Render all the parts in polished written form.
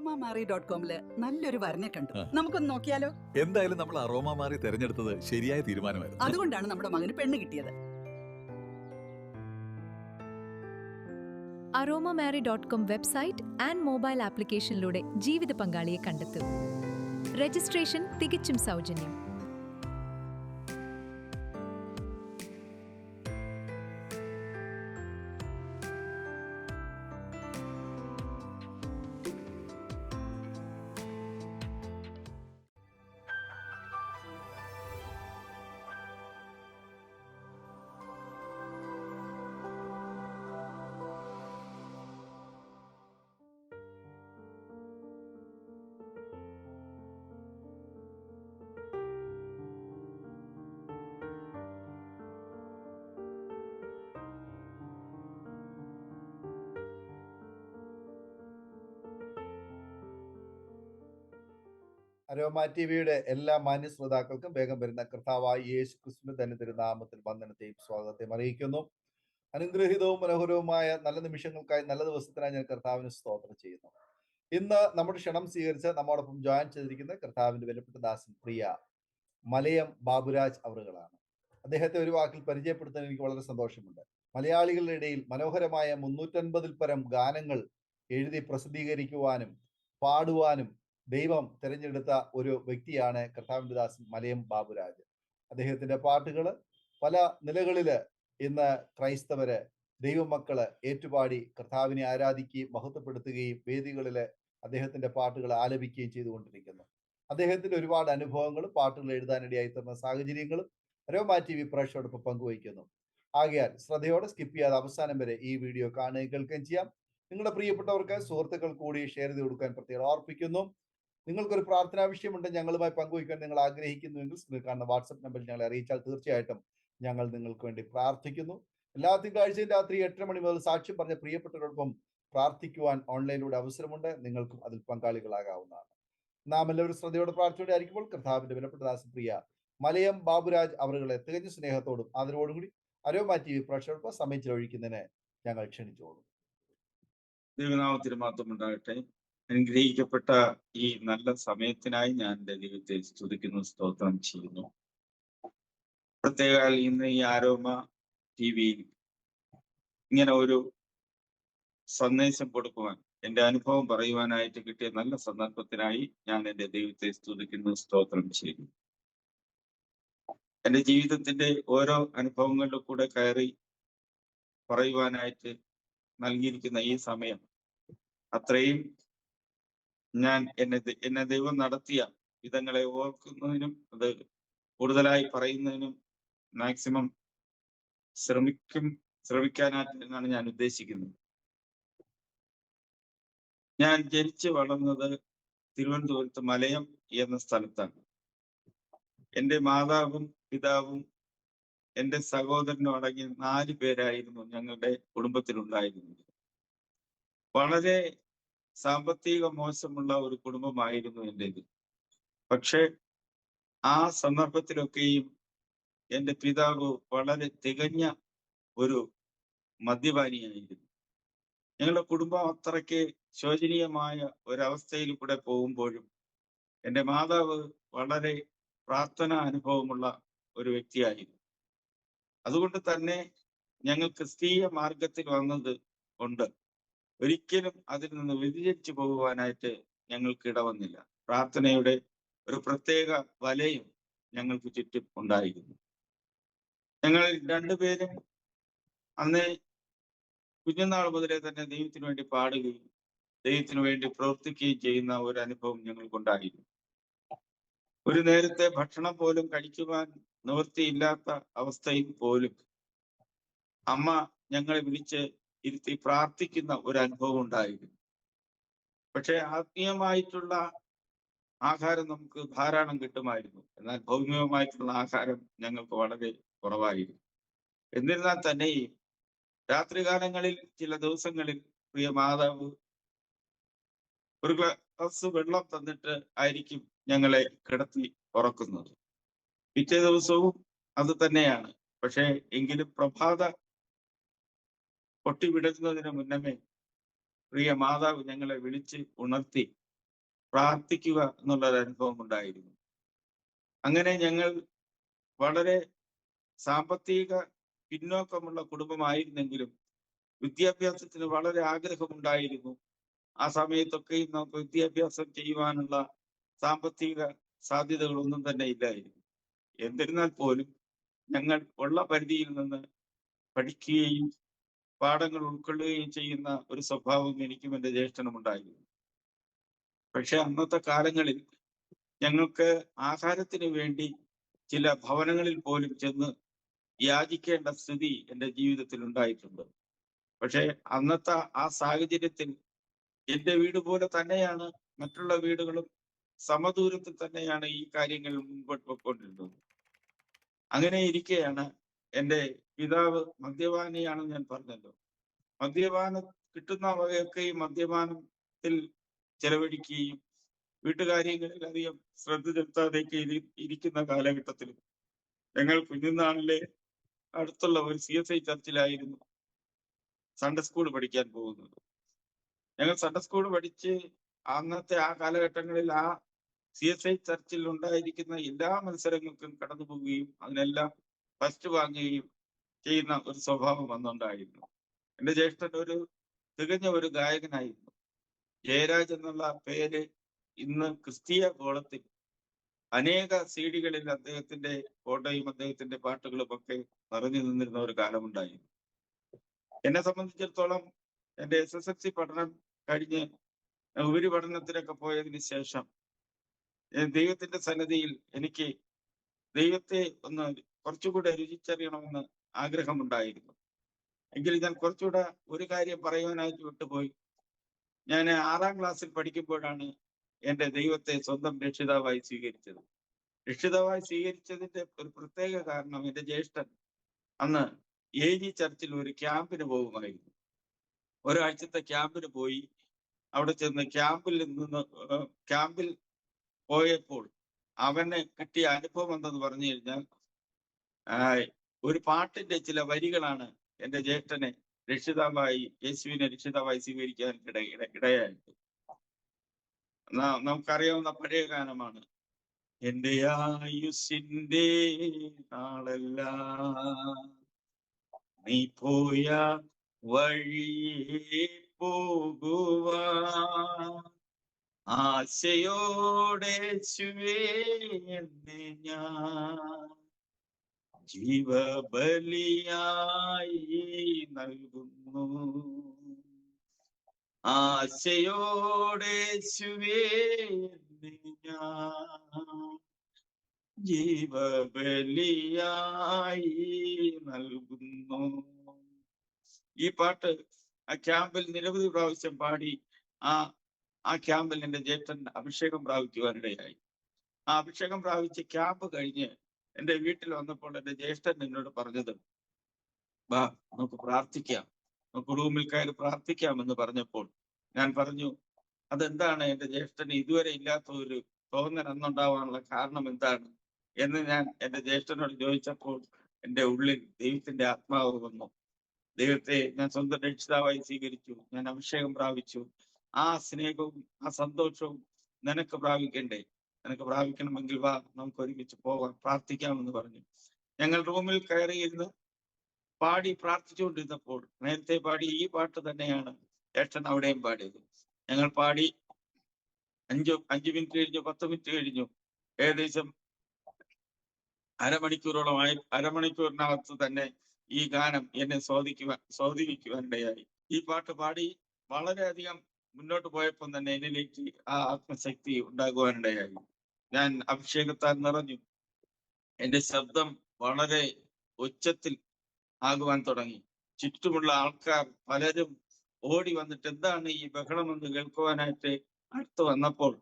aromamari.com-ല് നല്ലൊരു വരനെ കണ്ടു. നമുക്കൊന്ന് നോക്കിയാലോ? എന്തായാലും നമ്മൾ അറോമ മാറി തെരഞ്ഞെടുത്തത് ശരിയായ തീരുമാനമായിരുന്നു. അതുകൊണ്ടാണ് നമ്മുടെ മകന് പെണ്ണ് കിട്ടിയത്. aromamari.com വെബ്സൈറ്റ് ആൻഡ് മൊബൈൽ ആപ്ലിക്കേഷനിലൂടെ ജീവിത പങ്കാളിയെ കണ്ടെത്തൂ. രജിസ്ട്രേഷൻ തികച്ചും സൗജന്യം. അരോമ ടിവിയുടെ എല്ലാ മാന്യ ശ്രോതാക്കൾക്കും വേഗം വരുന്ന കർത്താവായ യേശു ക്രിസ്തുവിന്റെ തന്നെ തിരുനാമത്തിൽ വന്ദനത്തെയും സ്വാഗതത്തെയും അറിയിക്കുന്നു. അനുഗ്രഹീതവും മനോഹരവുമായ നല്ല നിമിഷങ്ങൾക്കായി, നല്ല ദിവസത്തിനായി ഞാൻ കർത്താവിന് സ്തോത്രം ചെയ്യുന്നു. ഇന്ന് നമ്മുടെ ക്ഷണം സ്വീകരിച്ച് നമ്മോടൊപ്പം ജോയിൻ ചെയ്തിരിക്കുന്ന കർത്താവിന്റെ വിലപ്പെട്ട ദാസൻ പ്രിയ മലയം ബാബുരാജ് അവറുകളാണ്. അദ്ദേഹത്തെ ഒരു വാക്കിൽ പരിചയപ്പെടുത്താൻ എനിക്ക് വളരെ സന്തോഷമുണ്ട്. മലയാളികളുടെ ഇടയിൽ മനോഹരമായ 350-ൽ പരം ഗാനങ്ങൾ എഴുതി പ്രസിദ്ധീകരിക്കുവാനും പാടുവാനും ദൈവം തിരഞ്ഞെടുത്ത ഒരു വ്യക്തിയാണ് കർത്താവിന്റെ ദാസൻ മലയം ബാബുരാജ്. അദ്ദേഹത്തിന്റെ പാട്ടുകൾ പല നിലകളില് ഇന്ന് ക്രൈസ്തവര് ദൈവമക്കള് ഏറ്റുപാടി കർത്താവിനെ ആരാധിക്കുകയും മഹത്വപ്പെടുത്തുകയും വേദികളില് അദ്ദേഹത്തിന്റെ പാട്ടുകൾ ആലപിക്കുകയും ചെയ്തുകൊണ്ടിരിക്കുന്നു. അദ്ദേഹത്തിന്റെ ഒരുപാട് അനുഭവങ്ങളും പാട്ടുകൾ എഴുതാനിടയായി തന്ന സാഹചര്യങ്ങളും അരോമ ടി വി പ്രേക്ഷകരോടൊപ്പം പങ്കുവയ്ക്കുന്നു. ആകയാൽ ശ്രദ്ധയോടെ സ്കിപ്പ് ചെയ്യാതെ അവസാനം വരെ ഈ വീഡിയോ കാണുകയും കേൾക്കുകയും ചെയ്യാം. നിങ്ങളുടെ പ്രിയപ്പെട്ടവർക്ക് സുഹൃത്തുക്കൾ കൂടി ഷെയർ ചെയ്ത് കൊടുക്കാൻ പ്രത്യേകം ഓർപ്പിക്കുന്നു. നിങ്ങൾക്കൊരു പ്രാർത്ഥനാ വിഷയമുണ്ട് ഞങ്ങളുമായി പങ്കുവയ്ക്കാൻ നിങ്ങൾ ആഗ്രഹിക്കുന്നുവെങ്കിൽ സ്ക്രീനിൽ കാണുന്ന വാട്സപ്പ് നമ്പറിൽ ഞങ്ങളെ അറിയിച്ചാൽ തീർച്ചയായിട്ടും ഞങ്ങൾ നിങ്ങൾക്ക് വേണ്ടി പ്രാർത്ഥിക്കുന്നു. എല്ലാ തിങ്കളാഴ്ചയും രാത്രി 8:30 മണി മുതൽ സാക്ഷ്യം പറഞ്ഞ പ്രിയപ്പെട്ടവരോടൊപ്പം പ്രാർത്ഥിക്കുവാൻ ഓൺലൈനിലൂടെ അവസരമുണ്ട്. നിങ്ങൾക്കും അതിൽ പങ്കാളികളാകാവുന്നതാണ്. നാം എല്ലാവരും ശ്രദ്ധയോടെ പ്രാർത്ഥനയോടെ ആയിരിക്കുമ്പോൾ കർത്താവിന്റെ വിലപ്പെട്ട ദാസൻ പ്രിയ മലയം ബാബുരാജ് അവരുകളെ തികഞ്ഞ സ്നേഹത്തോടും ആദരവോടും കൂടി അരോമ ടി വി പ്രേക്ഷകർക്ക് സമയം ചെലവഴിക്കുന്നതിന് ഞങ്ങൾ ക്ഷണിച്ചോളും. ദൈവനാമത്തിന് മാത്രം ഉണ്ടാകട്ടെ. അനുഗ്രഹിക്കപ്പെട്ട ഈ നല്ല സമയത്തിനായി ഞാൻ എൻ്റെ ദൈവത്തെ സ്തുതിക്കുന്നു, സ്തോത്രം ചെയ്യുന്നു. പ്രത്യേക ഇന്ന് ഈ അരോമ ടി വിയിൽ ഇങ്ങനെ ഒരു സന്ദേശം കൊടുക്കുവാൻ, എൻ്റെ അനുഭവം പറയുവാനായിട്ട് കിട്ടിയ നല്ല സന്ദർഭത്തിനായി ഞാൻ എൻ്റെ ദൈവത്തെ സ്തുതിക്കുന്നു, സ്തോത്രം ചെയ്യുന്നു. എൻ്റെ ജീവിതത്തിന്റെ ഓരോ അനുഭവങ്ങളിലും കൂടെ കയറി പറയുവാനായിട്ട് നൽകിയിരിക്കുന്ന ഈ സമയം അത്രയും ഞാൻ എന്നെ ദൈവം നടത്തിയ വിധങ്ങളെ ഓർക്കുന്നതിനും അത് കൂടുതലായി പറയുന്നതിനും മാക്സിമം ശ്രമിക്കാനായിട്ടാണ് ഞാൻ ഉദ്ദേശിക്കുന്നത്. ഞാൻ ജനിച്ചു വളർന്നത് തിരുവനന്തപുരത്ത് മലയം എന്ന സ്ഥലത്താണ്. എൻ്റെ മാതാവും പിതാവും എൻ്റെ സഹോദരനും അടങ്ങിയ 4 പേരായിരുന്നു ഞങ്ങളുടെ കുടുംബത്തിലുണ്ടായിരുന്നത്. വളരെ സാമ്പത്തിക മോശമുള്ള ഒരു കുടുംബമായിരുന്നു എൻ്റെത്. പക്ഷെ ആ സന്ദർഭത്തിലൊക്കെയും എൻ്റെ പിതാവ് വളരെ തികഞ്ഞ ഒരു മദ്യപാനിയായിരുന്നു. ഞങ്ങളുടെ കുടുംബം അത്രയ്ക്ക് ശോചനീയമായ ഒരവസ്ഥയിൽ കൂടെ പോകുമ്പോഴും എൻ്റെ മാതാവ് വളരെ പ്രാർത്ഥനാ അനുഭവമുള്ള ഒരു വ്യക്തിയായിരുന്നു. അതുകൊണ്ട് തന്നെ ഞങ്ങൾ ക്രിസ്തീയ മാർഗത്തിൽ വന്നത് കൊണ്ട് ഒരിക്കലും അതിൽ നിന്ന് വ്യതിചലിച്ചു പോകുവാനായിട്ട് ഞങ്ങൾക്ക് ഇടവന്നില്ല. പ്രാർത്ഥനയുടെ ഒരു പ്രത്യേക വലയം ഞങ്ങൾക്ക് ചുറ്റും ഉണ്ടായിരുന്നു. ഞങ്ങൾ 2 പേരും അന്ന് കുഞ്ഞുനാൾ മുതലേ തന്നെ ദൈവത്തിന് വേണ്ടി പാടുകയും ദൈവത്തിന് വേണ്ടി പ്രവർത്തിക്കുകയും ചെയ്യുന്ന ഒരു അനുഭവം ഞങ്ങൾക്കുണ്ടായിരുന്നു. ഒരു നേരത്തെ ഭക്ഷണം പോലും കഴിക്കുവാൻ നിവൃത്തിയില്ലാത്ത അവസ്ഥയിൽ പോലും അമ്മ ഞങ്ങളെ വിളിച്ച് ഇരുത്തി പ്രാർത്ഥിക്കുന്ന ഒരു അനുഭവം ഉണ്ടായിരുന്നു. പക്ഷെ ആത്മീയമായിട്ടുള്ള ആഹാരം നമുക്ക് ധാരാളം കിട്ടുമായിരുന്നു. എന്നാൽ ഭൗമികമായിട്ടുള്ള ആഹാരം ഞങ്ങൾക്ക് വളരെ കുറവായിരുന്നു. എന്നിരുന്നാൽ തന്നെയും രാത്രികാലങ്ങളിൽ ചില ദിവസങ്ങളിൽ പ്രിയ മാതാവ് ഒരു ഗ്ലാസ് വെള്ളം തന്നിട്ട് ആയിരിക്കും ഞങ്ങളെ കിടത്തി ഉറക്കുന്നത്. പിറ്റേ ദിവസവും അത് തന്നെയാണ്. പക്ഷെ എങ്കിലും പ്രഭാത പൊട്ടിവിടുന്നതിന് മുന്നമേ പ്രിയ മാതാവ് ഞങ്ങളെ വിളിച്ച് ഉണർത്തി പ്രാർത്ഥിക്കുക എന്നുള്ളൊരു അനുഭവം ഉണ്ടായിരുന്നു. അങ്ങനെ ഞങ്ങൾ വളരെ സാമ്പത്തിക പിന്നോക്കമുള്ള കുടുംബമായിരുന്നെങ്കിലും വിദ്യാഭ്യാസത്തിന് വളരെ ആഗ്രഹമുണ്ടായിരുന്നു. ആ സമയത്തൊക്കെയും നമുക്ക് വിദ്യാഭ്യാസം ചെയ്യുവാനുള്ള സാമ്പത്തിക സാധ്യതകളൊന്നും തന്നെ ഇല്ലായിരുന്നു. എന്നിരുന്നാൽ പോലും ഞങ്ങൾ ഉള്ള പരിധിയിൽ നിന്ന് പഠിക്കുകയും പാഠങ്ങൾ ഉൾക്കൊള്ളുകയും ചെയ്യുന്ന ഒരു സ്വഭാവം എനിക്കും എൻ്റെ ജ്യേഷ്ഠനും ഉണ്ടായിരുന്നു. പക്ഷെ അന്നത്തെ കാലങ്ങളിൽ ഞങ്ങൾക്ക് ആഹാരത്തിന് വേണ്ടി ചില ഭവനങ്ങളിൽ പോലും ചെന്ന് യാചിക്കേണ്ട സ്ഥിതി എൻ്റെ ജീവിതത്തിൽ ഉണ്ടായിട്ടുണ്ട്. പക്ഷെ അന്നത്തെ ആ സാഹചര്യത്തിൽ എൻ്റെ വീട് പോലെ തന്നെയാണ് മറ്റുള്ള വീടുകളും, സമദൂരത്തിൽ തന്നെയാണ് ഈ കാര്യങ്ങൾ മുൻപോട്ട് പോയിക്കൊണ്ടിരുന്നത്. അങ്ങനെ ഇരിക്കെയാണ് എൻ്റെ പിതാവ് മദ്യപാനിയാണെന്ന് ഞാൻ പറഞ്ഞല്ലോ. മദ്യപാനം കിട്ടുന്ന വകയൊക്കെ ഈ മദ്യപാനത്തിൽ ചെലവഴിക്കുകയും വീട്ടുകാര്യങ്ങളിൽ അധികം ശ്രദ്ധ ചെലുത്താതെയൊക്കെ ഇരിക്കുന്ന കാലഘട്ടത്തിൽ ഞങ്ങൾ കുഞ്ഞുനാളിലെ അടുത്തുള്ള ഒരു CSI ചർച്ചിലായിരുന്നു സൺഡേ സ്കൂൾ പഠിക്കാൻ പോകുന്നത്. ഞങ്ങൾ സൺഡേ സ്കൂൾ പഠിച്ച് അന്നത്തെ ആ കാലഘട്ടങ്ങളിൽ ആ CSI ചർച്ചിൽ ഉണ്ടായിരിക്കുന്ന എല്ലാ മത്സരങ്ങൾക്കും കടന്നു പോവുകയും അതിനെല്ലാം ഫസ്റ്റ് വാങ്ങുകയും ചെയ്യുന്ന ഒരു സ്വഭാവം അന്നുണ്ടായിരുന്നു. എൻ്റെ ജ്യേഷ്ഠൻ ഒരു തികഞ്ഞ ഒരു ഗായകനായിരുന്നു. ജയരാജ് എന്നുള്ള പേര് ഇന്ന് ക്രിസ്തീയ കോളത്തിൽ അനേക CD-കളിൽ അദ്ദേഹത്തിന്റെ ഫോട്ടോയും അദ്ദേഹത്തിന്റെ പാട്ടുകളും ഒക്കെ നിറഞ്ഞു നിന്നിരുന്ന ഒരു കാലമുണ്ടായിരുന്നു. എന്നെ സംബന്ധിച്ചിടത്തോളം എൻ്റെ SSLC പഠനം കഴിഞ്ഞ് ഉപരിപഠനത്തിനൊക്കെ പോയതിനു ശേഷം ദൈവത്തിന്റെ സന്നിധിയിൽ എനിക്ക് ദൈവത്തെ ഒന്ന് കുറച്ചുകൂടെ രുചിച്ചറിയണമെന്ന് ആഗ്രഹമുണ്ടായിരുന്നു. എങ്കിൽ ഞാൻ കുറച്ചുകൂടെ ഒരു കാര്യം പറയുവാനായിട്ട് വിട്ടുപോയി. ഞാൻ 6ാം ക്ലാസ്സിൽ പഠിക്കുമ്പോഴാണ് എൻ്റെ ദൈവത്തെ സ്വന്തം രക്ഷിതാവായി സ്വീകരിച്ചത്. രക്ഷിതാവായി സ്വീകരിച്ചതിന്റെ ഒരു പ്രത്യേക കാരണം എൻ്റെ ജ്യേഷ്ഠൻ അന്ന് AG ചർച്ചിൽ ഒരു ക്യാമ്പിന് പോകുമായിരുന്നു. ഒരാഴ്ചത്തെ ക്യാമ്പിന് പോയി അവിടെ ചെന്ന് ക്യാമ്പിൽ പോയപ്പോൾ അവന് കിട്ടിയ അനുഭവം എന്തെന്ന് പറഞ്ഞു കഴിഞ്ഞാൽ ഒരു പാട്ടിന്റെ ചില വരികളാണ് എൻ്റെ ജ്യേഷ്ഠനെ യേശുവിനെ രക്ഷിതാവായി സ്വീകരിക്കാൻ ഇടയായിട്ട്. നമുക്കറിയാവുന്ന പഴയ ഗാനമാണ്. എൻ്റെ ആയുസിന്റെ നാളെല്ലാം നീ പോയ വഴിയേ പോകുവാൻ ആശയോടെ ഞാൻ ജീവബലിയായി നൽകുന്നു. ആശയോടെ ഞാൻ ജീവബലിയായി നൽകുന്നു. ഈ പാട്ട് ആ ക്യാമ്പിൽ നിരവധി പ്രാവശ്യം പാടി ആ ക്യാമ്പിൽ എൻ്റെ ജ്യേഷ്ഠൻ അഭിഷേകം പ്രാപിക്കുവാനിടയായി. ആ അഭിഷേകം പ്രാപിച്ച് ക്യാമ്പ് കഴിഞ്ഞ് എൻ്റെ വീട്ടിൽ വന്നപ്പോൾ എൻ്റെ ജ്യേഷ്ഠൻ എന്നോട് പറഞ്ഞത്, വാ നമുക്ക് പ്രാർത്ഥിക്കാം, നമുക്ക് റൂമിൽ കയറി പ്രാർത്ഥിക്കാമെന്ന് പറഞ്ഞപ്പോൾ ഞാൻ പറഞ്ഞു, അതെന്താണ് എൻ്റെ ജ്യേഷ്ഠന് ഇതുവരെ ഇല്ലാത്ത ഒരു തോന്നൽ അന്നുണ്ടാവാനുള്ള കാരണം എന്താണ് എന്ന് ഞാൻ എൻ്റെ ജ്യേഷ്ഠനോട് ചോദിച്ചപ്പോൾ എൻ്റെ ഉള്ളിൽ ദൈവത്തിന്റെ ആത്മാവ് വന്നു. ദൈവത്തെ ഞാൻ സ്വന്തം രക്ഷിതാവായി സ്വീകരിച്ചു, ഞാൻ അഭിഷേകം പ്രാപിച്ചു. ആ സ്നേഹവും ആ സന്തോഷവും നിനക്ക് പ്രാപിക്കണ്ടേ? നിനക്ക് പ്രാപിക്കണമെങ്കിൽ വാ, നമുക്ക് ഒരുമിച്ച് പോകാം, പ്രാർത്ഥിക്കാമെന്ന് പറഞ്ഞു. ഞങ്ങൾ റൂമിൽ കയറിയിരുന്ന് പാടി പ്രാർത്ഥിച്ചുകൊണ്ടിരുന്നപ്പോൾ നേരത്തെ പാടി ഈ പാട്ട് തന്നെയാണ് ജ്യേഷ്ഠൻ അവിടെയും പാടിയത്. ഞങ്ങൾ പാടി 5 മിനിറ്റ് കഴിഞ്ഞു, 10 മിനിറ്റ് കഴിഞ്ഞു, ഏകദേശം അരമണിക്കൂറിനകത്ത് തന്നെ ഈ ഗാനം എന്നെ സ്വാധീനിക്കുവാനിടയായി. ഈ പാട്ട് പാടി വളരെയധികം മുന്നോട്ട് പോയപ്പോൾ തന്നെ എന്നിലേക്ക് ആ ആത്മശക്തി ഉണ്ടാകുവാനിടയായി. ഞാൻ അഭിഷേകത്താൽ നിറഞ്ഞു. എൻ്റെ ശബ്ദം വളരെ ഉച്ചത്തിൽ ആകുവാൻ തുടങ്ങി. ചുറ്റുമുള്ള ആൾക്കാർ പലരും ഓടി വന്നിട്ട് എന്താണ് ഈ ബഹളമെന്ന് കേൾക്കുവാനായിട്ട് അടുത്ത് വന്നപ്പോൾ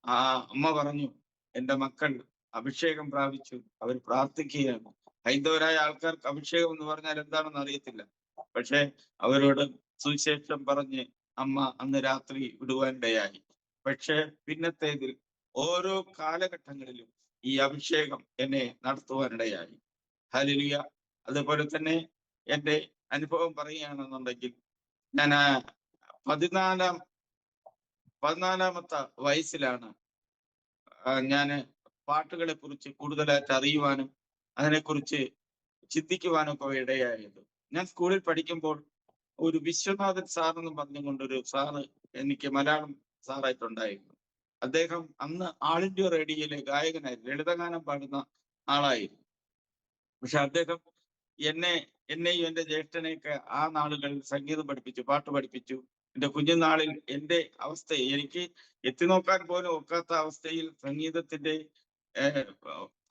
ആ അമ്മ പറഞ്ഞു, എൻ്റെ മക്കൾ അഭിഷേകം പ്രാപിച്ചു, അവർ പ്രാർത്ഥിക്കുകയാണ്. ഹൈന്ദവരായ ആൾക്കാർക്ക് അഭിഷേകം എന്ന് പറഞ്ഞാൽ എന്താണെന്ന് അറിയത്തില്ല. പക്ഷെ അവരോട് സുവിശേഷം പറഞ്ഞ് അമ്മ അന്ന് രാത്രി വിടുവാനിടയായി. പക്ഷെ പിന്നത്തേതിൽ ഓരോ കാലഘട്ടങ്ങളിലും ഈ അഭിഷേകം എന്നെ നടത്തുവാനിടയായി. ഹല്ലേലൂയ. അതുപോലെ തന്നെ എൻ്റെ അനുഭവം പറയുകയാണെന്നുണ്ടെങ്കിൽ ഞാൻ 14-ാമത്തെ വയസ്സിലാണ് ഞാൻ പാട്ടുകളെ കുറിച്ച് കൂടുതലായിട്ട് അറിയുവാനും അതിനെക്കുറിച്ച് ചിന്തിക്കുവാനും ഒക്കെ ഇടയായത്. ഞാൻ സ്കൂളിൽ പഠിക്കുമ്പോൾ ഒരു വിശ്വനാഥൻ സാർ എന്ന് പറഞ്ഞുകൊണ്ടൊരു സാറ് എനിക്ക് മലയാളം സാറായിട്ടുണ്ടായിരുന്നു. അദ്ദേഹം അന്ന് ആൾ ഇന്ത്യ റേഡിയോയിലെ ഗായകനായിരുന്നു, ലളിതഗാനം പാടുന്ന ആളായിരുന്നു. പക്ഷെ അദ്ദേഹം എന്നെയും എൻ്റെ ജ്യേഷ്ഠനെയൊക്കെ ആ നാളുകളിൽ സംഗീതം പഠിപ്പിച്ചു, പാട്ട് പഠിപ്പിച്ചു. എൻ്റെ കുഞ്ഞുനാളിൽ എൻ്റെ അവസ്ഥയെ എനിക്ക് എത്തി നോക്കാൻ പോലും ഒക്കാത്ത അവസ്ഥയിൽ സംഗീതത്തിന്റെ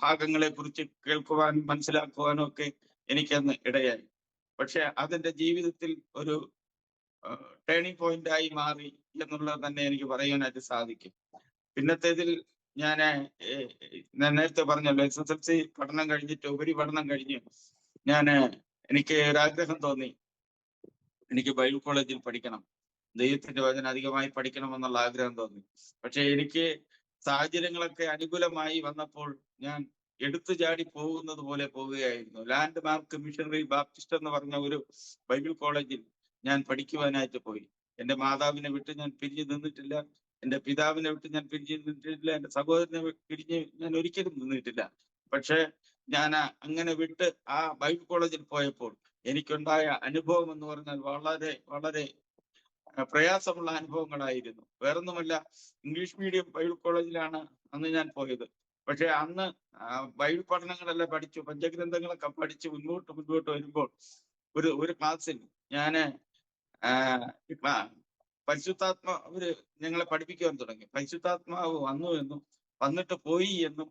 ഭാഗങ്ങളെ കുറിച്ച് കേൾക്കുവാനും മനസ്സിലാക്കുവാനും ഒക്കെ എനിക്കന്ന് ഇടയായി. പക്ഷെ അതെന്റെ ജീവിതത്തിൽ ഒരു ടേണിംഗ് പോയിന്റ് ആയി മാറി എന്നുള്ളത് തന്നെ എനിക്ക് പറയാനായിട്ട് സാധിക്കും. പിന്നത്തേതിൽ ഞാൻ നേരത്തെ പറഞ്ഞല്ലോ, SSLC പഠനം കഴിഞ്ഞിട്ട് ഉപരിപഠനം കഴിഞ്ഞ് എനിക്ക് ഒരാഗ്രഹം തോന്നി, എനിക്ക് ബൈബിൾ കോളേജിൽ പഠിക്കണം, ദൈവത്തിന്റെ വചനം അധികമായി പഠിക്കണമെന്നുള്ള ആഗ്രഹം തോന്നി. പക്ഷെ എനിക്ക് സാഹചര്യങ്ങളൊക്കെ അനുകൂലമായി വന്നപ്പോൾ ഞാൻ എടുത്തു ചാടി പോകുന്നത് പോലെ പോവുകയായിരുന്നു. ലാൻഡ് മാർക്ക് മിഷണറി ബാപ്റ്റിസ്റ്റ് എന്ന് പറഞ്ഞ ഒരു ബൈബിൾ കോളേജിൽ ഞാൻ പഠിക്കുവാനായിട്ട് പോയി. എൻ്റെ മാതാവിനെ വിട്ട് ഞാൻ പിരിഞ്ഞു നിന്നിട്ടില്ല, എൻ്റെ പിതാവിനെ വിട്ട് ഞാൻ പിരിഞ്ഞു നിന്നിട്ടില്ല, എൻ്റെ സഹോദരനെ പിരിഞ്ഞ് ഞാൻ ഒരിക്കലും നിന്നിട്ടില്ല. പക്ഷെ ഞാൻ അങ്ങനെ വിട്ട് ആ ബൈബിൾ കോളേജിൽ പോയപ്പോൾ എനിക്കുണ്ടായ അനുഭവം എന്ന് പറഞ്ഞാൽ വളരെ വളരെ പ്രയാസമുള്ള അനുഭവങ്ങളായിരുന്നു. വേറൊന്നുമല്ല, ഇംഗ്ലീഷ് മീഡിയം ബൈബിൾ കോളേജിലാണ് അന്ന് ഞാൻ പോയത്. പക്ഷെ അന്ന് ബൈബിൾ പഠനങ്ങളെല്ലാം പഠിച്ചു, പഞ്ചഗ്രന്ഥങ്ങളൊക്കെ പഠിച്ച് മുൻപോട്ട് വരുമ്പോൾ ഒരു ക്ലാസ്സിൽ ഞാന് അവര് ഞങ്ങളെ പഠിപ്പിക്കുവാൻ തുടങ്ങി. പരിശുദ്ധാത്മാവ് വന്നു എന്നും വന്നിട്ട് പോയി എന്നും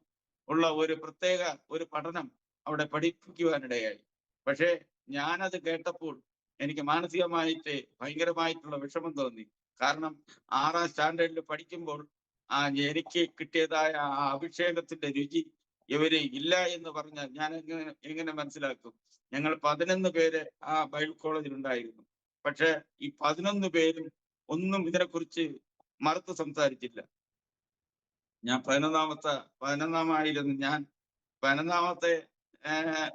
ഉള്ള ഒരു പ്രത്യേക ഒരു പഠനം അവിടെ പഠിപ്പിക്കുവാനിടയായി. പക്ഷെ ഞാനത് കേട്ടപ്പോൾ എനിക്ക് മാനസികമായിട്ട് ഭയങ്കരമായിട്ടുള്ള വിഷമം തോന്നി. കാരണം 6ാം സ്റ്റാൻഡേർഡിൽ പഠിക്കുമ്പോൾ എനിക്ക് കിട്ടിയതായ ആ അഭിഷേകത്തിന്റെ രുചി ഇവര് ഇല്ല എന്ന് പറഞ്ഞാൽ ഞാൻ എങ്ങനെ മനസ്സിലാക്കും? ഞങ്ങൾ 11 പേര് ആ ബൈബിൾ കോളേജിൽ ഉണ്ടായിരുന്നു. പക്ഷെ ഈ 11 പേരും ഒന്നും ഇതിനെക്കുറിച്ച് മറുത്ത് സംസാരിച്ചില്ല. ഞാൻ 11ാമത്തെ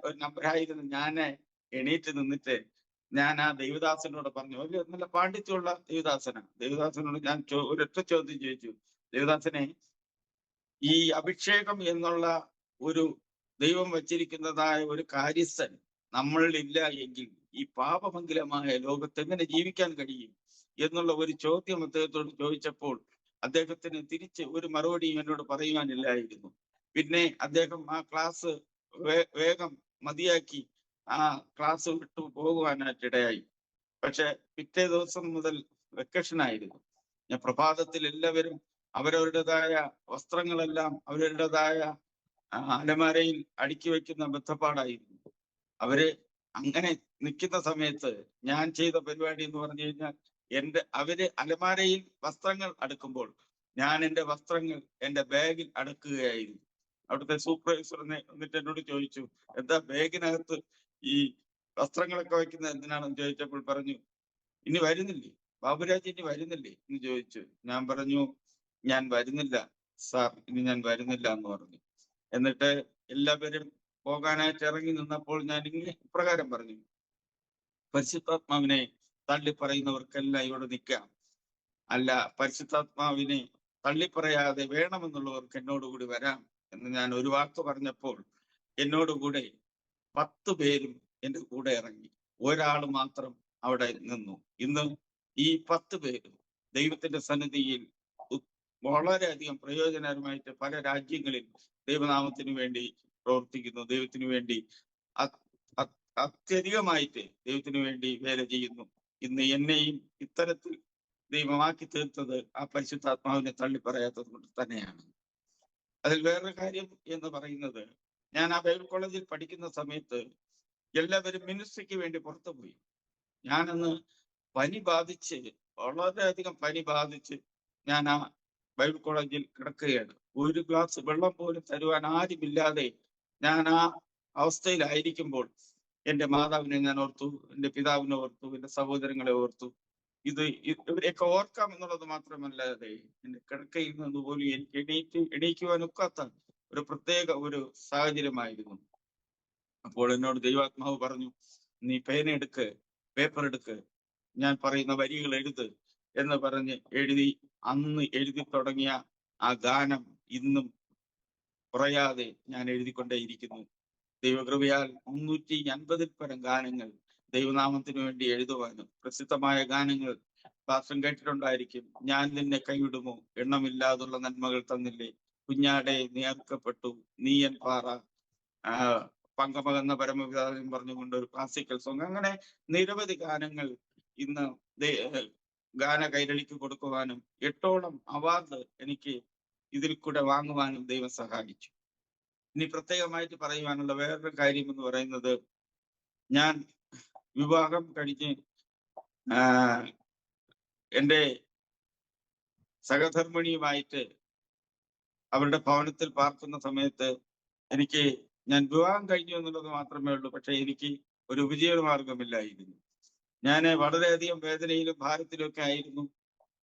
ഒരു നമ്പറായിരുന്നു. ഞാൻ എണീറ്റ് നിന്നിട്ട് ഞാൻ ആ ദൈവദാസനോട് പറഞ്ഞു, ഒരു നല്ല പാണ്ഡിത്യമുള്ള ദൈവദാസനോട് ഞാൻ ഒരൊറ്റ ചോദ്യം ചോദിച്ചു, ദേവദാസനെ, ഈ അഭിഷേകം എന്നുള്ള ഒരു ദൈവം വച്ചിരിക്കുന്നതായ ഒരു കാര്യസ്ഥൻ നമ്മളിലില്ല എങ്കിൽ ഈ പാപമംഗലമായ ലോകത്ത് എങ്ങനെ ജീവിക്കാൻ കഴിയും എന്നുള്ള ഒരു ചോദ്യം അദ്ദേഹത്തോട് ചോദിച്ചപ്പോൾ അദ്ദേഹത്തിന് തിരിച്ച് ഒരു മറുപടിയും എന്നോട് പറയുവാനില്ലായിരുന്നു. പിന്നെ അദ്ദേഹം ആ ക്ലാസ് വേഗം മതിയാക്കി ആ ക്ലാസ് വിട്ടു പോകുവാനായിട്ടിടയായി. പക്ഷെ പിറ്റേ ദിവസം മുതൽ വെക്കേഷൻ ആയിരുന്നു. ഞാൻ പ്രഭാതത്തിൽ എല്ലാവരും അവരവരുടേതായ വസ്ത്രങ്ങളെല്ലാം അവരവരുടേതായ അലമാരയിൽ അടുക്കി വെക്കുന്ന ബദ്ധപ്പാടായിരുന്നു. അവര് അങ്ങനെ നിൽക്കുന്ന സമയത്ത് ഞാൻ ചെയ്ത പരിപാടി എന്ന് പറഞ്ഞു കഴിഞ്ഞാൽ അവര് അലമാരയിൽ വസ്ത്രങ്ങൾ അടുക്കുമ്പോൾ ഞാൻ എൻ്റെ വസ്ത്രങ്ങൾ എൻ്റെ ബാഗിൽ അടക്കുകയായിരുന്നു. അവിടുത്തെ സൂപ്പർവൈസർ എന്നിട്ട് എന്നോട് ചോദിച്ചു, എന്താ ബാഗിനകത്ത് ഈ വസ്ത്രങ്ങളൊക്കെ വയ്ക്കുന്നത് എന്തിനാണെന്ന് ചോദിച്ചപ്പോൾ പറഞ്ഞു, ഇനി വരുന്നില്ലേ ബാബുരാജ്, ഇനി വരുന്നില്ലേ എന്ന് ചോദിച്ചു. ഞാൻ പറഞ്ഞു, ഞാൻ വരുന്നില്ല സാർ, ഇനി ഞാൻ വരുന്നില്ല എന്ന് പറഞ്ഞു. എന്നിട്ട് എല്ലാവരും പോകാനായിട്ട് ഇറങ്ങി നിന്നപ്പോൾ ഞാൻ ഇപ്രകാരം പറഞ്ഞു, പരിശുദ്ധാത്മാവിനെ തള്ളിപ്പറയുന്നവർക്കെല്ലാം ഇവിടെ നിൽക്കാം, അല്ല പരിശുദ്ധാത്മാവിനെ തള്ളിപ്പറയാതെ വേണമെന്നുള്ളവർക്ക് എന്നോടുകൂടി വരാം എന്ന് ഞാൻ ഒരു വാക്ക് പറഞ്ഞപ്പോൾ എന്നോടുകൂടെ 10 പേരും എൻ്റെ കൂടെ ഇറങ്ങി, ഒരാൾ മാത്രം അവിടെ നിന്നു. ഇന്ന് ഈ 10 പേരും ദൈവത്തിന്റെ സന്നിധിയിൽ വളരെയധികം പ്രയോജനകരമായിട്ട് പല രാജ്യങ്ങളിൽ ദൈവനാമത്തിന് വേണ്ടി പ്രവർത്തിക്കുന്നു, ദൈവത്തിന് വേണ്ടി അത്യധികമായിട്ട് ദൈവത്തിന് വേണ്ടി വേല ചെയ്യുന്നു. ഇന്ന് എന്നെയും ഇത്തരത്തിൽ ദൈവമാക്കി തീർത്തത് ആ പരിശുദ്ധാത്മാവിനെ തള്ളിപ്പറയാത്തത് കൊണ്ട് തന്നെയാണ്. അതിൽ വേറൊരു കാര്യം എന്ന് പറയുന്നത്, ഞാൻ ആ ബൈബിൾ കോളേജിൽ പഠിക്കുന്ന സമയത്ത് എല്ലാവരും മിനിസ്ട്രിക്ക് വേണ്ടി പുറത്തു പോയി. ഞാനന്ന് വളരെയധികം പനി ബാധിച്ച് ഞാൻ ആ ബൈബിൾ കോളേജിൽ കിടക്കുകയാണ്. ഒരു ഗ്ലാസ് വെള്ളം പോലും തരുവാൻ ആരുമില്ലാതെ ഞാൻ ആ അവസ്ഥയിലായിരിക്കുമ്പോൾ എൻ്റെ മാതാവിനെ ഞാൻ ഓർത്തു, എൻ്റെ പിതാവിനെ ഓർത്തു, എൻ്റെ സഹോദരങ്ങളെ ഓർത്തു. ഇവരെയൊക്കെ ഓർക്കാം എന്നുള്ളത് മാത്രമല്ലാതെ എൻ്റെ കിടക്കയിൽ നിന്ന് പോലും എനിക്ക് എണീക്കുവാനൊക്കാത്ത ഒരു പ്രത്യേക ഒരു സാഹചര്യമായിരുന്നു. അപ്പോൾ എന്നോട് ദൈവാത്മാവ് പറഞ്ഞു, നീ പേപ്പർ എടുക്ക്, ഞാൻ പറയുന്ന വരികൾ എഴുത് എന്ന് പറഞ്ഞ് എഴുതി അന്ന് എഴുതി തുടങ്ങിയ ആ ഗാനം ഇന്നും കുറയാതെ ഞാൻ എഴുതിക്കൊണ്ടേയിരിക്കുന്നു. ദൈവകൃപയാൽ 350 പരം ഗാനങ്ങൾ ദൈവനാമത്തിന് വേണ്ടി എഴുതുവാനും, പ്രസിദ്ധമായ ഗാനങ്ങൾ പാസ്റ്റർ കേട്ടിട്ടുണ്ടായിരിക്കും. ഞാൻ നിന്നെ കൈവിടുമോ, എണ്ണമില്ലാതുള്ള നന്മകൾ തന്നില്ലേ, കുഞ്ഞാടെ നീ അറുക്കപ്പെട്ടു, നീയൻ പാറ, പങ്കമകന്ന പരമപിതാവിനും പറഞ്ഞുകൊണ്ട് ഒരു ക്ലാസിക്കൽ സോങ്, അങ്ങനെ നിരവധി ഗാനങ്ങൾ ഇന്ന് ഗാന കൈരളിക്ക് കൊടുക്കുവാനും 8ഓളം അവാർഡ് എനിക്ക് ഇതിൽ കൂടെ വാങ്ങുവാനും ദൈവം സഹായിച്ചു. ഇനി പ്രത്യേകമായിട്ട് പറയുവാനുള്ള വേറൊരു കാര്യം എന്ന് പറയുന്നത്, ഞാൻ വിവാഹം കഴിഞ്ഞ് എൻ്റെ സഹധർമ്മിണിയുമായിട്ട് അവരുടെ ഭവനത്തിൽ പാർക്കുന്ന സമയത്ത് ഞാൻ വിവാഹം കഴിഞ്ഞു എന്നുള്ളത് മാത്രമേ ഉള്ളൂ. പക്ഷെ എനിക്ക് ഒരു ഉപജീവന മാർഗമില്ലായിരുന്നു. ഞാൻ വളരെയധികം വേദനയിലും ഭാരത്തിലും ഒക്കെ ആയിരുന്നു.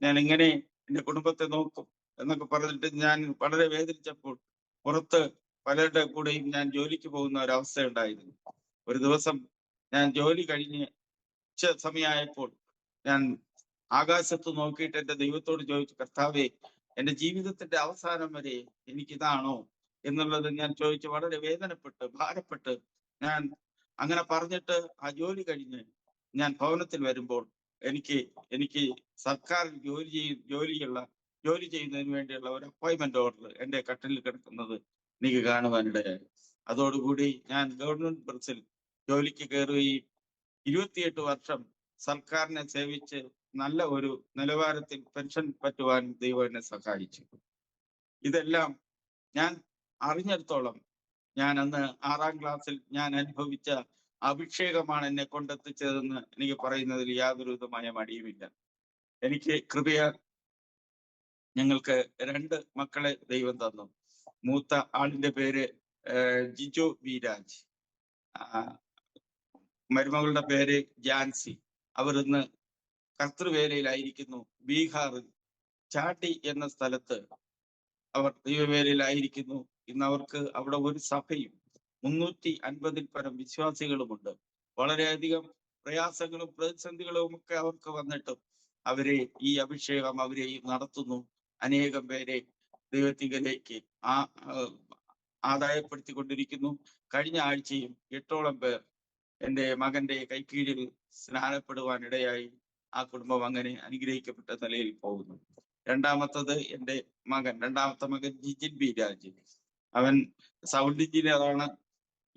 ഞാൻ എങ്ങനെ എൻ്റെ കുടുംബത്തെ നോക്കും എന്നൊക്കെ പറഞ്ഞിട്ട് ഞാൻ വളരെ വേദനിച്ചപ്പോൾ പുറത്ത് പലരുടെ കൂടെയും ഞാൻ ജോലിക്ക് പോകുന്ന ഒരവസ്ഥ ഉണ്ടായിരുന്നു. ഒരു ദിവസം ഞാൻ ജോലി കഴിഞ്ഞ് സമയമായപ്പോൾ ഞാൻ ആകാശത്ത് നോക്കിയിട്ട് എൻ്റെ ദൈവത്തോട് ചോദിച്ചു, കർത്താവേ, എൻ്റെ ജീവിതത്തിന്റെ അവസാനം വരെ എനിക്കിതാണോ എന്നുള്ളത് ഞാൻ ചോദിച്ചു വളരെ വേദനപ്പെട്ട് ഭാരപ്പെട്ട് ഞാൻ അങ്ങനെ പറഞ്ഞിട്ട് ആ ജോലി കഴിഞ്ഞ് ഞാൻ ഭവനത്തിൽ വരുമ്പോൾ എനിക്ക് സർക്കാർ ജോലി ചെയ്യുന്നതിന് വേണ്ടിയുള്ള ഒരു അപ്പോയിന്റ്മെന്റ് ഓർഡർ എൻ്റെ കട്ടിലിൽ കിടക്കുന്നത് എനിക്ക് കാണുവാനിടയായി. അതോടുകൂടി ഞാൻ ഗവൺമെന്റ് പ്രസിൽ ജോലിക്ക് കയറുകയും 28 വർഷം സർക്കാരിനെ സേവിച്ച് നല്ല ഒരു നിലവാരത്തിൽ പെൻഷൻ പറ്റുവാൻ ദൈവം എന്നെ സഹായിച്ചു. ഇതെല്ലാം ഞാൻ അറിഞ്ഞിടത്തോളം ഞാൻ അന്ന് 6ാം ക്ലാസ്സിൽ ഞാൻ അനുഭവിച്ച അഭിഷേകമാണ് എന്നെ കൊണ്ടെത്തിച്ചതെന്ന് എനിക്ക് പറയുന്നതിൽ യാതൊരു വിധമായ മടിയുമില്ല. എനിക്ക് കൃപയാൽ ഞങ്ങൾക്ക് 2 മക്കളെ ദൈവം തന്നു. മൂത്ത ആളിന്റെ പേര് ജിജോ വി രാജ്, മരുമകളുടെ പേര് ജാൻസി. അവർ ഇന്ന് കർത്തൃവേലയിലായിരിക്കുന്നു. ബീഹാറിൽ ചാട്ടി എന്ന സ്ഥലത്ത് അവർ ദൈവവേലയിലായിരിക്കുന്നു. ഇന്ന് അവർക്ക് അവിടെ ഒരു സഭയും 350 പരം വിശ്വാസികളുമുണ്ട്. വളരെയധികം പ്രയാസങ്ങളും പ്രതിസന്ധികളും ഒക്കെ അവർക്ക് വന്നിട്ടും ഈ അഭിഷേകം അവരെയും നടത്തുന്നു. അനേകം പേരെ ദൈവത്തിലേക്ക് ആദായപ്പെടുത്തിക്കൊണ്ടിരിക്കുന്നു. കഴിഞ്ഞ ആഴ്ചയും 8ഓളം പേർ എൻ്റെ മകന്റെ കൈക്കീഴിൽ സ്നാനപ്പെടുവാനിടയായി. ആ കുടുംബം അങ്ങനെ അനുഗ്രഹിക്കപ്പെട്ട നിലയിൽ പോകുന്നു. രണ്ടാമത്തെ മകൻ ജിജിൻ ബി രാജ്. അവൻ സൗണ്ട് എഞ്ചിനീയറാണ്.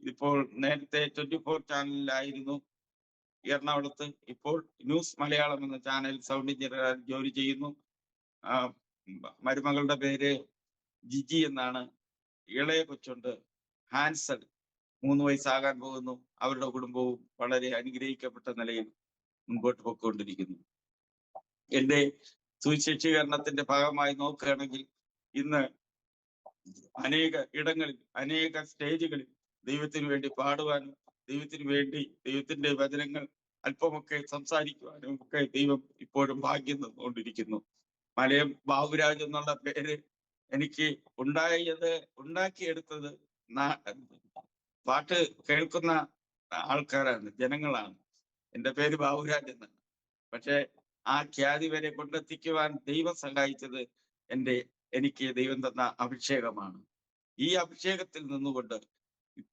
ഇപ്പോൾ നേരത്തെ 24 ചാനലിലായിരുന്നു എറണാകുളത്ത്. ഇപ്പോൾ ന്യൂസ് മലയാളം എന്ന ചാനൽ സൗണ്ട് എഞ്ചിനീയർ ജോലി ചെയ്യുന്നു. മരുമകളുടെ പേര് ജിജി എന്നാണ്. ഇളയ കൊച്ചുണ്ട് ഹാൻസൽ, 3 വയസ്സാകാൻ പോകുന്നു. അവരുടെ കുടുംബവും വളരെ അനുഗ്രഹിക്കപ്പെട്ട നിലയിൽ മുൻപോട്ട് പോയിക്കൊണ്ടിരിക്കുന്നു. എൻ്റെ സുവിശേഷീകരണത്തിന്റെ ഭാഗമായി നോക്കുകയാണെങ്കിൽ ഇന്ന് അനേക ഇടങ്ങളിൽ, അനേക സ്റ്റേജുകളിൽ ദൈവത്തിന് വേണ്ടി പാടുവാനും ദൈവത്തിന് വേണ്ടി ദൈവത്തിന്റെ വചനങ്ങൾ അല്പമൊക്കെ സംസാരിക്കുവാനും ഒക്കെ ദൈവം ഇപ്പോഴും ഭാഗ്യം തന്നുകൊണ്ടിരിക്കുന്നു. മലയം ബാബുരാജ് എന്നുള്ള പേര് എനിക്ക് ഉണ്ടാക്കിയെടുത്തത് പാട്ട് കേൾക്കുന്ന ആൾക്കാരാണ്, ജനങ്ങളാണ്. എൻ്റെ പേര് ബാബുരാജ് എന്നാണ്. പക്ഷെ ആ ഖ്യാതി വരെ കൊണ്ടെത്തിക്കുവാൻ ദൈവം സഹായിച്ചത് എനിക്ക് ദൈവം തന്ന അഭിഷേകമാണ്. ഈ അഭിഷേകത്തിൽ നിന്നുകൊണ്ട്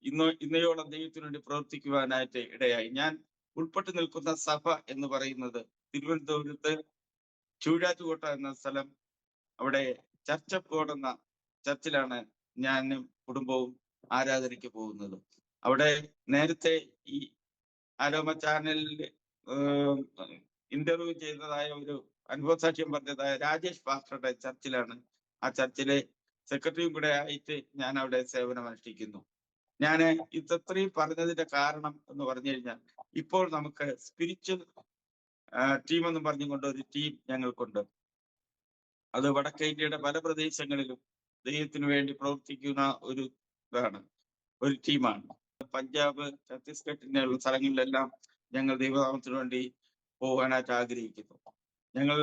ഇന്നയോളം ദൈവത്തിനു വേണ്ടി പ്രവർത്തിക്കുവാനായിട്ട് ഇടയായി. ഞാൻ ഉൾപ്പെട്ടു നിൽക്കുന്ന സഭ എന്ന് പറയുന്നത് തിരുവനന്തപുരത്ത് ചൂഴാറ്റുകോട്ട എന്ന സ്ഥലം, അവിടെ ചർച്ചപ്പോട് എന്ന ചർച്ചിലാണ് ഞാനും കുടുംബവും ആരാധനയ്ക്ക് പോകുന്നത്. അവിടെ നേരത്തെ ഈ ആരോമ ചാനലിൽ ഇന്റർവ്യൂ ചെയ്തതായ ഒരു അനുഭവ സാക്ഷ്യം പറഞ്ഞതായ രാജേഷ് പാസ്റ്ററുടെ ചർച്ചിലാണ്. ആ ചർച്ചിലെ സെക്രട്ടറിയും കൂടെ ആയിട്ട് ഞാൻ അവിടെ സേവനം അനുഷ്ഠിക്കുന്നു. ഞാൻ ഇത്രയും പറഞ്ഞതിന്റെ കാരണം എന്ന് പറഞ്ഞു കഴിഞ്ഞാൽ, ഇപ്പോൾ നമുക്ക് സ്പിരിച്വൽ ടീം എന്ന് പറഞ്ഞുകൊണ്ട് ഒരു ടീം ഞങ്ങൾക്കുണ്ട്. അത് വടക്കേ ഇന്ത്യയുടെ പല പ്രദേശങ്ങളിലും ദൈവത്തിന് വേണ്ടി പ്രവർത്തിക്കുന്ന ഒരു ടീമാണ്. പഞ്ചാബ്, ഛത്തീസ്ഗഡിനുള്ള സ്ഥലങ്ങളിലെല്ലാം ഞങ്ങൾ ദൈവനാമത്തിന് വേണ്ടി പോകാനായിട്ട് ആഗ്രഹിക്കുന്നു. ഞങ്ങൾ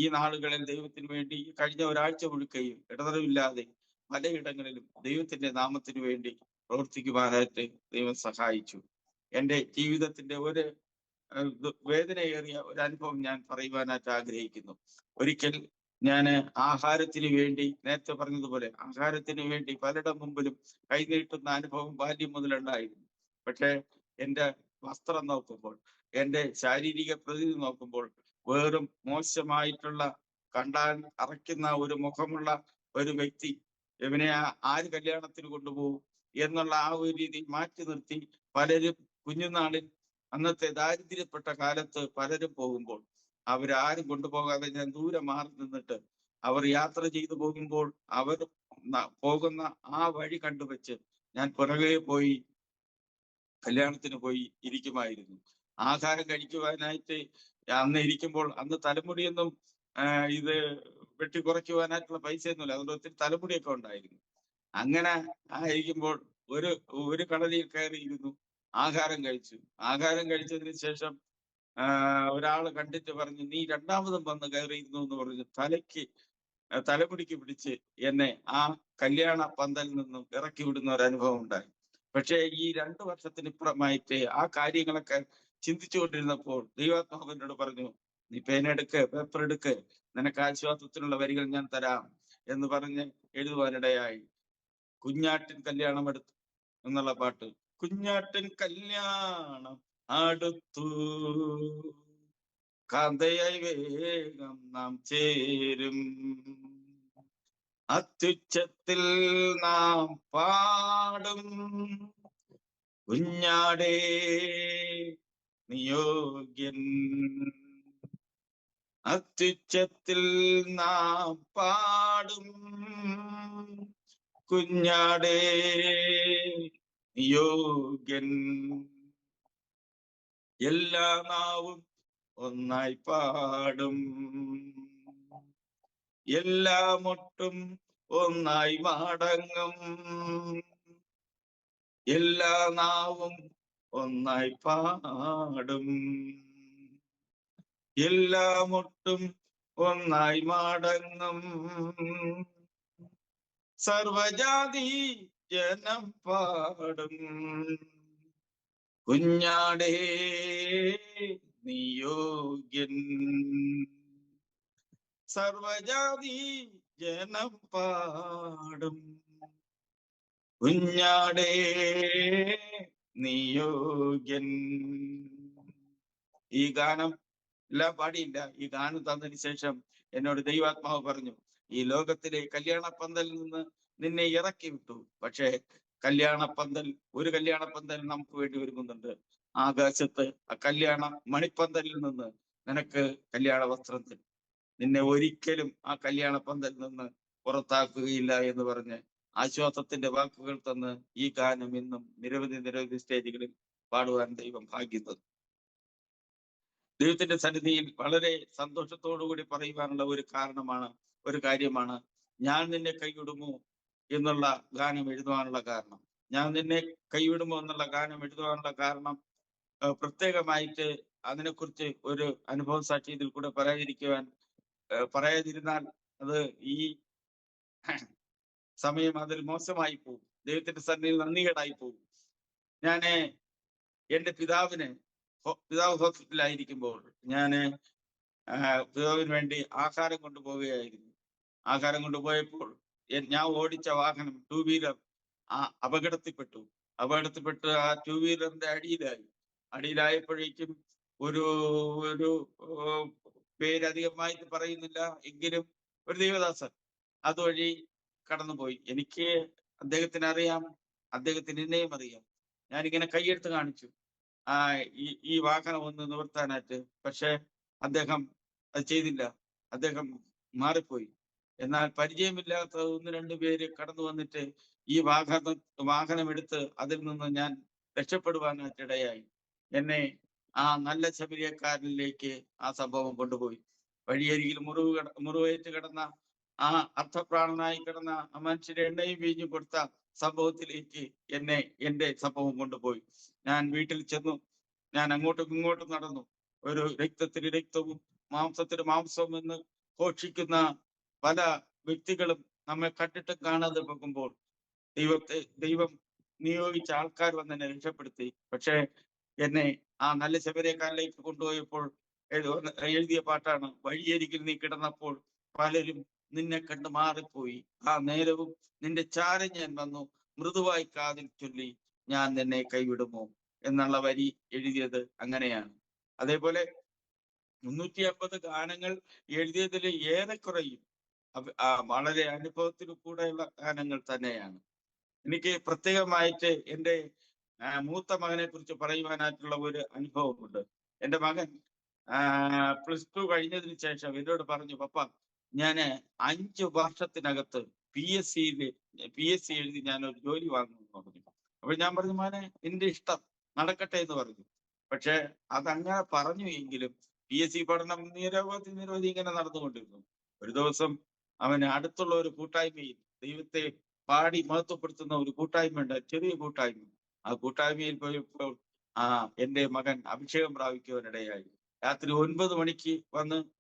ഈ നാളുകളിൽ ദൈവത്തിന് വേണ്ടി കഴിഞ്ഞ ഒരാഴ്ച മുഴുക്കയും ഇടതടവില്ലാതെ പലയിടങ്ങളിലും ദൈവത്തിന്റെ നാമത്തിന് വേണ്ടി പ്രവർത്തിക്കുവാനായിട്ട് ദൈവം സഹായിച്ചു. എൻ്റെ ജീവിതത്തിന്റെ ഒരു വേദനയേറിയ ഒരു അനുഭവം ഞാൻ പറയുവാനായിട്ട് ആഗ്രഹിക്കുന്നു. ഒരിക്കൽ ഞാൻ ആഹാരത്തിന് വേണ്ടി, നേരത്തെ പറഞ്ഞതുപോലെ ആഹാരത്തിന് വേണ്ടി പലരുടെ മുമ്പിലും കൈനീട്ടുന്ന അനുഭവം ബാല്യം മുതലുണ്ടായിരുന്നു. പക്ഷെ എന്റെ വസ്ത്രം നോക്കുമ്പോൾ, എന്റെ ശാരീരിക പ്രകൃതി നോക്കുമ്പോൾ വേറും മോശമായിട്ടുള്ള, കണ്ടാൽ അറയ്ക്കുന്ന ഒരു മുഖമുള്ള ഒരു വ്യക്തി, ഇവനെ ആര് കല്യാണത്തിന് കൊണ്ടുപോകും എന്നുള്ള ആ ഒരു രീതി മാറ്റി നിർത്തി പലരും കുഞ്ഞുനാളിൽ, അന്നത്തെ ദാരിദ്ര്യപ്പെട്ട കാലത്ത് പലരും പോകുമ്പോൾ അവരാരും കൊണ്ടുപോകാതെ ഞാൻ ദൂരെ മാറി നിന്നിട്ട് അവർ യാത്ര ചെയ്തു പോകുമ്പോൾ അവർ പോകുന്ന ആ വഴി കണ്ടുവച്ച് ഞാൻ പുറകെ പോയി കല്യാണത്തിന് പോയി ഇരിക്കുമായിരുന്നു. ആഹാരം കഴിക്കുവാനായിട്ട് അന്ന് ഇരിക്കുമ്പോൾ, അന്ന് തലമുടിയൊന്നും ഇത് വെട്ടി കുറയ്ക്കുവാനായിട്ടുള്ള പൈസയൊന്നുമില്ല, അതുകൊണ്ട് ഒത്തിരി തലമുടിയൊക്കെ ഉണ്ടായിരുന്നു. അങ്ങനെ ആയിരിക്കുമ്പോൾ ഒരു കടലിൽ കയറിയിരുന്നു, ആഹാരം കഴിച്ചു. ആഹാരം കഴിച്ചതിന് ശേഷം ഒരാള് കണ്ടിട്ട് പറഞ്ഞു, നീ രണ്ടാമതും വന്ന് കയറിയിരുന്നു എന്ന് പറഞ്ഞു തലമുടിക്ക് പിടിച്ച് എന്നെ ആ കല്യാണ പന്തലിൽ നിന്നും ഇറക്കി വിടുന്ന ഒരു അനുഭവം ഉണ്ടായി. പക്ഷേ ഈ 2 വർഷത്തിനിപ്പുറമായിട്ട് ആ കാര്യങ്ങളൊക്കെ ചിന്തിച്ചുകൊണ്ടിരുന്നപ്പോൾ ദൈവാത്മാവ് എന്നോട് പറഞ്ഞു, നീ പേനെടുക്ക്, പേപ്പർ എടുക്ക്, നിനക്ക് ആശ്വാസത്തിനുള്ള വരികൾ ഞാൻ തരാം എന്ന് പറഞ്ഞ് എഴുതുവാനിടയായി. കുഞ്ഞാട്ടിൻ കല്യാണം എടുത്തു എന്നുള്ള പാട്ട്. കുഞ്ഞാട്ടിൻ കല്യാണം അടുത്തു, കാന്തയായി വേഗം നാം ചേരും, അത്യുച്ചത്തിൽ നാം പാടും, കുഞ്ഞാടേ നിയോഗ്യൻ, അത്യുച്ചത്തിൽ നാം പാടും, കുഞ്ഞാടേ നിയോഗ്യൻ, എല്ലാ നാവും ഒന്നായി പാടും, എല്ലാ മുട്ടും ഒന്നായി മടങ്ങും, എല്ലാ നാവും ഒന്നായി പാടും, എല്ലാ മുട്ടും ഒന്നായി മടങ്ങും, സർവജാതി ജനം പാടും, കുഞ്ഞാടേ നിയോഗ്യൻ, സർവജാതി ജനം പാടും, കുഞ്ഞാടേ നിയോഗ്യൻ. ഈ ഗാനം എല്ലാം പാടിയില്ല. ഈ ഗാനം തന്നതിന് ശേഷം എന്നോട് ദൈവാത്മാവ് പറഞ്ഞു, ഈ ലോകത്തിലെ കല്യാണപ്പന്തലിൽ നിന്ന് നിന്നെ ഇറക്കി വിട്ടു, പക്ഷേ ഒരു കല്യാണപ്പന്തൽ നമുക്ക് വേണ്ടി ഒരുങ്ങുന്നുണ്ട്. ആകാശത്ത് ആ കല്യാണ മണിപ്പന്തലിൽ നിന്ന് നിനക്ക് കല്യാണ വസ്ത്രം തരും, നിന്നെ ഒരിക്കലും ആ കല്യാണ പന്തലിൽ നിന്ന് പുറത്താക്കുകയില്ല എന്ന് പറഞ്ഞ് ആശ്വാസത്തിന്റെ വാക്കുകൾ തന്ന് ഈ ഗാനം ഇന്നും നിരവധി സ്റ്റേജുകളിൽ പാടുവാൻ ദൈവം ഭാഗ്യം തന്നു. ദൈവത്തിന്റെ സന്നിധിയിൽ വളരെ സന്തോഷത്തോടുകൂടി പറയുവാനുള്ള ഒരു കാര്യമാണ് ഞാൻ നിന്നെ കൈവിടുമോ എന്നുള്ള ഗാനം എഴുതുവാനുള്ള കാരണം. ഞാൻ നിന്നെ കൈവിടുമോ എന്നുള്ള ഗാനം എഴുതുവാനുള്ള കാരണം പ്രത്യേകമായിട്ട് അതിനെക്കുറിച്ച് ഒരു അനുഭവ സാക്ഷി ഇതിൽ കൂടെ പറയാതിരുന്നാൽ അത് ഈ സമയം അതിൽ മോശമായി പോകും, ദൈവത്തിന്റെ സന്നിധിയിൽ നന്ദികേടായി പോകും. ഞാന് എന്റെ പിതാവ് ഹോസ്പിറ്റലായിരിക്കുമ്പോൾ പിതാവിന് വേണ്ടി ആഹാരം കൊണ്ടുപോവുകയായിരുന്നു. ആഹാരം കൊണ്ടുപോയപ്പോൾ ഞാൻ ഓടിച്ച വാഹനം 2 വീലർ അപകടത്തിൽപ്പെട്ടു. ആ 2 വീലറിന്റെ അടിയിലായപ്പോഴേക്കും ഒരു പേരധികമായിട്ട് പറയുന്നില്ല എങ്കിലും ഒരു ദൈവദാസൻ അതുവഴി കടന്നുപോയി. എനിക്ക് അദ്ദേഹത്തിന് അറിയാം, അദ്ദേഹത്തിന് എന്നെയും അറിയാം. ഞാനിങ്ങനെ കൈയെടുത്ത് കാണിച്ചു ഈ വാഹനം ഒന്ന് നിവർത്താനായിട്ട്. പക്ഷെ അദ്ദേഹം അത് ചെയ്തില്ല, അദ്ദേഹം മാറിപ്പോയി. എന്നാൽ പരിചയമില്ലാത്ത 1-2 പേര് കടന്നു വന്നിട്ട് ഈ വാഹനം എടുത്ത് അതിൽ നിന്ന് ഞാൻ രക്ഷപ്പെടുവാനായിട്ട് ഇടയായി. എന്നെ ആ നല്ല ശബരിയക്കാരനിലേക്ക് ആ സംഭവം കൊണ്ടുപോയി. വഴിയരികിൽ മുറിവേറ്റ് കിടന്ന ആ അർത്ഥപ്രാണനായി കിടന്ന ആ മനുഷ്യരെ എണ്ണയും വീഞ്ഞും കൊടുത്ത സംഭവത്തിലേക്ക് എന്റെ സംഭവം കൊണ്ടുപോയി. ഞാൻ വീട്ടിൽ ചെന്നു. ഞാൻ അങ്ങോട്ടും ഇങ്ങോട്ടും നടന്നു. ഒരു രക്തത്തിന് രക്തവും മാംസത്തിന് മാംസവും എന്ന് ഘോഷിക്കുന്ന പല വ്യക്തികളും നമ്മെ കണ്ടിട്ടും കാണാതെ പോകുമ്പോൾ ദൈവം നിയോഗിച്ച ആൾക്കാർ വന്ന് എന്നെ രക്ഷപ്പെടുത്തി. പക്ഷെ എന്നെ ആ നല്ല ശബരിയക്കാരിലേക്ക് കൊണ്ടുപോയപ്പോൾ എഴുതിയ പാട്ടാണ്, വഴിയരികിൽ നീ കിടന്നപ്പോൾ പലരും നിന്നെ കണ്ട് മാറിപ്പോയി. ആ നേരവും നിന്റെ ചാരം ഞാൻ വന്നു, മൃദുവായി കാതിൽ ചൊല്ലി, ഞാൻ നിന്നെ കൈവിടുമോ എന്നുള്ള വരി എഴുതിയത് അങ്ങനെയാണ്. അതേപോലെ 350 ഗാനങ്ങൾ എഴുതിയതിൽ ഏറെക്കുറയും വളരെ അനുഭവത്തിൽ കൂടെയുള്ള ഗാനങ്ങൾ തന്നെയാണ്. എനിക്ക് പ്രത്യേകമായിട്ട് എൻ്റെ മൂത്ത മകനെ കുറിച്ച് പറയുവാനായിട്ടുള്ള ഒരു അനുഭവമുണ്ട്. എൻ്റെ മകൻ +2 കഴിഞ്ഞതിന് ശേഷം എന്നോട് പറഞ്ഞു, പപ്പ, ഞാൻ 5 വർഷത്തിനകത്ത് PSC എഴുതി ഞാനൊരു ജോലി വാങ്ങുമെന്ന് പറഞ്ഞു. അപ്പൊ ഞാൻ പറഞ്ഞു, മോനെ, നിന്റെ ഇഷ്ടം നടക്കട്ടെ എന്ന് പറഞ്ഞു. പക്ഷെ അതങ്ങനെ പറഞ്ഞു എങ്കിലും PSC പഠനം നിരവധി ഇങ്ങനെ നടന്നുകൊണ്ടിരുന്നു. ഒരു ദിവസം അവന് അടുത്തുള്ള ഒരു കൂട്ടായ്മയിൽ ദൈവത്തെ പാടി മഹത്വപ്പെടുത്തുന്ന ഒരു കൂട്ടായ്മയുണ്ട്, ചെറിയ കൂട്ടായ്മ. ആ കൂട്ടായ്മയിൽ പോയപ്പോൾ എൻ്റെ മകൻ അഭിഷേകം പ്രാപിക്കുവാനിടയായി. രാത്രി 9 മണിക്ക്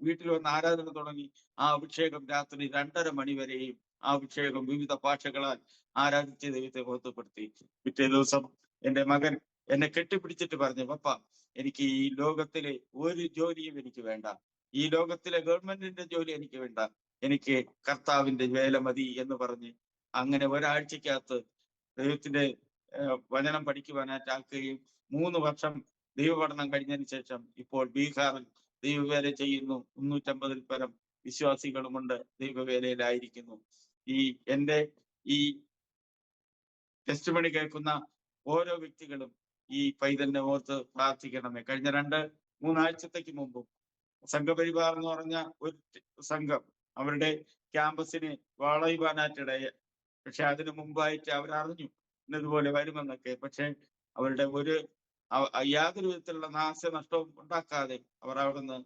വീട്ടിൽ വന്ന് ആരാധന തുടങ്ങി. ആ അഭിഷേകം രാത്രി 2:30 മണി വരെയും ആ അഭിഷേകം വിവിധ ഭാഷകളാൽ ആരാധിച്ച് ദൈവത്തെ മഹത്വപ്പെടുത്തി. പിറ്റേ ദിവസം എൻ്റെ മകൻ എന്നെ കെട്ടിപ്പിടിച്ചിട്ട് പറഞ്ഞു, പപ്പ, എനിക്ക് ഈ ലോകത്തിലെ ഒരു ജോലിയും എനിക്ക് വേണ്ട, ഈ ലോകത്തിലെ ഗവൺമെന്റിന്റെ ജോലി എനിക്ക് വേണ്ട, എനിക്ക് കർത്താവിന്റെ വേല മതി എന്ന് പറഞ്ഞ് അങ്ങനെ ഒരാഴ്ചക്കകത്ത് ദൈവത്തിന്റെ വചനം പഠിക്കുവാനായിട്ട് ആക്കുകയും 3 വർഷം ദൈവപഠനം കഴിഞ്ഞതിന് ശേഷം ഇപ്പോൾ ബീഹാറിൽ ദൈവവേല ചെയ്യുന്നു. 350-ൽ പരം വിശ്വാസികളുമുണ്ട് ദൈവവേലയിലായിരിക്കുന്നു. എൻ്റെ ഈ ടെസ്റ്റ് മണി കേൾക്കുന്ന ഓരോ വ്യക്തികളും ഈ പൈതലിനെ ഓർത്ത് പ്രാർത്ഥിക്കണമേ. കഴിഞ്ഞ 2-3 ആഴ്ചത്തേക്ക് മുമ്പും സംഘപരിവാർ എന്ന് പറഞ്ഞ ഒരു സംഘം അവരുടെ ക്യാമ്പസിന് വളയുവാനായിട്ടിടയ, പക്ഷെ അതിനു മുമ്പായിട്ട് അവരറിഞ്ഞു ഇന്നതുപോലെ വരുമെന്നൊക്കെ. പക്ഷെ അവരുടെ യാതൊരു വിധത്തിലുള്ള നാശനഷ്ടവും ഉണ്ടാക്കാതെ അവർ അവിടുന്ന്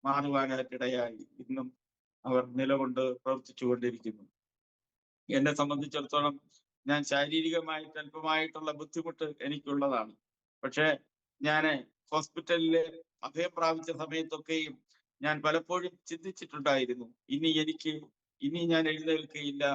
മാറുവാനായിട്ടിടയായി. ഇന്നും അവർ നിലകൊണ്ട് പ്രവർത്തിച്ചു കൊണ്ടിരിക്കുന്നു. എന്നെ സംബന്ധിച്ചിടത്തോളം ഞാൻ ശാരീരികമായിട്ട് അല്പമായിട്ടുള്ള ബുദ്ധിമുട്ട് എനിക്കുള്ളതാണ്. പക്ഷെ ഞാൻ ഹോസ്പിറ്റലില് അഭയം പ്രാപിച്ച സമയത്തൊക്കെയും ഞാൻ പലപ്പോഴും ചിന്തിച്ചിട്ടുണ്ടായിരുന്നു, ഇനി ഞാൻ എഴുന്നേൽക്കുകയില്ല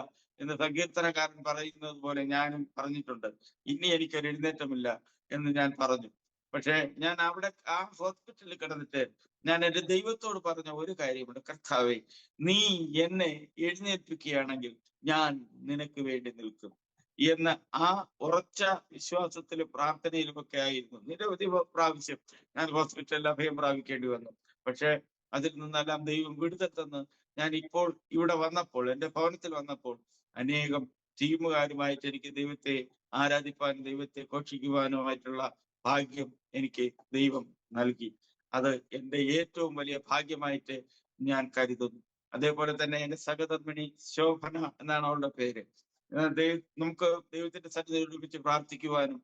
എന്ന് സങ്കീർത്തനക്കാരൻ പറയുന്നത് പോലെ ഞാനും പറഞ്ഞിട്ടുണ്ട്. ഇനി എനിക്കൊരു എഴുന്നേറ്റമില്ല എന്ന് ഞാൻ പറഞ്ഞു. പക്ഷെ ഞാൻ അവിടെ ആ ഹോസ്പിറ്റലിൽ കിടന്നിട്ട് ഞാൻ എൻ്റെ ദൈവത്തോട് പറഞ്ഞ ഒരു കാര്യമുണ്ട്, കർത്താവേ, നീ എന്നെ എഴുന്നേൽപ്പിക്കുകയാണെങ്കിൽ ഞാൻ നിനക്ക് വേണ്ടി നിൽക്കും എന്ന ആ ഉറച്ച വിശ്വാസത്തിലും പ്രാർത്ഥനയിലും ഒക്കെ ആയിരുന്നു. നിരവധി പ്രാവശ്യം ഞാൻ ഹോസ്പിറ്റലിൽ അഭയം പ്രാപിക്കേണ്ടി വന്നു. പക്ഷെ അതിൽ നിന്നെല്ലാം ദൈവം വിടുതൽ തന്ന് ഞാൻ ഇപ്പോൾ ഇവിടെ വന്നപ്പോൾ, എൻ്റെ ഭവനത്തിൽ വന്നപ്പോൾ, അനേകം ടീമുകാരുമായിട്ട് എനിക്ക് ദൈവത്തെ ആരാധിപ്പാനും ദൈവത്തെ ഘോഷിക്കുവാനുമായിട്ടുള്ള ഭാഗ്യം എനിക്ക് ദൈവം നൽകി. അത് എൻ്റെ ഏറ്റവും വലിയ ഭാഗ്യമായിട്ട് ഞാൻ കരുതുന്നു. അതേപോലെ തന്നെ എൻ്റെ സഹധർമ്മിണി ശോഭന എന്നാണ് അവളുടെ പേര്. നമുക്ക് ദൈവത്തിന്റെ സന്നിധിയിൽ ഒരുമിച്ച് പ്രാർത്ഥിക്കുവാനും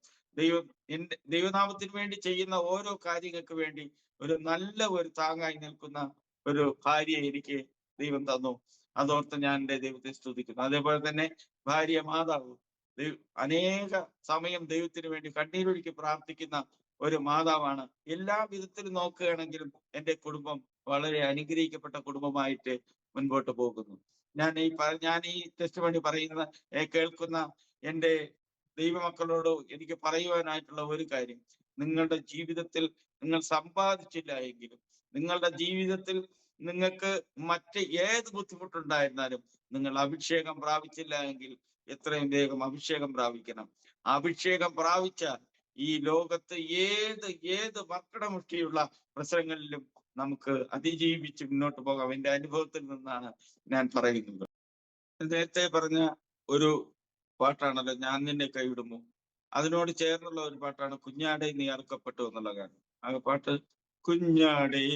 ദൈവനാമത്തിന് വേണ്ടി ചെയ്യുന്ന ഓരോ കാര്യങ്ങൾക്ക് വേണ്ടി നല്ല ഒരു താങ്ങായി നിൽക്കുന്ന ഒരു ഭാര്യയെ എനിക്ക് ദൈവം തന്നു. അതോർത്ത് ഞാൻ എൻ്റെ ദൈവത്തെ സ്തുതിക്കുന്നു. അതേപോലെ തന്നെ ഭാര്യ മാതാവ് അനേക സമയം ദൈവത്തിന് വേണ്ടി കണ്ണീരൊഴുക്കി പ്രാർത്ഥിക്കുന്ന ഒരു മാതാവാണ്. എല്ലാ വിധത്തിലും നോക്കുകയാണെങ്കിലും എൻ്റെ കുടുംബം വളരെ അനുഗ്രഹിക്കപ്പെട്ട കുടുംബമായിട്ട് മുൻപോട്ട് പോകുന്നു. ഞാൻ ഈ ടെസ്റ്റ് മണി കേൾക്കുന്ന എൻ്റെ ദൈവമക്കളോട് എനിക്ക് പറയുവാനായിട്ടുള്ള ഒരു കാര്യം, നിങ്ങളുടെ ജീവിതത്തിൽ നിങ്ങൾ സമ്പാദിച്ചില്ല എങ്കിലും, നിങ്ങളുടെ ജീവിതത്തിൽ നിങ്ങൾക്ക് മറ്റ് ഏത് ബുദ്ധിമുട്ടുണ്ടായിരുന്നാലും, നിങ്ങൾ അഭിഷേകം പ്രാപിച്ചില്ല എങ്കിൽ എത്രയും വേഗം അഭിഷേകം പ്രാപിക്കണം. അഭിഷേകം പ്രാപിച്ചാൽ ഈ ലോകത്ത് ഏത് മർക്കടമുഷ്ടിയുള്ള പ്രശ്നങ്ങളിലും നമുക്ക് അതിജീവിച്ച് മുന്നോട്ട് പോകാം. എൻ്റെ അനുഭവത്തിൽ നിന്നാണ് ഞാൻ പറയുന്നത്. നേരത്തെ പറഞ്ഞ ഒരു പാട്ടാണല്ലോ ഞാൻ നിന്നെ കൈവിടുമോ, അതിനോട് ചേർന്നുള്ള ഒരു പാട്ടാണ് കുഞ്ഞാടേ നീ അറുക്കപ്പെട്ടു എന്നുള്ള ഗാനം. ആ പാട്ട്, കുഞ്ഞാടേ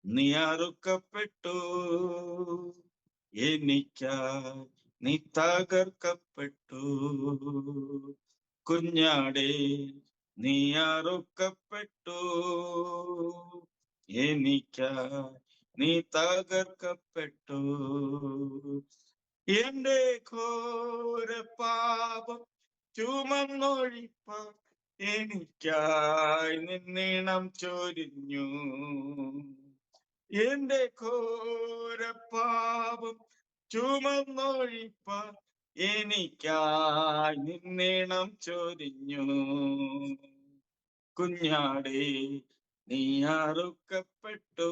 നീ അറുക്കപ്പെട്ടു, എനിക്കായി നീ തകർക്കപ്പെട്ടു, കുഞ്ഞാടേ നീ അറുക്കപ്പെട്ടു, എനിക്കായി നീ തകർക്കപ്പെട്ടു, എന്റെ ഘോര പാപം ചുമന്നൊഴിപ്പാൻ എനിക്കായി നിന്നീണം ചൊരിഞ്ഞു, എന്റെ ഘോര പാപം ചുമന്നൊഴിപ്പാൻ എനിക്കായി നിന്നീണം ചൊരിഞ്ഞു, കുഞ്ഞാടേ നീ അറുക്കപ്പെട്ടു,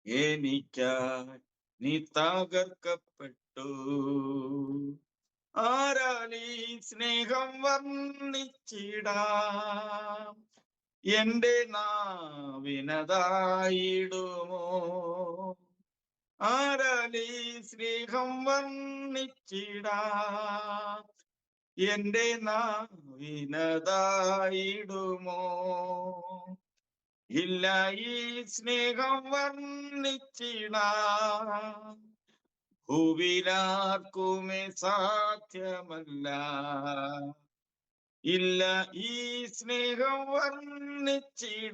എനിക്കായി നീ തകർക്കപ്പെട്ടു. ആരാലീ സ്നേഹം വർണ്ണിച്ചിടാം, എന്റെ നാവിനതായിടുമോ. ആരാലീ സ്നേഹം വർണ്ണിച്ചിടാം, എന്റെ നാവിനതായിടുമോ. ഇല്ല, ഈ സ്നേഹം വർണ്ണിച്ചിടാം, ഭൂവിലാർക്കുമേ സാധ്യമല്ല. ഇല്ല, ഈ സ്നേഹം വർണ്ണിച്ചിടാൻ,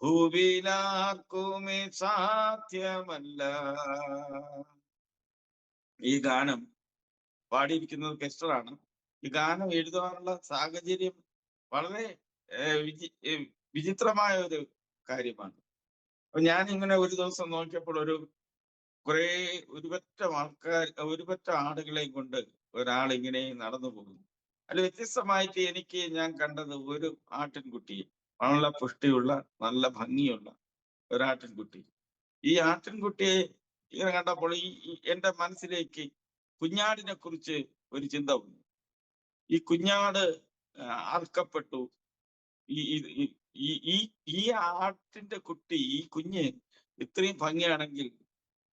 ഭൂവിലാർക്കുമേ സാധ്യമല്ല. ഈ ഗാനം പാടിയിരിക്കുന്നത് കെസ്റ്ററാണ്. ഈ ഗാനം എഴുതാനുള്ള സാഹചര്യം വളരെ വിചിത്രമായ ഒരു കാര്യമാണ്. അപ്പൊ ഞാൻ ഇങ്ങനെ ഒരു ദിവസം നോക്കിയപ്പോൾ ഒരുപറ്റ ആടുകളെയും കൊണ്ട് ഒരാൾ ഇങ്ങനെ നടന്നു പോകുന്നു. അതിൽ വ്യത്യസ്തമായിട്ട് ഞാൻ കണ്ടത് ഒരു ആട്ടിൻകുട്ടിയെ, നല്ല പുഷ്ടിയുള്ള നല്ല ഭംഗിയുള്ള ഒരാട്ടിൻകുട്ടി. ഈ ആട്ടിൻകുട്ടിയെ ഇങ്ങനെ കണ്ടപ്പോൾ എന്റെ മനസ്സിലേക്ക് കുഞ്ഞാടിനെ കുറിച്ച് ഒരു ചിന്ത വന്നു. ഈ കുഞ്ഞാട് അറുക്കപ്പെട്ടു. ഈ ഈ ഈ ഈ ആട്ടിന്റെ കുട്ടി, ഈ കുഞ്ഞ് ഇത്രയും ഭംഗിയാണെങ്കിൽ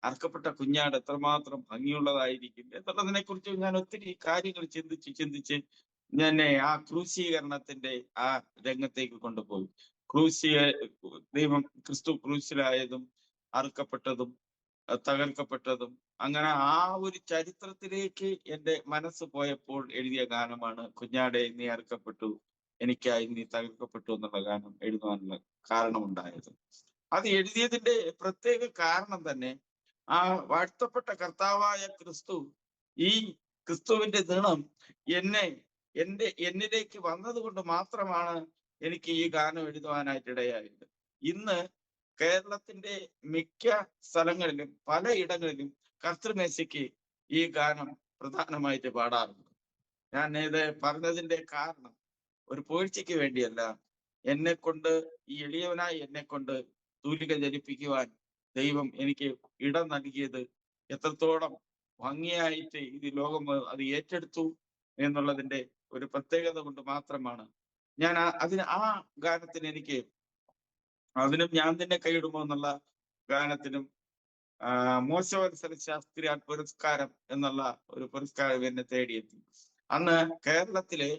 അറുക്കപ്പെട്ട കുഞ്ഞാട് എത്രമാത്രം ഭംഗിയുള്ളതായിരിക്കും എന്നുള്ളതിനെ കുറിച്ച് ഞാൻ ഒത്തിരി കാര്യങ്ങൾ ചിന്തിച്ച് ആ ക്രൂശീകരണത്തിന്റെ ആ രംഗത്തേക്ക് കൊണ്ടുപോയി. ദൈവം ക്രിസ്തു ക്രൂശിലായതും അറുക്കപ്പെട്ടതും തകർക്കപ്പെട്ടതും, അങ്ങനെ ആ ഒരു ചരിത്രത്തിലേക്ക് എന്റെ മനസ്സ് പോയപ്പോൾ എഴുതിയ ഗാനമാണ് കുഞ്ഞാടെ നീ അറുക്കപ്പെട്ടു, എനിക്കായി നീ തകർക്കപ്പെട്ടു എന്നുള്ള ഗാനം എഴുതാനുള്ള കാരണമുണ്ടായത്. അത് എഴുതിയതിന്റെ പ്രത്യേക കാരണം തന്നെ ആ വാഴ്ത്തപ്പെട്ട കർത്താവായ ക്രിസ്തു, ഈ ക്രിസ്തുവിന്റെ നീളം എന്നിലേക്ക് വന്നത് കൊണ്ട് മാത്രമാണ് എനിക്ക് ഈ ഗാനം എഴുതുവാനായിട്ട് ഇടയായത്. ഇന്ന് കേരളത്തിന്റെ മിക്ക സ്ഥലങ്ങളിലും പലയിടങ്ങളിലും കർത്തൃമേശയ്ക്ക് ഈ ഗാനം പ്രധാനമായിട്ട് പാടാറുണ്ട്. ഞാൻ ഇത് പറഞ്ഞതിന്റെ കാരണം ഒരു പൂഴ്ചയ്ക്ക് വേണ്ടിയല്ല. ഈ എളിയവനായി എന്നെ കൊണ്ട് തൂലിക ജലിപ്പിക്കുവാൻ ദൈവം എനിക്ക് ഇടം നൽകിയത് എത്രത്തോളം ഭംഗിയായിട്ട് ഇത് ലോകം അത് ഏറ്റെടുത്തു എന്നുള്ളതിന്റെ ഒരു പ്രത്യേകത കൊണ്ട് മാത്രമാണ് ഞാൻ ആ ഗാനത്തിന് അതിനും ഞാൻ തന്നെ കൈയിടുമോ എന്നുള്ള ഗാനത്തിനും മോശവത്സര ശാസ്ത്രി പുരസ്കാരം എന്നുള്ള ഒരു പുരസ്കാരം എന്നെ തേടിയെത്തി. അന്ന് കേരളത്തിലെ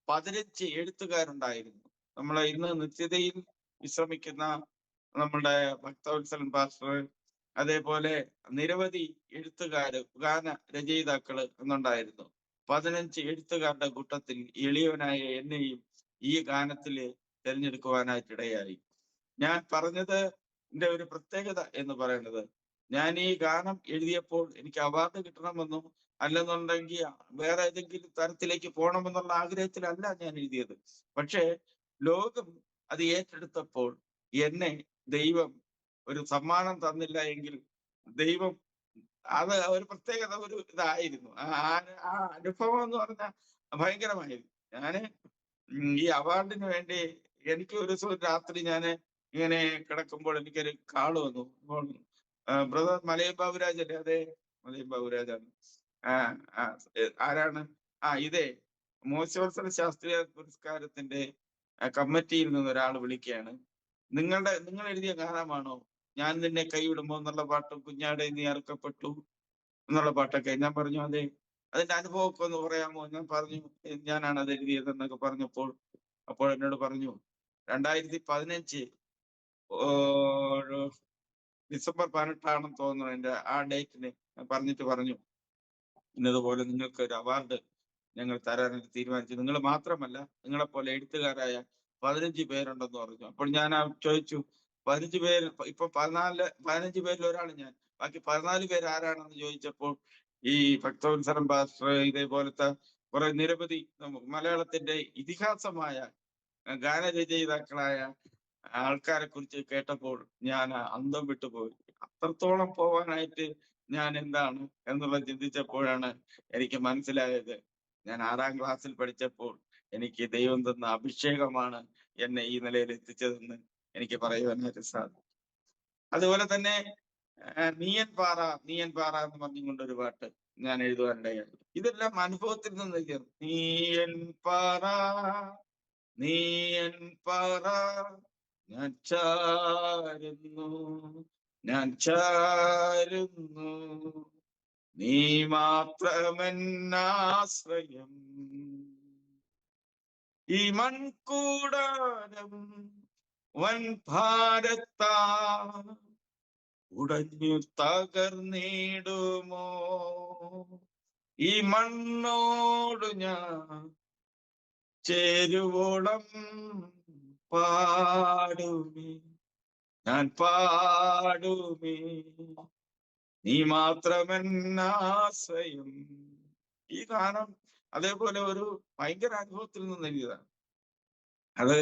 15 എഴുത്തുകാരുണ്ടായിരുന്നു. നമ്മളെ ഇന്ന് നിത്യതയിൽ വിശ്രമിക്കുന്ന നമ്മളുടെ ഭക്തവത്സലൻ പാസ്റ്റർ, അതേപോലെ നിരവധി എഴുത്തുകാര്, ഗാന രചയിതാക്കള് എന്നുണ്ടായിരുന്നു. 15 എഴുത്തുകാരുടെ കൂട്ടത്തിൽ എളിയവനായ എന്നെയും ഈ ഗാനത്തില് തിരഞ്ഞെടുക്കുവാനായിട്ടിടയായി. ഞാൻ പറഞ്ഞത് എന്റെ ഒരു പ്രത്യേകത എന്ന് പറയുന്നത്, ഞാൻ ഈ ഗാനം എഴുതിയപ്പോൾ എനിക്ക് അവാർഡ് കിട്ടണമെന്നും അല്ലെന്നുണ്ടെങ്കിൽ വേറെ ഏതെങ്കിലും തരത്തിലേക്ക് പോകണമെന്നുള്ള ആഗ്രഹത്തിലല്ല ഞാൻ എഴുതിയത്. പക്ഷേ ലോകം അത് ഏറ്റെടുത്തപ്പോൾ എന്നെ ദൈവം ഒരു സമ്മാനം തന്നില്ല എങ്കിൽ ദൈവം അത് ഒരു പ്രത്യേകത, ഒരു ഇതായിരുന്നു. ആ അനുഭവം എന്ന് പറഞ്ഞാൽ ഭയങ്കരമായിരുന്നു. ഞാന് ഈ അവാർഡിന് വേണ്ടി എനിക്ക് ഒരു രാത്രി ഞാന് ഇങ്ങനെ കിടക്കുമ്പോൾ എനിക്കൊരു കാള് വന്നു. ബ്രദർ മലയം ബാബുരാജ് അല്ലേ? അതെ, മലയം ബാബുരാജാണ്. ആരാണ്? ഇതേ മോശവത്സര ശാസ്ത്രീയ പുരസ്കാരത്തിന്റെ കമ്മിറ്റിയിൽ നിന്ന് ഒരാൾ വിളിക്കുകയാണ്. നിങ്ങൾ എഴുതിയ ഗാനമാണോ ഞാൻ നിന്നെ കൈവിടുമ്പോ എന്നുള്ള പാട്ടും കുഞ്ഞാടെ നീ അറുക്കപ്പെട്ടു എന്നുള്ള പാട്ടൊക്കെ? ഞാൻ പറഞ്ഞു അതെ. അതിന്റെ അനുഭവമൊക്കെ ഒന്ന് പറയാമോ? ഞാൻ പറഞ്ഞു ഞാനാണ് അത് എഴുതിയത് എന്നൊക്കെ പറഞ്ഞപ്പോൾ എന്നോട് പറഞ്ഞു 2015 ഡിസംബർ 18 തോന്നുന്നു എന്റെ ആ ഡേറ്റിന് പറഞ്ഞു ഇന്നതുപോലെ നിങ്ങൾക്ക് ഒരു അവാർഡ് ഞങ്ങൾ തരാനായിട്ട് തീരുമാനിച്ചു. നിങ്ങൾ മാത്രമല്ല, നിങ്ങളെപ്പോലെ എഴുത്തുകാരായ 15 പേരുണ്ടെന്ന് പറഞ്ഞു. അപ്പോൾ ഞാൻ ചോദിച്ചു 15 പേര്, ഇപ്പൊ 15 പേരിൽ ഒരാൾ ഞാൻ, ബാക്കി 14 പേര് ആരാണെന്ന് ചോദിച്ചപ്പോൾ ഈ ഭക്തവത്സരം പാസ്റ്റർ, ഇതേപോലത്തെ കുറെ നിരവധി മലയാളത്തിന്റെ ഇതിഹാസമായ ഗാനരചയിതാക്കളായ ആൾക്കാരെ കുറിച്ച് കേട്ടപ്പോൾ ഞാൻ അന്തം വിട്ടുപോയി. അത്രത്തോളം പോവാനായിട്ട് ഞാൻ എന്താണ് എന്നുള്ളത് ചിന്തിച്ചപ്പോഴാണ് എനിക്ക് മനസ്സിലായത്, ഞാൻ 6ാം ക്ലാസ്സിൽ പഠിച്ചപ്പോൾ എനിക്ക് ദൈവം തന്ന അഭിഷേകമാണ് എന്നെ ഈ നിലയിൽ എത്തിച്ചതെന്ന് എനിക്ക് പറയുവാനായിട്ട് സാധിക്കും. അതുപോലെ തന്നെ നീയൻ പാറ നീയൻ പാറ എന്ന് പറഞ്ഞുകൊണ്ടൊരു പാട്ട് ഞാൻ എഴുതുവാനിടയായി. ഇതെല്ലാം അനുഭവത്തിൽ നിന്ന് എഴുതിയത്. നീയൻ പാറ നീയൻ പാറ ഞാൻ ചാരുന്നു ഞാൻ ചാരുന്നു നീ മാത്രമെന്നാശ്രയം ഈ മൺകൂടാരം വൻ ഭാരത്താ ഉടഞ്ഞു തകർന്നിടുമോ ഈ മണ്ണോട് ഞാൻ ചേരുവോളം പാടുമേ ഞാൻ പാടുമേ നീ മാത്രമെന്നാശ്രയം. ഈ ഗാനം അതേപോലെ ഒരു ഭയങ്കര അനുഭവത്തിൽ നിന്ന് എഴുതിയതാണ്. അത്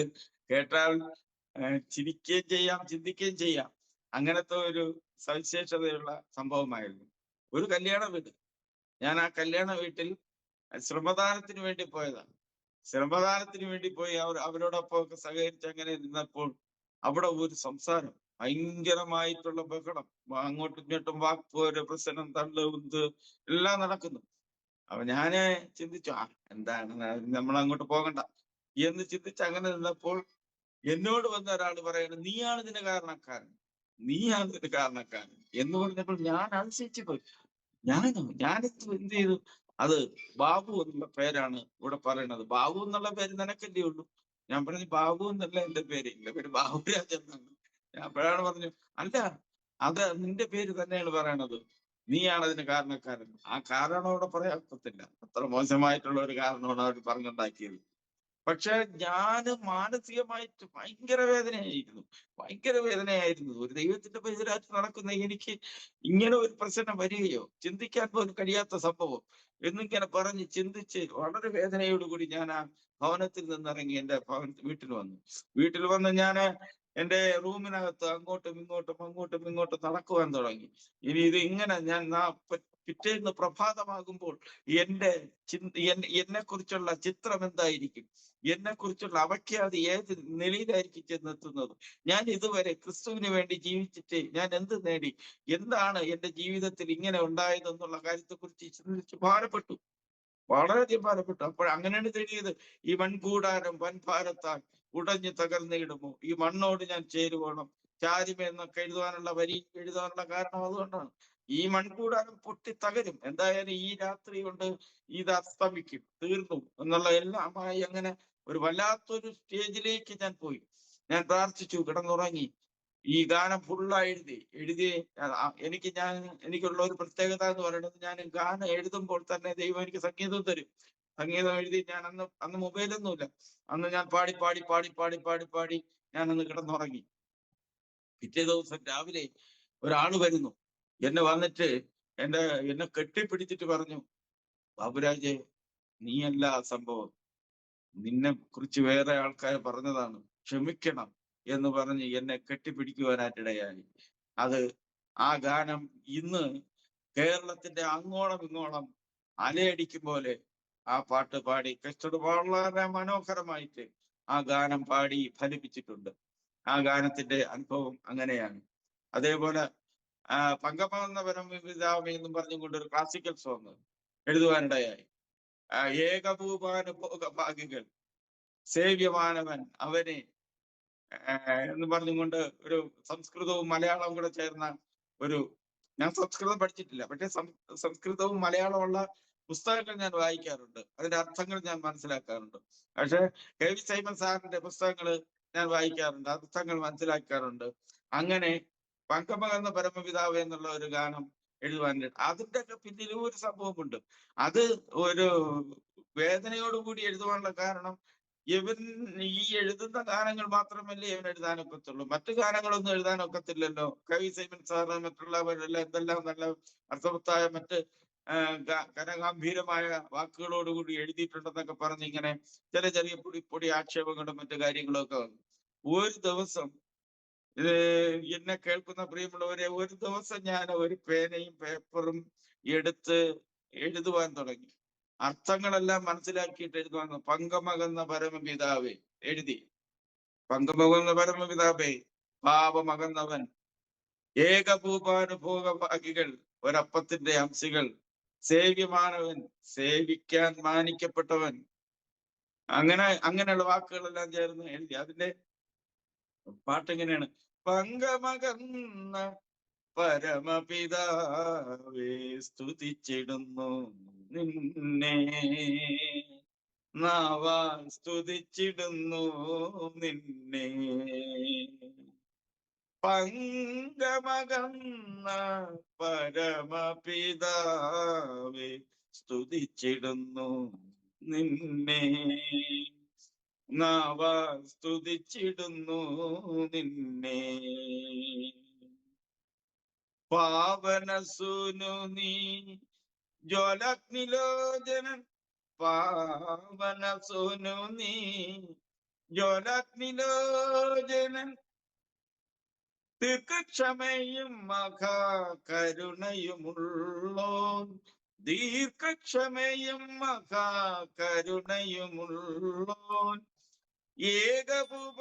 കേട്ടാൽ ചിരിക്കുകയും ചെയ്യാം, ചിന്തിക്കുകയും ചെയ്യാം. അങ്ങനത്തെ ഒരു സവിശേഷതയുള്ള സംഭവമായിരുന്നു. ഒരു കല്യാണ വീട്. ഞാൻ ആ കല്യാണ വീട്ടിൽ ശ്രമദാനത്തിന് വേണ്ടി പോയതാണ്. ശ്രമദാനത്തിന് വേണ്ടി പോയി അവരോടൊപ്പം ഒക്കെ സഹകരിച്ച് അങ്ങനെ നിന്നപ്പോൾ അവിടെ ഒരു സംസാരം, ഭയങ്കരമായിട്ടുള്ള ബഹളം, അങ്ങോട്ടും ഇങ്ങോട്ടും വാക്പോര്, പ്രശ്നം, തള്ളു, ഉന്ത് എല്ലാം നടക്കുന്നു. അപ്പൊ ഞാന് ചിന്തിച്ചു, എന്താണ് നമ്മൾ അങ്ങോട്ട് പോകണ്ട എന്ന് ചിന്തിച്ച് അങ്ങനെ നിന്നപ്പോൾ എന്നോട് വന്ന ഒരാൾ പറയുന്നത്, നീയാണ് ഇതിന് കാരണക്കാരൻ, നീയാണ് ഇതിന് കാരണക്കാരൻ എന്ന് പറഞ്ഞപ്പോൾ ഞാൻ അതിശയിച്ചു പോയി. ഞാനെന്ത് എന്ത് ചെയ്തു? അത് ബാബു എന്നുള്ള പേരാണ് ഇവിടെ പറയണത്. ബാബു എന്നുള്ള പേര് നിനക്കല്ലേ ഉള്ളൂ. ഞാൻ പറഞ്ഞു, ബാബു എന്നല്ല എന്റെ പേര് ബാബുരാജ് എന്നാണ്. ഞാൻ അപ്പോഴാണ് പറഞ്ഞു, അല്ല, അത് നിന്റെ പേര് തന്നെയാണ് പറയണത്, നീയാണ് അതിന് കാരണക്കാരൻ. ആ കാരണം അവിടെ പറയാൻ ഒക്കത്തില്ല. അത്ര മോശമായിട്ടുള്ള ഒരു കാരണമാണ് അവർ പറഞ്ഞുണ്ടാക്കിയത്. പക്ഷെ ഞാന് മാനസികമായിട്ട് ഭയങ്കര വേദനയായിരുന്നു. ഒരു ദൈവത്തിന്റെ പരിസരത്ത് നടക്കുന്ന എനിക്ക് ഇങ്ങനെ ഒരു പ്രശ്നം വരികയോ, ചിന്തിക്കാൻ പോലും കഴിയാത്ത സംഭവം എന്നിങ്ങനെ പറഞ്ഞ് ചിന്തിച്ച് വളരെ വേദനയോടുകൂടി ഞാൻ ആ ഭവനത്തിൽ നിന്നിറങ്ങി എന്റെ വീട്ടിൽ വന്ന് ഞാൻ എന്റെ റൂമിനകത്ത് അങ്ങോട്ടും ഇങ്ങോട്ടും നടക്കുവാൻ തുടങ്ങി. ഇനി ഇത് ഇങ്ങനെ ഞാൻ പിറ്റേന്ന് പ്രഭാതമാകുമ്പോൾ എന്നെ കുറിച്ചുള്ള ചിത്രം എന്തായിരിക്കും, എന്നെ കുറിച്ചുള്ള അവഖ്യാതി ഏത് നിലയിലായിരിക്കും ചെന്നെത്തുന്നത്? ഞാൻ ഇതുവരെ ക്രിസ്തുവിന് വേണ്ടി ജീവിച്ചിട്ട് ഞാൻ എന്ത് നേടി? എന്താണ് എന്റെ ജീവിതത്തിൽ ഇങ്ങനെ ഉണ്ടായതെന്നുള്ള കാര്യത്തെക്കുറിച്ച് ചിന്തിച്ച് ഭാരപ്പെട്ടു, വളരെയധികം ഭാരപ്പെട്ടു. അപ്പോൾ അങ്ങനെയാണ് തെളിയത്, ഈ മൺകൂടാരം വൻഭാരത്താൽ ഉടഞ്ഞു തകർന്നിടുമോ, ഈ മണ്ണോട് ഞാൻ ചേരുവോണം. ചാരിമ എന്നൊക്കെ എഴുതാനുള്ള കാരണം അതുകൊണ്ടാണ്. ഈ മൺകൂടാരം പൊട്ടി തകരും, എന്തായാലും ഈ രാത്രി കൊണ്ട് ഇത് അസ്തമിക്കും, തീർന്നു എന്നുള്ള എല്ലാമായി അങ്ങനെ ഒരു വല്ലാത്തൊരു സ്റ്റേജിലേക്ക് ഞാൻ പോയി. ഞാൻ പ്രാർത്ഥിച്ചു, കിടന്നുറങ്ങി. ഈ ഗാനം ഫുള്ളായി എഴുതി എനിക്കുള്ള ഒരു പ്രത്യേകത എന്ന് പറയുന്നത്, ഞാൻ ഗാനം എഴുതുമ്പോൾ തന്നെ ദൈവം എനിക്ക് സംഗീതം തരും. സംഗീതം എഴുതി ഞാൻ അന്ന് മൊബൈലൊന്നുമില്ല. അന്ന് ഞാൻ പാടി ഞാനന്ന് കിടന്നുറങ്ങി. പിറ്റേ ദിവസം രാവിലെ ഒരാള് വരുന്നു, വന്നിട്ട് എന്നെ കെട്ടിപ്പിടിച്ചിട്ട് പറഞ്ഞു, ബാബുരാജെ, നീയല്ല ആ സംഭവം, നിന്നെ കുറിച്ച് വേറെ ആൾക്കാർ പറഞ്ഞതാണ്, ക്ഷമിക്കണം എന്ന് പറഞ്ഞ് എന്നെ കെട്ടിപ്പിടിക്കുവാനായിട്ടിടയായി. ആ ഗാനം ഇന്ന് കേരളത്തിന്റെ അങ്ങോളം ഇങ്ങോളം അലയടിക്കും പോലെ ആ പാട്ട് പാടി കസ്റ്റഡ് വളരെ മനോഹരമായിട്ട് ആ ഗാനം പാടി ഫലിപ്പിച്ചിട്ടുണ്ട്. ആ ഗാനത്തിന്റെ അനുഭവം അങ്ങനെയാണ്. അതേപോലെ പങ്കമാകുന്ന പരമപിതാവേ എന്നും പറഞ്ഞുകൊണ്ട് ഒരു ക്ലാസിക്കൽ സോങ് എഴുതുവാനിടയായി. ഏകഭൂപാനുഭോഗ ഭാഗ്യങ്ങൾ സേവ്യമാനവൻ അവനെ എന്ന് പറഞ്ഞുകൊണ്ട് ഒരു സംസ്കൃതവും മലയാളവും കൂടെ ചേർന്ന ഞാൻ സംസ്കൃതം പഠിച്ചിട്ടില്ല, പക്ഷെ സംസ്കൃതവും മലയാളമുള്ള പുസ്തകങ്ങൾ ഞാൻ വായിക്കാറുണ്ട്, അതിന്റെ അർത്ഥങ്ങൾ ഞാൻ മനസ്സിലാക്കാറുണ്ട്. പക്ഷെ കെ.വി. സൈമൺ സാറിന്റെ പുസ്തകങ്ങൾ ഞാൻ വായിക്കാറുണ്ട്, അർത്ഥങ്ങൾ മനസ്സിലാക്കാറുണ്ട്. അങ്ങനെ പങ്കമകന്ന പരമപിതാവ് എന്നുള്ള ഒരു ഗാനം എഴുതുവാനുണ്ട്. അതിന്റെ ഒക്കെ പിന്നിലും ഒരു സംഭവമുണ്ട്. അത് ഒരു വേദനയോടുകൂടി എഴുതുവാനുള്ള കാരണം, ഇവൻ ഈ എഴുതുന്ന ഗാനങ്ങൾ മാത്രമല്ലേ ഇവൻ എഴുതാനൊക്കത്തുള്ളൂ, മറ്റു ഗാനങ്ങളൊന്നും എഴുതാനൊക്കത്തില്ലല്ലോ. കവി സൈമൺ സാറ് മറ്റുള്ളവരെല്ലാം എന്തെല്ലാം നല്ല അർത്ഥവത്തായ മറ്റ് കനഗംഭീരമായ വാക്കുകളോടുകൂടി എഴുതിയിട്ടുണ്ടെന്നൊക്കെ പറഞ്ഞ് ഇങ്ങനെ ചെറിയ പൊടി ആക്ഷേപങ്ങളും മറ്റു കാര്യങ്ങളും ഒക്കെ വന്നു. ഒരു ദിവസം എന്നെ കേൾക്കുന്ന പ്രിയമുള്ളവരെ, ഒരു ദിവസം ഞാൻ ഒരു പേനയും പേപ്പറും എടുത്ത് എഴുതുവാൻ തുടങ്ങി. അർത്ഥങ്ങളെല്ലാം മനസ്സിലാക്കിയിട്ട് എഴുതുവാൻ. പങ്കമകന്ന പരമപിതാവേ എഴുതി. പങ്കമകന്ന പരമപിതാവേ, പാപമകന്നവൻ ഏകഭൂപാനുഭോഗഭാഗികൾ, ഒരപ്പത്തിന്റെ അംശികൾ, സേവ്യമാനവൻ, സേവിക്കാൻ മാനിക്കപ്പെട്ടവൻ, അങ്ങനെയുള്ള വാക്കുകളെല്ലാം ചേർന്ന് എഴുതി. അതിന്റെ പാട്ടെങ്ങനെയാണ്? പങ്കമകന്ന പരമപിതാവേ സ്തുതിച്ചിടുന്നു നിന്നെ, നാവാൽ സ്തുതിച്ചിടുന്നു നിന്നെ. പങ്കമകന്ന പരമപിതാവേ സ്തുതിച്ചിടുന്നു നിന്നെ, നാവാൽ സ്തുതിച്ചിടുന്നു നിന്നെ. പാവനസുനു നീ ജ്വലഗ്നിലോചനൻ, പാവനസുനു നീ ജ്വലഗ്നിലോചനൻ, ദീർഘക്ഷമയും മഹാകരുണയുമുള്ളോൻ, ദീർഘക്ഷമയും മഹാകരുണയുമുള്ളോൻ, ഏകഭുവാനുഭോഗഭാഗികൾ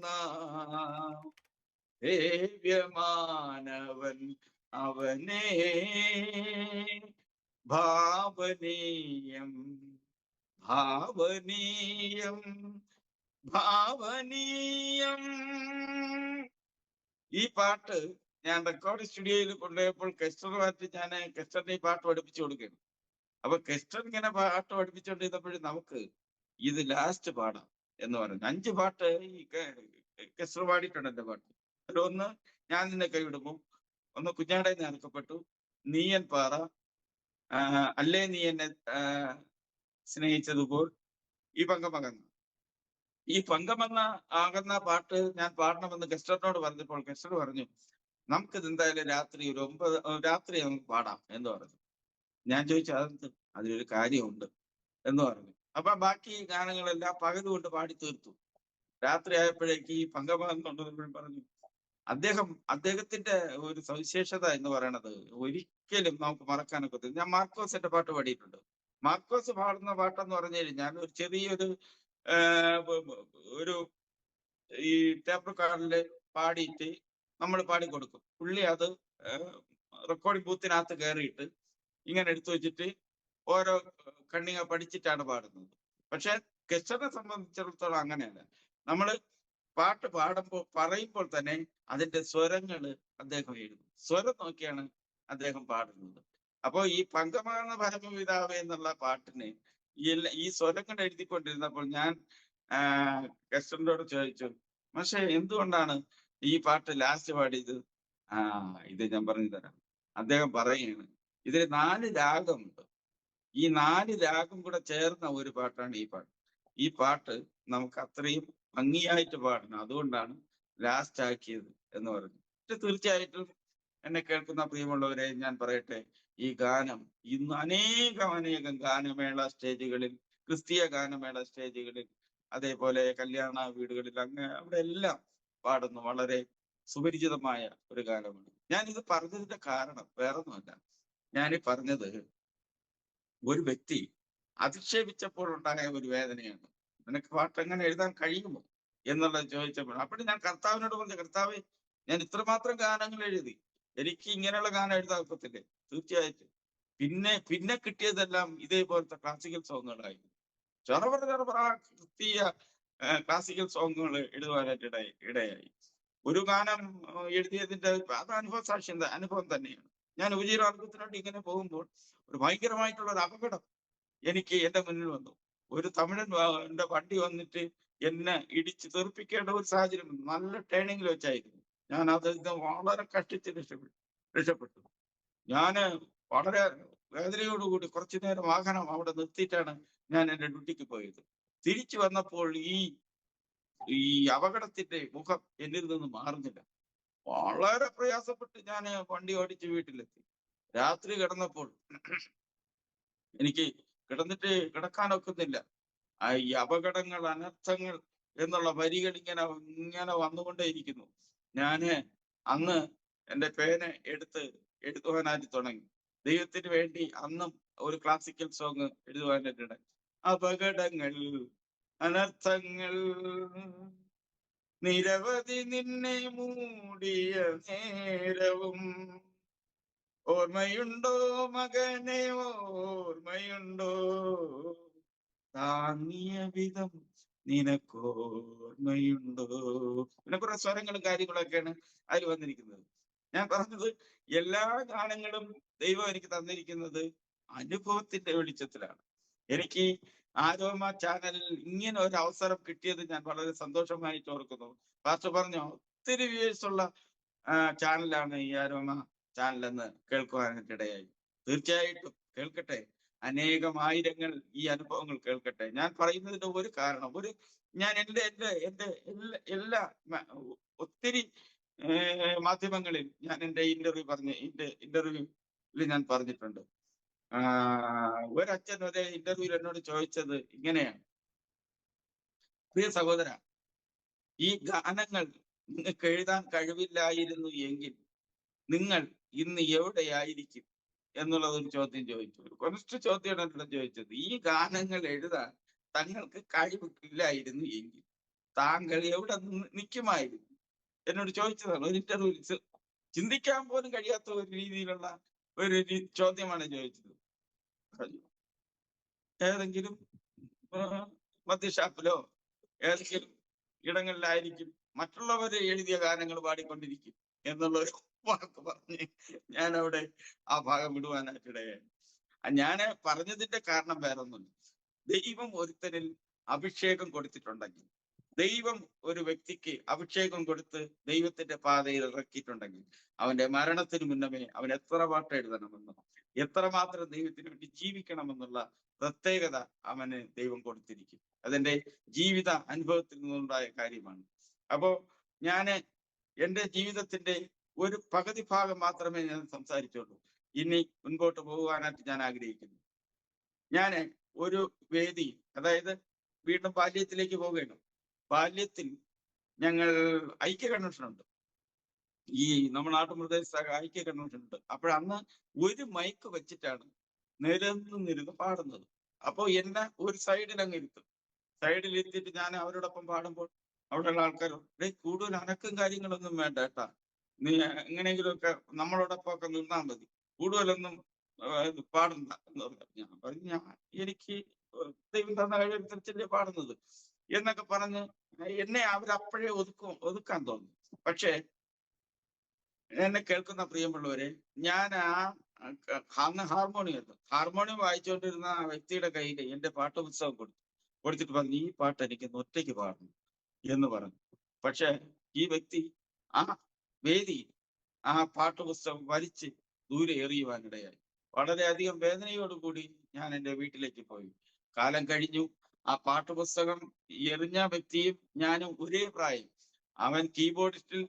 നാം, സേവ്യമാനവൻ അവനേ, ഭാവനീയം ഭാവനീയം ഭാവനീയം. ഈ പാട്ട് ഞാൻ റെക്കോർഡ് സ്റ്റുഡിയോയിൽ കൊണ്ടുപോയപ്പോൾ കെസ്റ്ററുമായിട്ട് ഞാൻ കെസ്റ്ററിന് ഈ പാട്ട് പഠിപ്പിച്ചു കൊടുക്കുകയാണ്. അപ്പൊ കെസ്റ്റർ ഇങ്ങനെ പാട്ട് പഠിപ്പിച്ചുകൊണ്ടിരുന്നപ്പോഴും നമുക്ക് ഇത് ലാസ്റ്റ് പാടാം എന്ന് പറഞ്ഞു. 5 പാട്ട് ഈ കെസ്റ്റർ പാടിയിട്ടുണ്ട് എന്റെ പാട്ട്. അതിലൊന്ന് ഞാൻ നിന്നെ കൈവിടുമ്പോ, ഒന്ന് കുഞ്ഞാടെ നിനക്കപ്പെട്ടു, നീയൻ പാറ, അല്ലേ നീ എന്നെ സ്നേഹിച്ചതുപോൽ, ഈ പങ്കമകന്ന. ഈ പങ്കമെന്ന ആകുന്ന പാട്ട് ഞാൻ പാടണമെന്ന് കെസ്റ്ററിനോട് പറഞ്ഞപ്പോൾ കെസ്റ്റർ പറഞ്ഞു, നമുക്കിത് എന്തായാലും രാത്രി ഒരു 9 രാത്രി നമുക്ക് പാടാം എന്ന് പറഞ്ഞു. ഞാൻ ചോദിച്ചു, അതെന്ത്? അതിലൊരു കാര്യമുണ്ട് എന്ന് പറഞ്ഞു. അപ്പൊ ബാക്കി ഗാനങ്ങളെല്ലാം പകൽ കൊണ്ട് പാടി തീർത്തു. രാത്രി ആയപ്പോഴേക്ക് ഈ പങ്കമെന്നുണ്ടെന്ന് പറഞ്ഞു. അദ്ദേഹത്തിന്റെ ഒരു സവിശേഷത എന്ന് പറയുന്നത് ഒരിക്കലും നമുക്ക് മറക്കാനൊക്കെ. ഞാൻ മാർക്കോസിന്റെ പാട്ട് പാടിയിട്ടുണ്ട്. മാർക്കോസ് പാടുന്ന പാട്ടെന്ന് പറഞ്ഞു കഴിഞ്ഞാൽ ഒരു ചെറിയൊരു ഒരു ഈ ടേപ്പ് റെക്കോർഡില് പാടിയിട്ട് നമ്മൾ പാടിക്കൊടുക്കും. പുള്ളി അത് റെക്കോർഡിംഗ് ബൂത്തിനകത്ത് കയറിയിട്ട് ഇങ്ങനെ എടുത്തു വെച്ചിട്ട് ഓരോ കണ്ണിക പഠിച്ചിട്ടാണ് പാടുന്നത്. പക്ഷെ കെസ്റ്ററിനെ സംബന്ധിച്ചിടത്തോളം അങ്ങനെയല്ല. നമ്മള് പാട്ട് പറയുമ്പോൾ തന്നെ അതിന്റെ സ്വരങ്ങള് അദ്ദേഹം എഴുതും. സ്വരം നോക്കിയാണ് അദ്ദേഹം പാടുന്നത്. അപ്പോ ഈ പങ്കമാകുന്ന പരമപിതാവേ എന്നുള്ള പാട്ടിന് ഈ സ്വരങ്ങൾ എഴുതിക്കൊണ്ടിരുന്നപ്പോൾ ഞാൻ കെസ്റ്ററിനോട് ചോദിച്ചു, പക്ഷെ എന്തുകൊണ്ടാണ് ഈ പാട്ട് ലാസ്റ്റ് പാടിയത്? ഇത് ഞാൻ പറഞ്ഞു തരാം. അദ്ദേഹം പറയുകയാണ്, ഇതിൽ 4 രാഗമുണ്ട്. ഈ 4 രാഗം കൂടെ ചേർന്ന ഒരു പാട്ടാണ് ഈ പാട്ട്. ഈ പാട്ട് നമുക്ക് അത്രയും ഭംഗിയായിട്ട് പാടണം, അതുകൊണ്ടാണ് ലാസ്റ്റ് ആക്കിയത് എന്ന് പറഞ്ഞു. തീർച്ചയായിട്ടും എന്നെ കേൾക്കുന്ന പ്രിയമുള്ളവരെ ഞാൻ പറയട്ടെ, ഈ ഗാനം ഇന്ന് അനേകം ഗാനമേള സ്റ്റേജുകളിൽ, ക്രിസ്തീയ ഗാനമേള സ്റ്റേജുകളിൽ, അതേപോലെ കല്യാണ വീടുകളിൽ, അവിടെ എല്ലാം പാടുന്നു. വളരെ സുപരിചിതമായ ഒരു ഗാനമാണ്. ഞാൻ ഇത് പറഞ്ഞതിന്റെ കാരണം വേറൊന്നുമല്ല. ഞാൻ പറഞ്ഞത് ഒരു വ്യക്തി അധിക്ഷേപിച്ചപ്പോൾ ഉണ്ടായ ഒരു വേദനയാണ്. നിനക്ക് പാട്ട് എങ്ങനെ എഴുതാൻ കഴിയുമോ എന്നുള്ളത് ചോദിച്ചപ്പോൾ അപ്പോൾ ഞാൻ കർത്താവിനോട് പറഞ്ഞു, കർത്താവേ, ഞാൻ ഇത്രമാത്രം ഗാനങ്ങൾ എഴുതി, എനിക്ക് ഇങ്ങനെയുള്ള ഗാനം എഴുതാൻ ഒക്കത്തില്ലേ? തീർച്ചയായിട്ടും. പിന്നെ കിട്ടിയതെല്ലാം ഇതേപോലത്തെ ക്ലാസിക്കൽ സോങ്ങുകളായിരുന്നു. ചെറുപറ ക്രിസ്തീയ ക്ലാസിക്കൽ സോങ്ങുകൾ എഴുതുവാനായിട്ട് ഇടയായി. ഒരു ഗാനം എഴുതിയതിന്റെ അത് അനുഭവം തന്നെയാണ്. ഞാൻ ഉപജീവനാർഗത്തിനോട്ട് ഇങ്ങനെ പോകുമ്പോൾ ഒരു ഭയങ്കരമായിട്ടുള്ള ഒരു അപകടം എനിക്ക് എന്റെ മുന്നിൽ വന്നു. ഒരു തമിഴന്റെ വണ്ടി വന്നിട്ട് എന്നെ ഇടിച്ച് തെറിപ്പിക്കേണ്ട ഒരു സാഹചര്യം. നല്ല ടേണിങ്ങിൽ വെച്ചായിരുന്നു. ഞാൻ അത് വളരെ കഷ്ടിച്ച് രക്ഷപ്പെട്ടു. ഞാന് വളരെ വേദനയോടുകൂടി കുറച്ചു നേരം വാഹനം അവിടെ നിർത്തിയിട്ടാണ് ഞാൻ എന്റെ ഡ്യൂട്ടിക്ക് പോയത്. തിരിച്ചു വന്നപ്പോൾ ഈ അപകടത്തിന്റെ മുഖം എന്നിൽ നിന്ന് മാറുന്നില്ല. വളരെ പ്രയാസപ്പെട്ട് ഞാൻ വണ്ടി ഓടിച്ച് വീട്ടിലെത്തി. രാത്രി കിടന്നപ്പോൾ എനിക്ക് കിടക്കാനൊക്കുന്നില്ല. ഈ അപകടങ്ങൾ, അനർത്ഥങ്ങൾ എന്നുള്ള വരികൾ ഇങ്ങനെ വന്നുകൊണ്ടേയിരിക്കുന്നു. ഞാന് അന്ന് എന്റെ പേന എഴുതുവാനായിട്ട് തുടങ്ങി. ദൈവത്തിന് വേണ്ടി അന്നും ഒരു ക്ലാസിക്കൽ സോങ് എഴുതുവാനായിട്ടുണ്ട്. അപകടങ്ങൾ, അനർത്ഥങ്ങൾ, നിരവധി നിന്നെ മൂടിയ നേരവും ഓർമ്മയുണ്ടോ മകനെ, ഓർമ്മയുണ്ടോ താങ്ങിയ വിധം നിനക്കോർമ്മയുണ്ടോ? പിന്നെ കുറെ സ്വരങ്ങളും കാര്യങ്ങളൊക്കെയാണ് അതിൽ വന്നിരിക്കുന്നത്. ഞാൻ പറഞ്ഞത് എല്ലാ ഗാനങ്ങളും ദൈവം എനിക്ക് തന്നിരിക്കുന്നത് അനുഭവത്തിന്റെ വെളിച്ചത്തിലാണ്. എനിക്ക് ആരോമ ചാനലിൽ ഇങ്ങനെ ഒരു അവസരം കിട്ടിയത് ഞാൻ വളരെ സന്തോഷമായിട്ട് ഓർക്കുന്നു. പാസ്റ്റർ പറഞ്ഞു ഒത്തിരി വ്യൂവേഴ്സ് ഉള്ള ചാനലാണ് ഈ ആരോമ ചാനൽ എന്ന് കേൾക്കുവാനായിട്ടിടയായി. തീർച്ചയായിട്ടും കേൾക്കട്ടെ, അനേകം ആയിരങ്ങൾ ഈ അനുഭവങ്ങൾ കേൾക്കട്ടെ. ഞാൻ പറയുന്നതിന്റെ ഒരു കാരണം, ഞാൻ എൻ്റെ എല്ലാ ഒത്തിരി മാധ്യമങ്ങളിൽ ഞാൻ എൻ്റെ ഇന്റർവ്യൂവിൽ ഞാൻ പറഞ്ഞിട്ടുണ്ട്. ഒരച്ഛൻ ഒരു ഇന്റർവ്യൂവിൽ എന്നോട് ചോദിച്ചത് ഇങ്ങനെയാണ്: പ്രിയ സഹോദര, ഈ ഗാനങ്ങൾ നിങ്ങൾക്ക് എഴുതാൻ കഴിവില്ലായിരുന്നു എങ്കിൽ നിങ്ങൾ ഇന്ന് എവിടെയായിരിക്കും എന്നുള്ളതൊരു ചോദ്യം ചോദിച്ചു. ഒരു കുറച്ച് ചോദ്യമാണ് എന്നോട് ചോദിച്ചത്. ഈ ഗാനങ്ങൾ എഴുതാൻ തങ്ങൾക്ക് കഴിവില്ലായിരുന്നു എങ്കിൽ താങ്കൾ എവിടെ നിൽക്കുമായിരുന്നു എന്നോട് ചോദിച്ചതാണ്. ഒരു ഇന്റർവ്യൂവിൽ ചിന്തിക്കാൻ പോലും കഴിയാത്ത ഒരു രീതിയിലുള്ള ഒരു ചോദ്യമാണ് ചോദിച്ചത്. ഏതെങ്കിലും മദ്യഷാപ്പിലോ ഏതെങ്കിലും ഇടങ്ങളിലായിരിക്കും മറ്റുള്ളവർ എഴുതിയ ഗാനങ്ങൾ പാടിക്കൊണ്ടിരിക്കും എന്നുള്ളൊരു വാക്ക് പറഞ്ഞ് ഞാൻ അവിടെ ആ ഭാഗം വിടുവാനായിട്ടിടയായി. ഞാൻ പറഞ്ഞതിന്റെ കാരണം വേറൊന്നുമില്ല. ദൈവം ഒരുത്തനിൽ അഭിഷേകം കൊടുത്തിട്ടുണ്ടെങ്കിൽ, ദൈവം ഒരു വ്യക്തിക്ക് അഭിഷേകം കൊടുത്ത് ദൈവത്തിന്റെ പാതയിൽ ഇറക്കിയിട്ടുണ്ടെങ്കിൽ അവന്റെ മരണത്തിന് മുന്നമേ അവൻ എത്ര പാട്ട് എഴുതണമെന്നോ എത്രമാത്രം ദൈവത്തിന് വേണ്ടി ജീവിക്കണമെന്നുള്ള പ്രത്യേകത അവന് ദൈവം കൊടുത്തിരിക്കും. അതെന്റെ ജീവിത അനുഭവത്തിൽ നിന്നുണ്ടായ കാര്യമാണ്. അപ്പോ ഞാന് എൻ്റെ ജീവിതത്തിന്റെ ഒരു പകുതി ഭാഗം മാത്രമേ ഞാൻ സംസാരിച്ചുള്ളൂ. ഇനി മുൻപോട്ട് പോകുവാനായിട്ട് ഞാൻ ആഗ്രഹിക്കുന്നു. ഞാൻ ഒരു വേദി, അതായത് വീണ്ടും ബാല്യത്തിലേക്ക് പോവുകയാണ്. ബാല്യത്തിൽ ഞങ്ങൾ ഐക്യ കൺവെൻഷൻ ഉണ്ട്, ഈ നമ്മുടെ നാട്ടുപ്രദേശ ഐക്യ കൺവെൻഷൻ ഉണ്ട്. അപ്പോഴന്ന് ഒരു മൈക്ക് വെച്ചിട്ടാണ് നിരന്നിരുന്ന് പാടുന്നത്. അപ്പോൾ എന്നെ ഒരു സൈഡിൽ അങ്ങ് ഇരുത്തും. സൈഡിൽ ഇരുത്തിയിട്ട് ഞാൻ അവരോടൊപ്പം പാടുമ്പോൾ അവിടെയുള്ള ആൾക്കാർ, കൂടുതൽ അനക്കും കാര്യങ്ങളൊന്നും വേണ്ട കേട്ടാ, നീ എങ്ങനെയെങ്കിലുമൊക്കെ നമ്മളോടൊപ്പം ഒക്കെ നിന്നാൽ മതി, കൂടുതലൊന്നും പാടണ്ട എന്ന് പറഞ്ഞു. ഞാൻ പറഞ്ഞു, എനിക്ക് ദൈവം തന്ന കഴിവനുസരിച്ചല്ലേ പാടുന്നത് എന്നൊക്കെ പറഞ്ഞ് എന്നെ അവരപ്പോഴേ ഒതുക്കാൻ തോന്നി. പക്ഷേ എന്നെ കേൾക്കുന്ന പ്രിയമുള്ളവരെ, ഞാൻ അന്ന് ഹാർമോണിയം വായിച്ചുകൊണ്ടിരുന്ന ആ വ്യക്തിയുടെ കയ്യിൽ എന്റെ പാട്ടുപുസ്തകം കൊടുത്തിട്ട് പറഞ്ഞു, ഈ പാട്ട് എനിക്ക് ഒറ്റയ്ക്ക് പാടണം എന്ന് പറഞ്ഞു. പക്ഷെ ഈ വ്യക്തി ആ വേദി ആ പാട്ടുപുസ്തകം വലിച്ച് ദൂരെ എറിയുവാനിടയായി. വളരെയധികം വേദനയോടുകൂടി ഞാൻ എൻ്റെ വീട്ടിലേക്ക് പോയി. കാലം കഴിഞ്ഞു. ആ പാട്ടുപുസ്തകം എറിഞ്ഞ വ്യക്തിയും ഞാനും ഒരേ പ്രായം. അവൻ കീബോർഡിസ്റ്റിൽ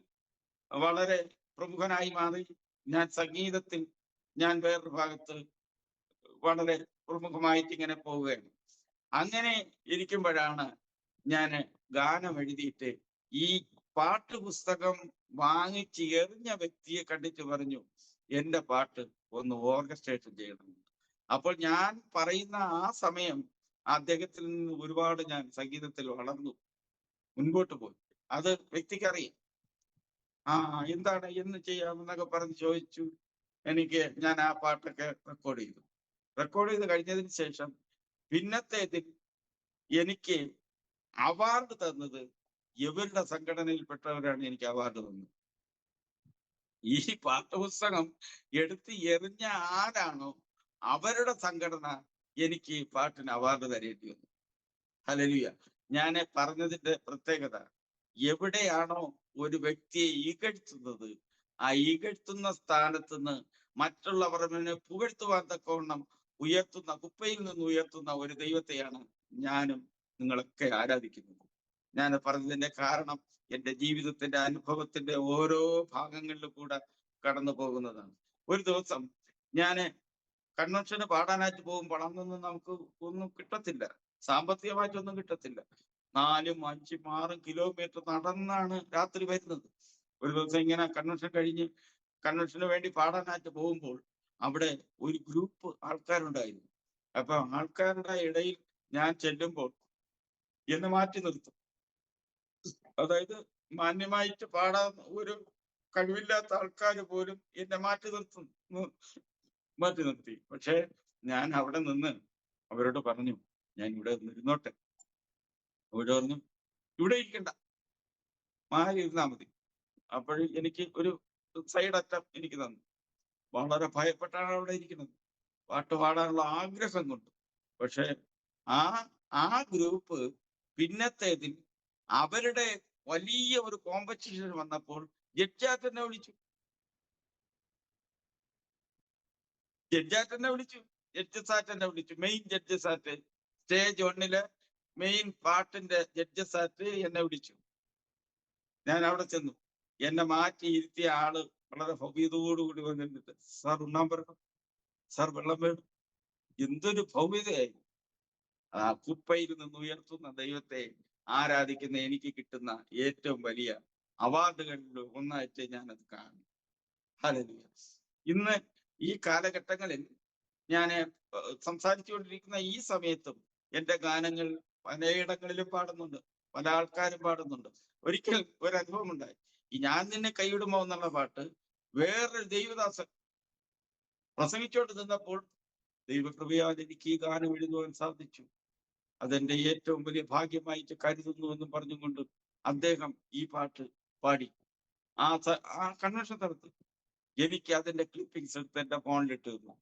വളരെ പ്രമുഖനായി മാറി. ഞാൻ സംഗീതത്തിൽ ഞാൻ വേറൊരു ഭാഗത്ത് വളരെ പ്രമുഖമായിട്ട് ഇങ്ങനെ പോവുകയാണ്. അങ്ങനെ ഇരിക്കുമ്പോഴാണ് ഞാൻ ഗാനം എഴുതിയിട്ട് ഈ പാട്ടുപുസ്തകം വാങ്ങിച്ച് എറിഞ്ഞ വ്യക്തിയെ കണ്ടിട്ട് പറഞ്ഞു, എൻ്റെ പാട്ട് ഒന്ന് ഓർക്കസ്ട്രേഷൻ ചെയ്യണം. അപ്പോൾ ഞാൻ പറയുന്ന ആ സമയം അദ്ദേഹത്തിൽ നിന്ന് ഒരുപാട് ഞാൻ സംഗീതത്തിൽ വളർന്നു മുൻപോട്ട് പോയി. അത് വ്യക്തിക്കറിയാം. എന്താണ് എന്ന് ചെയ്യാമെന്നൊക്കെ പറഞ്ഞ് ചോദിച്ചു. ഞാൻ ആ പാട്ടൊക്കെ റെക്കോർഡ് ചെയ്ത് കഴിഞ്ഞതിന് ശേഷം പിന്നത്തേതിൽ എനിക്ക് അവാർഡ് തന്നത് ഇവരുടെ സംഘടനയിൽപ്പെട്ടവരാണ്. എനിക്ക് അവാർഡ് തന്നത്. ഈ പാഠപുസ്തകം എടുത്ത് എറിഞ്ഞ ആരാണോ അവരുടെ സംഘടന എനിക്ക് പാട്ടിന് അവാർഡ് തരേണ്ടി വന്നു. ഹല്ലേലൂയ. ഞാൻ പറഞ്ഞതിന്റെ പ്രത്യേകത, എവിടെയാണോ ഒരു വ്യക്തിയെ ഇകഴ്ത്തുന്നത്, ആ ഇകഴ്ത്തുന്ന സ്ഥാനത്ത് നിന്ന് മറ്റുള്ളവരെ പുകഴ്ത്തുവാൻ തക്കവണ്ണം ഉയർത്തുന്ന, കുപ്പയിൽ നിന്ന് ഉയർത്തുന്ന ഒരു ദൈവത്തെയാണ് ഞാനും നിങ്ങളൊക്കെ ആരാധിക്കുന്നത്. ഞാൻ പറഞ്ഞതിന്റെ കാരണം എൻ്റെ ജീവിതത്തിന്റെ അനുഭവത്തിന്റെ ഓരോ ഭാഗങ്ങളിലും കൂടെ കടന്നു പോകുന്നതാണ്. ഒരു ദിവസം ഞാൻ കൺവെൻഷന് പാടാനായിട്ട് പോകുമ്പോൾ അന്നൊന്നും നമുക്ക് ഒന്നും കിട്ടത്തില്ല, സാമ്പത്തികമായിട്ടൊന്നും കിട്ടത്തില്ല. 4, 5, 6 കിലോമീറ്റർ നടന്നാണ് രാത്രി വരുന്നത്. ഒരു ദിവസം ഇങ്ങനെ കൺവെൻഷൻ കഴിഞ്ഞ് കൺവെൻഷന് വേണ്ടി പാടാനായിട്ട് പോകുമ്പോൾ അവിടെ ഒരു ഗ്രൂപ്പ് ആൾക്കാരുണ്ടായിരുന്നു. അപ്പൊ ആൾക്കാരുടെ ഇടയിൽ ഞാൻ ചെല്ലുമ്പോൾ എന്നെ മാറ്റി നിർത്തും. അതായത് മാന്യമായിട്ട് പാടാൻ ഒരു കഴിവില്ലാത്ത ആൾക്കാർ പോലും എന്നെ മാറ്റി നിർത്തി. പക്ഷെ ഞാൻ അവിടെ നിന്ന് അവരോട് പറഞ്ഞു, ഞാൻ ഇവിടെ ഇരുന്നോട്ടെ. അവര് പറഞ്ഞു, ഇവിടെ ഇരിക്കണ്ട, മാറി ഇരുന്നാ മതി. അപ്പോൾ എനിക്ക് ഒരു സൈഡ് അറ്റം എനിക്ക് തന്നു. വളരെ ഭയപ്പെട്ടാണ് അവിടെ ഇരിക്കുന്നത്, പാട്ട് പാടാനുള്ള ആഗ്രഹം കൊണ്ട്. പക്ഷെ ആ ഗ്രൂപ്പ് പിന്നത്തേതിൽ അവരുടെ വലിയ ഒരു കോമ്പറ്റീഷൻ വന്നപ്പോൾ ജഡ്ജാറ്റ് എന്നെ വിളിച്ചു. ജഡ്ജസാറ്റ് എന്നെ വിളിച്ചു. മെയിൻ ജഡ്ജസാറ്റ്, സ്റ്റേജ് 1 മെയിൻ പാട്ടിന്റെ ജഡ്ജസാറ്റ് എന്നെ വിളിച്ചു. ഞാൻ അവിടെ ചെന്നു. എന്നെ മാറ്റി ഇരുത്തിയ ആള് വളരെ ഭവ്യതയോടുകൂടി വന്നിട്ട്, സാർ ഉണ്ണാൻ പറയണം, സാർ വെള്ളം വേണം. എന്തൊരു ഭവ്യതയായി! ആ കുപ്പയിൽ നിന്ന് ഉയർത്തുന്ന ദൈവത്തെ ആരാധിക്കുന്ന എനിക്ക് കിട്ടുന്ന ഏറ്റവും വലിയ അവാർഡുകളിൽ ഒന്നായിട്ട് ഞാനത് കാണും. ഹല്ലേലൂയ. ഇന്ന് ഈ കാലഘട്ടങ്ങളിൽ ഞാൻ സംസാരിച്ചുകൊണ്ടിരിക്കുന്ന ഈ സമയത്തും എന്റെ ഗാനങ്ങൾ പലയിടങ്ങളിലും പാടുന്നുണ്ട്, പല ആൾക്കാരും പാടുന്നുണ്ട്. ഒരിക്കൽ ഒരു അനുഭവം ഉണ്ടായി. ഈ ഞാൻ നിന്നെ കൈവിടുമോ എന്നുള്ള പാട്ട് വേറൊരു ദൈവദാസൻ പ്രസംഗിച്ചോണ്ട് നിന്നപ്പോൾ ദൈവകൃപയാൽ എനിക്ക് ഈ ഗാനം എഴുതുവാൻ സാധിച്ചു. അതെന്റെ ഏറ്റവും വലിയ ഭാഗ്യമായിട്ട് കരുതുന്നു എന്നും പറഞ്ഞുകൊണ്ട് അദ്ദേഹം ഈ പാട്ട് പാടി ആ കൺവെൻഷൻ സ്ഥലത്ത്. എനിക്ക് അതിന്റെ ക്ലിപ്പിംഗ്സ് എടുത്ത് എന്റെ ഫോണിലിട്ട് തന്നു.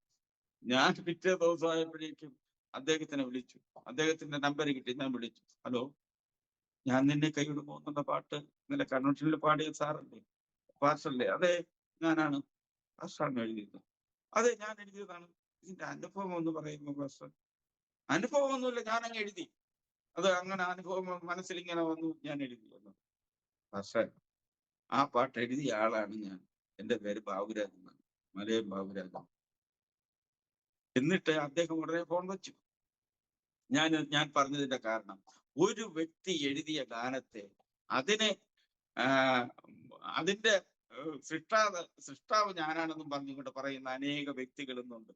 ഞാൻ പിറ്റേ ദിവസമായപ്പോഴേക്കും അദ്ദേഹത്തിനെ വിളിച്ചു. അദ്ദേഹത്തിന്റെ നമ്പർ കിട്ടി. ഞാൻ വിളിച്ചു, ഹലോ, ഞാൻ നിന്നെ കൈവിടുമോ എന്നുള്ള പാട്ട് ഇന്നലെ കൺവെൻഷനിൽ പാടിയ സാറല്ലേ, പാസ്റ്ററല്ലേ? അതെ, ഞാനാണ്. പാസ്റ്ററാണ് എഴുതിയത്. അതെ, ഞാൻ എഴുതിയതാണ്. ഇതിന്റെ അനുഭവം എന്ന് പറയുമ്പോൾ പാസ്റ്റർ, അനുഭവമൊന്നുമില്ല, ഞാൻ അങ്ങ് എഴുതി. അത് അങ്ങനെ അനുഭവം മനസ്സിൽ ഇങ്ങനെ വന്നു, ഞാൻ എഴുതി വന്നു. പാസ്റ്റർ, ആ പാട്ട് എഴുതിയ ആളാണ് ഞാൻ. എന്റെ പേര് ബാബുരാജ് എന്നാണ്, മലയം ബാബുരാജ്. എന്നിട്ട് അദ്ദേഹം ഉടനെ ഫോൺ വെച്ചു. ഞാൻ പറഞ്ഞതിന്റെ കാരണം, ഒരു വ്യക്തി എഴുതിയ ഗാനത്തെ അതിന്റെ സൃഷ്ടാവ് ഞാനാണെന്നും പറഞ്ഞുകൊണ്ട് പറയുന്ന അനേക വ്യക്തികളെന്നുണ്ട്.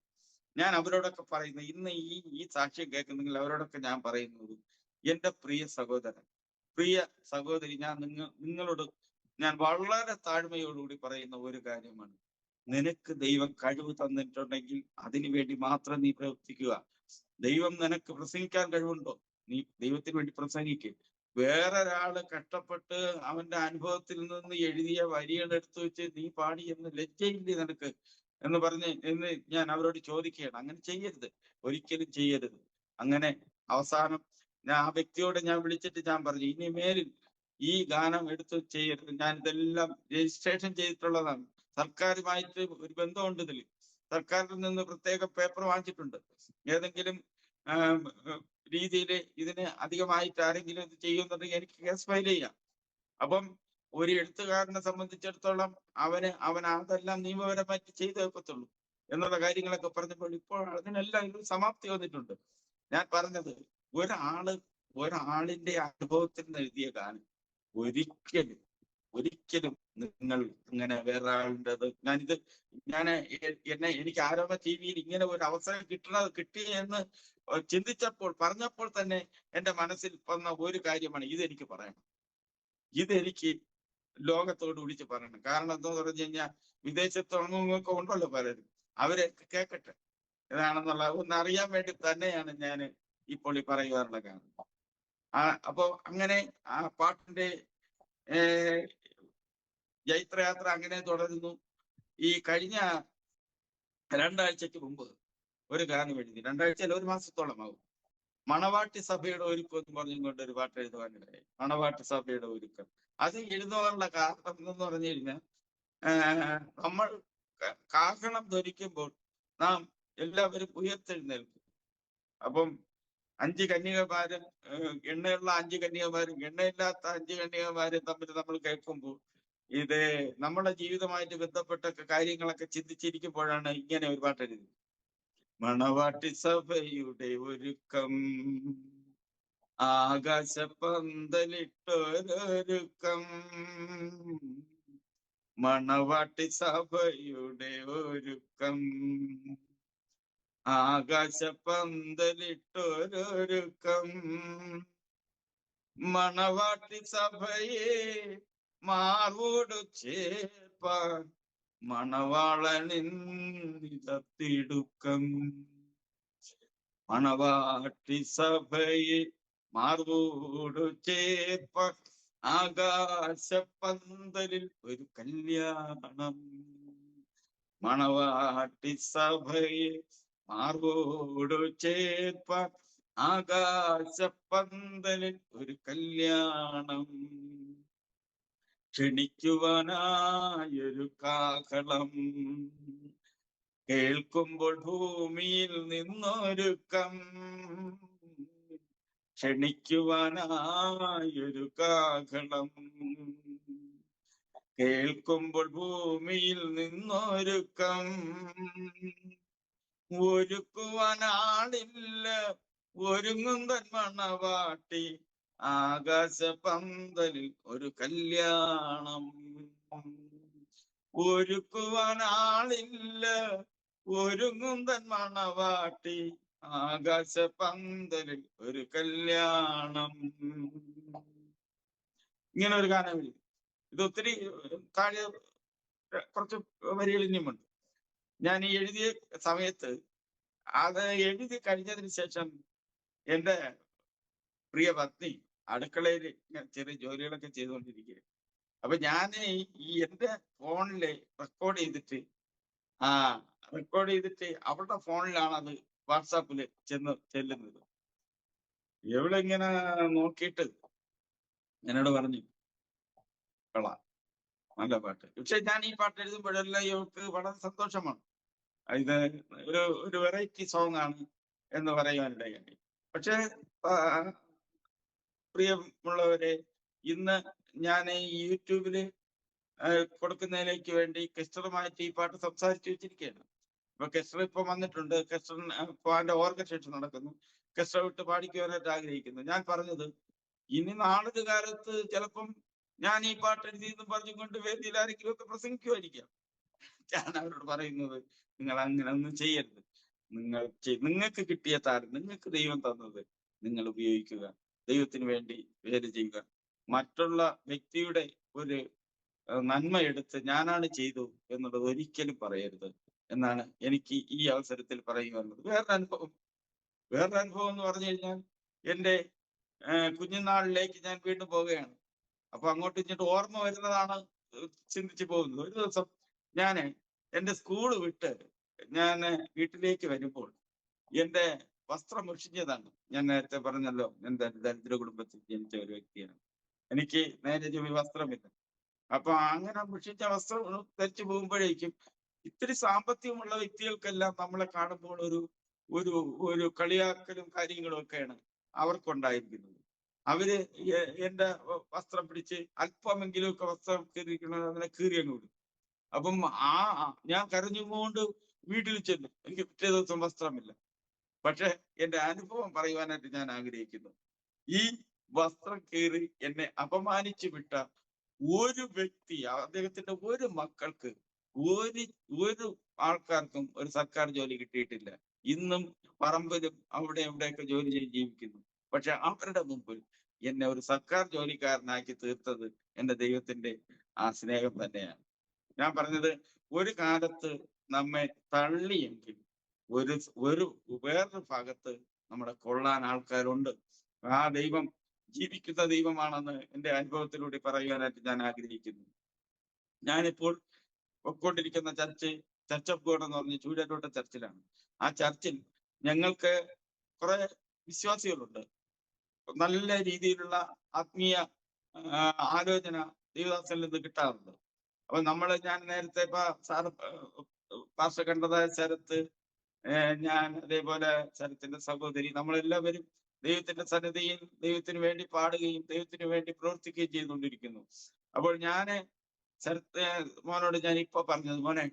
ഞാൻ അവരോടൊക്കെ പറയുന്ന, ഇന്ന് ഈ സാക്ഷ്യം കേൾക്കുന്നെങ്കിൽ അവരോടൊക്കെ ഞാൻ പറയുന്നത്, എന്റെ പ്രിയ സഹോദരൻ, പ്രിയ സഹോദരി, നിങ്ങളോട് ഞാൻ വളരെ താഴ്മയോടുകൂടി പറയുന്ന ഒരു കാര്യമാണ്. നിനക്ക് ദൈവം കഴിവ് തന്നിട്ടുണ്ടെങ്കിൽ അതിനു വേണ്ടി മാത്രം നീ പ്രവർത്തിക്കുക. ദൈവം നിനക്ക് പ്രസംഗിക്കാൻ കഴിവുണ്ടോ, നീ ദൈവത്തിന് വേണ്ടി പ്രസംഗിക്കുക. വേറൊരാള് കഷ്ടപ്പെട്ട് അവന്റെ അനുഭവത്തിൽ നിന്ന് എഴുതിയ വരികൾ എടുത്തു വെച്ച് നീ പാടി എന്ന് ലജ്ജയില്ലേ നിനക്ക് എന്ന് ഞാൻ അവരോട് ചോദിക്കുകയാണ്. അങ്ങനെ ചെയ്യരുത്, ഒരിക്കലും ചെയ്യരുത്. അങ്ങനെ അവസാനം ആ വ്യക്തിയോട് ഞാൻ വിളിച്ചിട്ട് ഞാൻ പറഞ്ഞു, ഇനി മേലിൽ ഈ ഗാനം എടുത്ത് ചെയ്യരുത്. ഞാൻ ഇതെല്ലാം രജിസ്ട്രേഷൻ ചെയ്തിട്ടുള്ളതാണ്. സർക്കാരുമായിട്ട് ഒരു ബന്ധമുണ്ട് ഇതിൽ. സർക്കാരിൽ നിന്ന് പ്രത്യേക പേപ്പർ വാങ്ങിച്ചിട്ടുണ്ട്. ഏതെങ്കിലും രീതിയിൽ ഇതിന് അധികമായിട്ട് ആരെങ്കിലും ഇത് ചെയ്യുന്നുണ്ടെങ്കിൽ എനിക്ക് കേസ് ഫയൽ ചെയ്യാം. അപ്പം ഒരു എഴുത്തുകാരനെ സംബന്ധിച്ചിടത്തോളം അവൻ അതെല്ലാം നിയമപരമായിട്ട് ചെയ്തു വെക്കത്തുള്ളൂ എന്നുള്ള കാര്യങ്ങളൊക്കെ പറഞ്ഞപ്പോൾ ഇപ്പോൾ അതിനെല്ലാം ഒരു സമാപ്തി വന്നിട്ടുണ്ട്. ഞാൻ പറഞ്ഞത്, ഒരാളിന്റെ അനുഭവത്തിൽ നിന്ന് എഴുതിയ ഗാനം ഒരിക്കലും നിങ്ങൾ ഇങ്ങനെ വേറെ ആളുടേത് എനിക്ക് ആരോമ ടിവിയിൽ ഇങ്ങനെ ഒരു അവസരം കിട്ടി എന്ന് പറഞ്ഞപ്പോൾ തന്നെ എന്റെ മനസ്സിൽ വന്ന ഒരു കാര്യമാണ്, ഇതെനിക്ക് പറയണം, ഇതെനിക്ക് ലോകത്തോട് വിളിച്ച് പറയണം. കാരണം എന്താന്ന് പറഞ്ഞു കഴിഞ്ഞാൽ വിദേശത്തൊക്കെ ഉണ്ടല്ലോ പലരും, അവരൊക്കെ കേൾക്കട്ടെ ഏതാണെന്നുള്ള ഒന്ന് അറിയാൻ വേണ്ടി തന്നെയാണ് ഞാൻ ഇപ്പോൾ ഈ പറയുവാനുള്ള കാരണം. അപ്പോ അങ്ങനെ ആ പാട്ടിന്റെ ജൈത്രയാത്ര അങ്ങനെ തുടരുന്നു. ഈ കഴിഞ്ഞ 2 ആഴ്ചക്ക് മുമ്പ് ഒരു ഗാനം എഴുതി. 2 ആഴ്ചയിൽ 1 മാസത്തോളമാകും. മണവാട്ടി സഭയുടെ ഒരുക്കം എന്ന് പറഞ്ഞുകൊണ്ട് ഒരു പാട്ട് എഴുതുവാനിടയായി. മണവാട്ടി സഭയുടെ ഒരുക്കം. അത് എഴുതുവാനുള്ള കാരണം എന്ന് പറഞ്ഞു കഴിഞ്ഞാൽ, നമ്മൾ കാഹളം ധരിക്കുമ്പോൾ നാം എല്ലാവരും ഉയർത്തെഴുന്നേൽക്കും. അപ്പം 5 കന്യകമാരും എണ്ണയുള്ള 5 കന്യകമാരും എണ്ണയില്ലാത്ത 5 കന്യകമാരും തമ്മിൽ നമ്മൾ കേൾക്കുമ്പോൾ ഇത് നമ്മുടെ ജീവിതമായിട്ട് ബന്ധപ്പെട്ട കാര്യങ്ങളൊക്കെ ചിന്തിച്ചിരിക്കുമ്പോഴാണ് ഇങ്ങനെ ഒരു പാട്ട് എഴുതി. മണവാട്ടി സഭയുടെ ഒരുക്കം, ആകാശപ്പന്തലിട്ടൊരൊരുക്കം, മണവാട്ടി സഭയുടെ ഒരുക്കം, ആകാശപ്പന്തലിട്ടൊരൊരുക്കം, മണവാട്ടി സഭയെ മാറോട് ചേർപ്പാൻ മണവാളനിന്നിടത്തിടുക്കം. മണവാട്ടി സഭയെ മാർവോട് ചേർപ്പാൻ ആകാശപന്തലിൽ ഒരു കല്യാണം. മണവാട്ടി സഭയെ മാർവോട് ചേർപ്പാൻ ആകാശപന്തലിൽ ഒരു കല്യാണം. ക്ഷണിക്കുവാനായൊരു കാഹളം കേൾക്കുമ്പോൾ ഭൂമിയിൽ നിന്നൊരുക്കം. ക്ഷണിക്കുവാനായൊരു കാഹളം കേൾക്കുമ്പോൾ ഭൂമിയിൽ നിന്നൊരുക്കം. ഒരുക്കുവാനാളില്ല ഒരുങ്ങുന്തൻ മണവാട്ടി ആകാശപന്തലിൽ ഒരു കല്യാണം. ഒരുക്കുവാനാളില്ല ഒരുങ്ങുന്തൻ മണവാട്ടി ആകാശപന്തലിൽ ഒരു കല്യാണം. ഇങ്ങനെ ഒരു ഗാനമില്ല. ഇത് ഒത്തിരി താഴെ കുറച്ച് വരികൾ ഇനിയുമുണ്ട്. ഞാൻ ഈ എഴുതിയ സമയത്ത് അത് എഴുതി കഴിഞ്ഞതിന് ശേഷം എൻ്റെ പ്രിയ പത്നി അടുക്കളയിൽ ചെറിയ ജോലികളൊക്കെ ചെയ്തുകൊണ്ടിരിക്കുക. അപ്പൊ ഞാൻ ഈ എൻ്റെ ഫോണില് റെക്കോർഡ് ചെയ്തിട്ട് അവളുടെ ഫോണിലാണ് അത് വാട്സാപ്പിൽ ചെല്ലുന്നത്. ഇവളിങ്ങനെ നോക്കിയിട്ട് എന്നോട് പറഞ്ഞു, കൊള്ളാം, നല്ല പാട്ട്. പക്ഷെ ഞാൻ ഈ പാട്ട് എഴുതുമ്പോഴെല്ലാം ഇവൾക്ക് വളരെ സന്തോഷമാണ്. ഇത് ഒരു വെറൈറ്റി സോങ് ആണ് എന്ന് പറയുവാനിടയായി. പക്ഷെ പ്രിയമുള്ളവരെ, ഇന്ന് ഞാൻ ഈ യൂട്യൂബില് കൊടുക്കുന്നതിലേക്ക് വേണ്ടി കെസ്റ്ററുമായിട്ട് ഈ പാട്ട് സംസാരിച്ചു വെച്ചിരിക്കുകയാണ്. ഇപ്പൊ കെസ്റ്റർ ഇപ്പൊ വന്നിട്ടുണ്ട്. കെസ്റ്റർ ഇപ്പൊ അതിന്റെ ഓർക്കസ്ട്രേഷൻ നടക്കുന്നു. കെസ്റ്റർ വിട്ട് പാടിക്കുവാനായിട്ട് ആഗ്രഹിക്കുന്നു. ഞാൻ പറഞ്ഞത്, ഇനി നാളൊരു കാലത്ത് ചിലപ്പം ഞാൻ ഈ പാട്ട് എഴുതിയെന്ന് പറഞ്ഞുകൊണ്ട് വേദിയിൽ ആരെങ്കിലും ഒക്കെ പ്രസംഗിക്കുമായിരിക്കാം. ഞാൻ അവരോട് പറയുന്നത്, നിങ്ങൾ അങ്ങനെ ഒന്നും ചെയ്യരുത്. നിങ്ങൾക്ക് കിട്ടിയ താരം, നിങ്ങൾക്ക് ദൈവം തന്നത് നിങ്ങൾ ഉപയോഗിക്കുക. ദൈവത്തിന് വേണ്ടി വേല ചെയ്യുക. മറ്റുള്ള വ്യക്തിയുടെ ഒരു നന്മ എടുത്ത് ഞാനാണ് ചെയ്തു എന്നുള്ളത് ഒരിക്കലും പറയരുത് എന്നാണ് എനിക്ക് ഈ അവസരത്തിൽ പറയുവാനുള്ളത്. വേറൊരു അനുഭവം എന്ന് പറഞ്ഞു കഴിഞ്ഞാൽ, എൻ്റെ കുഞ്ഞുനാളിലേക്ക് ഞാൻ വീണ്ടും പോവുകയാണ്. അപ്പൊ അങ്ങോട്ടും ഇങ്ങോട്ട് ഓർമ്മ വരുന്നതാണ് ചിന്തിച്ചു പോകുന്നത്. ഒരു ദിവസം ഞാൻ എൻ്റെ സ്കൂള് വിട്ട് ഞാൻ വീട്ടിലേക്ക് വരുമ്പോൾ എൻ്റെ വസ്ത്രം മുഷിഞ്ഞതാണ്. ഞാൻ നേരത്തെ പറഞ്ഞല്ലോ, എൻ്റെ ദരിദ്ര കുടുംബത്തിൽ ജനിച്ച ഒരു വ്യക്തിയാണ്. എനിക്ക് നേരെ ചൊവ്വേ വസ്ത്രമില്ല. അപ്പൊ അങ്ങനെ മുഷിച്ച വസ്ത്രം ധരിച്ചു പോകുമ്പോഴേക്കും ഇത്തിരി സാമ്പത്തികമുള്ള വ്യക്തികൾക്കെല്ലാം നമ്മളെ കാണുമ്പോൾ ഒരു കളിയാക്കലും കാര്യങ്ങളും ഒക്കെയാണ് അവർക്കുണ്ടായിരിക്കുന്നത്. അവര് എൻ്റെ വസ്ത്രം പിടിച്ച് അല്പമെങ്കിലും ഒക്കെ വസ്ത്രം കീറിയിരിക്കുന്നത് അതിനെ കീറിയങ്ങ് വിടും. അപ്പം ഞാൻ കരഞ്ഞുകൊണ്ട് വീട്ടിൽ ചെല്ലും. എനിക്ക് പിറ്റേ ദിവസം വസ്ത്രമില്ല. പക്ഷെ എൻ്റെ അനുഭവം പറയുവാനായിട്ട് ഞാൻ ആഗ്രഹിക്കുന്നു. ഈ വസ്ത്രം കീറി എന്നെ അപമാനിച്ചു വിട്ട ഒരു വ്യക്തി, അദ്ദേഹത്തിന്റെ ഒരു മക്കൾക്ക്, ഒരു ആൾക്കാർക്കും ഒരു സർക്കാർ ജോലി കിട്ടിയിട്ടില്ല. ഇന്നും പറമ്പിലും അവിടെ എവിടെയൊക്കെ ജോലി ചെയ്ത് ജീവിക്കുന്നു. പക്ഷെ അവരുടെ മുമ്പിൽ എന്നെ ഒരു സർക്കാർ ജോലിക്കാരനാക്കി തീർത്തത് എൻ്റെ ദൈവത്തിന്റെ ആ സ്നേഹം തന്നെയാണ്. ഞാൻ പറഞ്ഞത്, ഒരു കാലത്ത് നമ്മെ തള്ളിയെങ്കിൽ വേറൊരു ഭാഗത്ത് നമ്മളെ കൊള്ളാൻ ആൾക്കാരുണ്ട്. ആ ദൈവം ജീവിക്കുന്ന ദൈവമാണെന്ന് എൻ്റെ അനുഭവത്തിലൂടെ പറയുവാനായിട്ട് ഞാൻ ആഗ്രഹിക്കുന്നു. ഞാനിപ്പോൾ പൊയ്ക്കൊണ്ടിരിക്കുന്ന ചർച്ച് ഓഫ് ഗോഡ് എന്ന് പറഞ്ഞ ചൂരലോട്ട ചർച്ചിലാണ്. ആ ചർച്ചിൽ ഞങ്ങൾക്ക് കുറെ വിശ്വാസികളുണ്ട്. നല്ല രീതിയിലുള്ള ആത്മീയ ആലോചന ദൈവദാസനിൽ നിന്ന് കിട്ടാറുണ്ട്. അപ്പൊ ഞാൻ നേരത്തെ പാസ്റ്റർ കണ്ടതായ ശരത്ത്, ഞാൻ അതേപോലെ ശരത്തിന്റെ സഹോദരി, നമ്മളെല്ലാവരും ദൈവത്തിന്റെ സന്നിധിയിൽ ദൈവത്തിന് വേണ്ടി പാടുകയും ദൈവത്തിന് വേണ്ടി പ്രവർത്തിക്കുകയും ചെയ്തുകൊണ്ടിരിക്കുന്നു. അപ്പോൾ ശരത്ത് മോനോട് ഞാൻ ഇപ്പൊ പറഞ്ഞത്, മോനെ,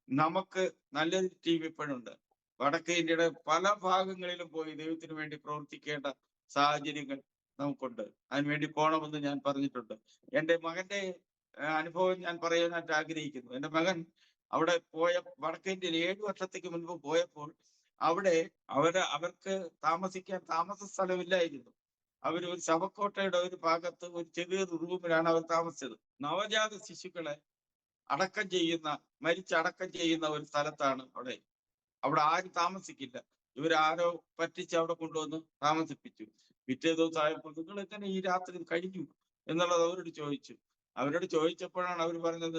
നമുക്ക് നല്ലൊരു ടീം ഇപ്പോഴുണ്ട്. വടക്കേ ഇന്ത്യയുടെ പല ഭാഗങ്ങളിലും പോയി ദൈവത്തിന് വേണ്ടി പ്രവർത്തിക്കേണ്ട സാഹചര്യങ്ങൾ നമുക്കുണ്ട്. അതിനുവേണ്ടി പോകണമെന്ന് ഞാൻ പറഞ്ഞിട്ടുണ്ട്. എൻ്റെ മകന്റെ അനുഭവം ഞാൻ പറയാനായിട്ട് ആഗ്രഹിക്കുന്നു. എൻ്റെ മകൻ അവിടെ വടക്കേ ഇന്ത്യയിൽ 7 വർഷത്തേക്ക് മുൻപ് പോയപ്പോൾ അവിടെ അവർക്ക് താമസിക്കാൻ താമസ സ്ഥലമില്ലായിരുന്നു. ഒരു ശവക്കോട്ടയുടെ ഒരു ഭാഗത്ത് ഒരു ചെറിയൊരു റൂമിലാണ് അവർ താമസിച്ചത്. നവജാത ശിശുക്കളെ മരിച്ചടക്കം ചെയ്യുന്ന ഒരു സ്ഥലത്താണ് അവിടെ. അവിടെ ആരും താമസിക്കില്ല. ഇവരാരോ പറ്റിച്ച് അവിടെ കൊണ്ടുവന്ന് താമസിപ്പിച്ചു. പിറ്റേ ദിവസം ആയപ്പോൾ നിങ്ങൾ എങ്ങനെ ഈ രാത്രി കഴിഞ്ഞു എന്നുള്ളത് അവരോട് ചോദിച്ചു. അവരോട് ചോദിച്ചപ്പോഴാണ് അവർ പറഞ്ഞത്,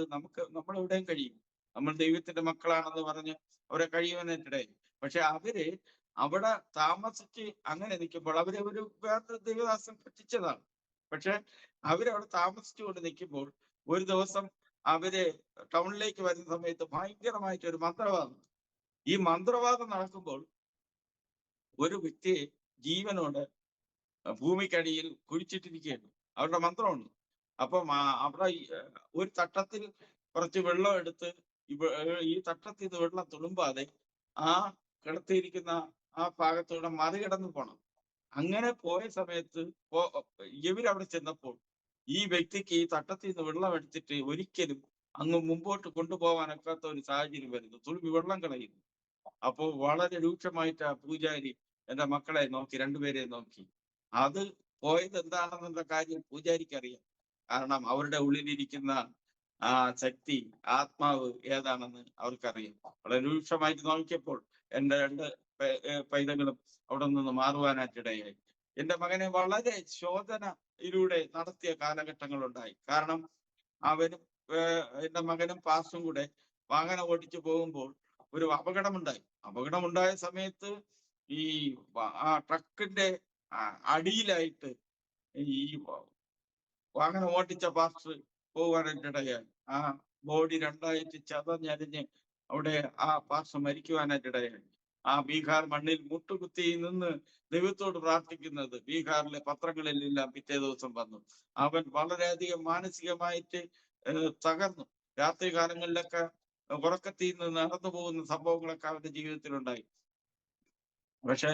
നമ്മൾ എവിടെയും കഴിയും, നമ്മൾ ദൈവത്തിന്റെ മക്കളാണെന്ന് പറഞ്ഞ് അവരെ കഴിയുവാനായിട്ടിടയായി. പക്ഷെ അവര് അവിടെ താമസിച്ച് അങ്ങനെ നിൽക്കുമ്പോൾ അവരെ വേറൊരു ദൈവദാസൻ പറ്റിച്ചതാണ്. പക്ഷെ അവരവിടെ താമസിച്ചുകൊണ്ട് നിൽക്കുമ്പോൾ ഒരു ദിവസം അവര് ടൗണിലേക്ക് വരുന്ന സമയത്ത് ഭയങ്കരമായിട്ട് ഒരു മന്ത്രവാദം. ഈ മന്ത്രവാദം നടക്കുമ്പോൾ ഒരു വ്യക്തിയെ ജീവനോട് ഭൂമിക്കടിയിൽ കുഴിച്ചിട്ടിരിക്കുകയാണ്. അവരുടെ മന്ത്രമുണ്ട്. അപ്പം അവിടെ ഒരു തട്ടത്തിൽ കുറച്ച് വെള്ളം എടുത്ത് ഈ തട്ടത്തിൽ നിന്ന് വെള്ളം തുളുമ്പാതെ ആ കിടത്തിയിരിക്കുന്ന ആ ഭാഗത്തൂടെ മറികടന്ന് പോണം. അങ്ങനെ പോയ സമയത്ത് ഇവരവിടെ ചെന്നപ്പോൾ ഈ വ്യക്തിക്ക് ഈ തട്ടത്തിൽ നിന്ന് വെള്ളം എടുത്തിട്ട് ഒരിക്കലും അങ്ങ് മുമ്പോട്ട് കൊണ്ടുപോകാനൊക്കാത്ത ഒരു സാഹചര്യം വരുന്നു. തുളുമ്പി വെള്ളം കളയുന്നു. അപ്പോൾ വളരെ രൂക്ഷമായിട്ട് ആ പൂജാരി എന്റെ മക്കളെ നോക്കി, രണ്ടുപേരെ നോക്കി. അത് പോയത് എന്താണെന്നുള്ള കാര്യം പൂജാരിക്ക് അറിയാം. കാരണം അവരുടെ ഉള്ളിലിരിക്കുന്ന ആ ശക്തി, ആത്മാവ് ഏതാണെന്ന് അവർക്കറിയാം. വളരെ രൂക്ഷമായിട്ട് നോക്കിയപ്പോൾ എന്റെ രണ്ട് പൈതങ്ങളും അവിടെ നിന്ന് മാറുവാനായിട്ടിടയായി. എന്റെ മകനെ വളരെ ശോധനയിലൂടെ നടത്തിയ കാലഘട്ടങ്ങളുണ്ടായി. കാരണം അവനും എന്റെ മകനും പാസും കൂടെ വാഹനം ഓടിച്ചു പോകുമ്പോൾ ഒരു അപകടമുണ്ടായ സമയത്ത് ഈ ആ ട്രക്കിന്റെ അടിയിലായിട്ട് ഈ വാഹനം ഓടിച്ച പാസ്റ്റർ പോകാനായിട്ടിടയായി. ആ ബോഡി രണ്ടായിട്ട് ചതഞ്ഞരിഞ്ഞ് അവിടെ ആ പാസ്റ്റർ മരിക്കുവാനായിട്ടിടയായി. ആ ബീഹാർ മണ്ണിൽ മുട്ടുകുത്തി നിന്ന് ദൈവത്തോട് പ്രാർത്ഥിക്കുന്നത് ബീഹാറിലെ പത്രങ്ങളിലെല്ലാം പിറ്റേ ദിവസം വന്നു. അവൻ വളരെയധികം മാനസികമായിട്ട് തകർന്നു. രാത്രി കാലങ്ങളിലൊക്കെ ഉറക്കത്തിൽ നിന്ന് നടന്നു പോകുന്ന സംഭവങ്ങളൊക്കെ അവന്റെ ജീവിതത്തിലുണ്ടായി. പക്ഷെ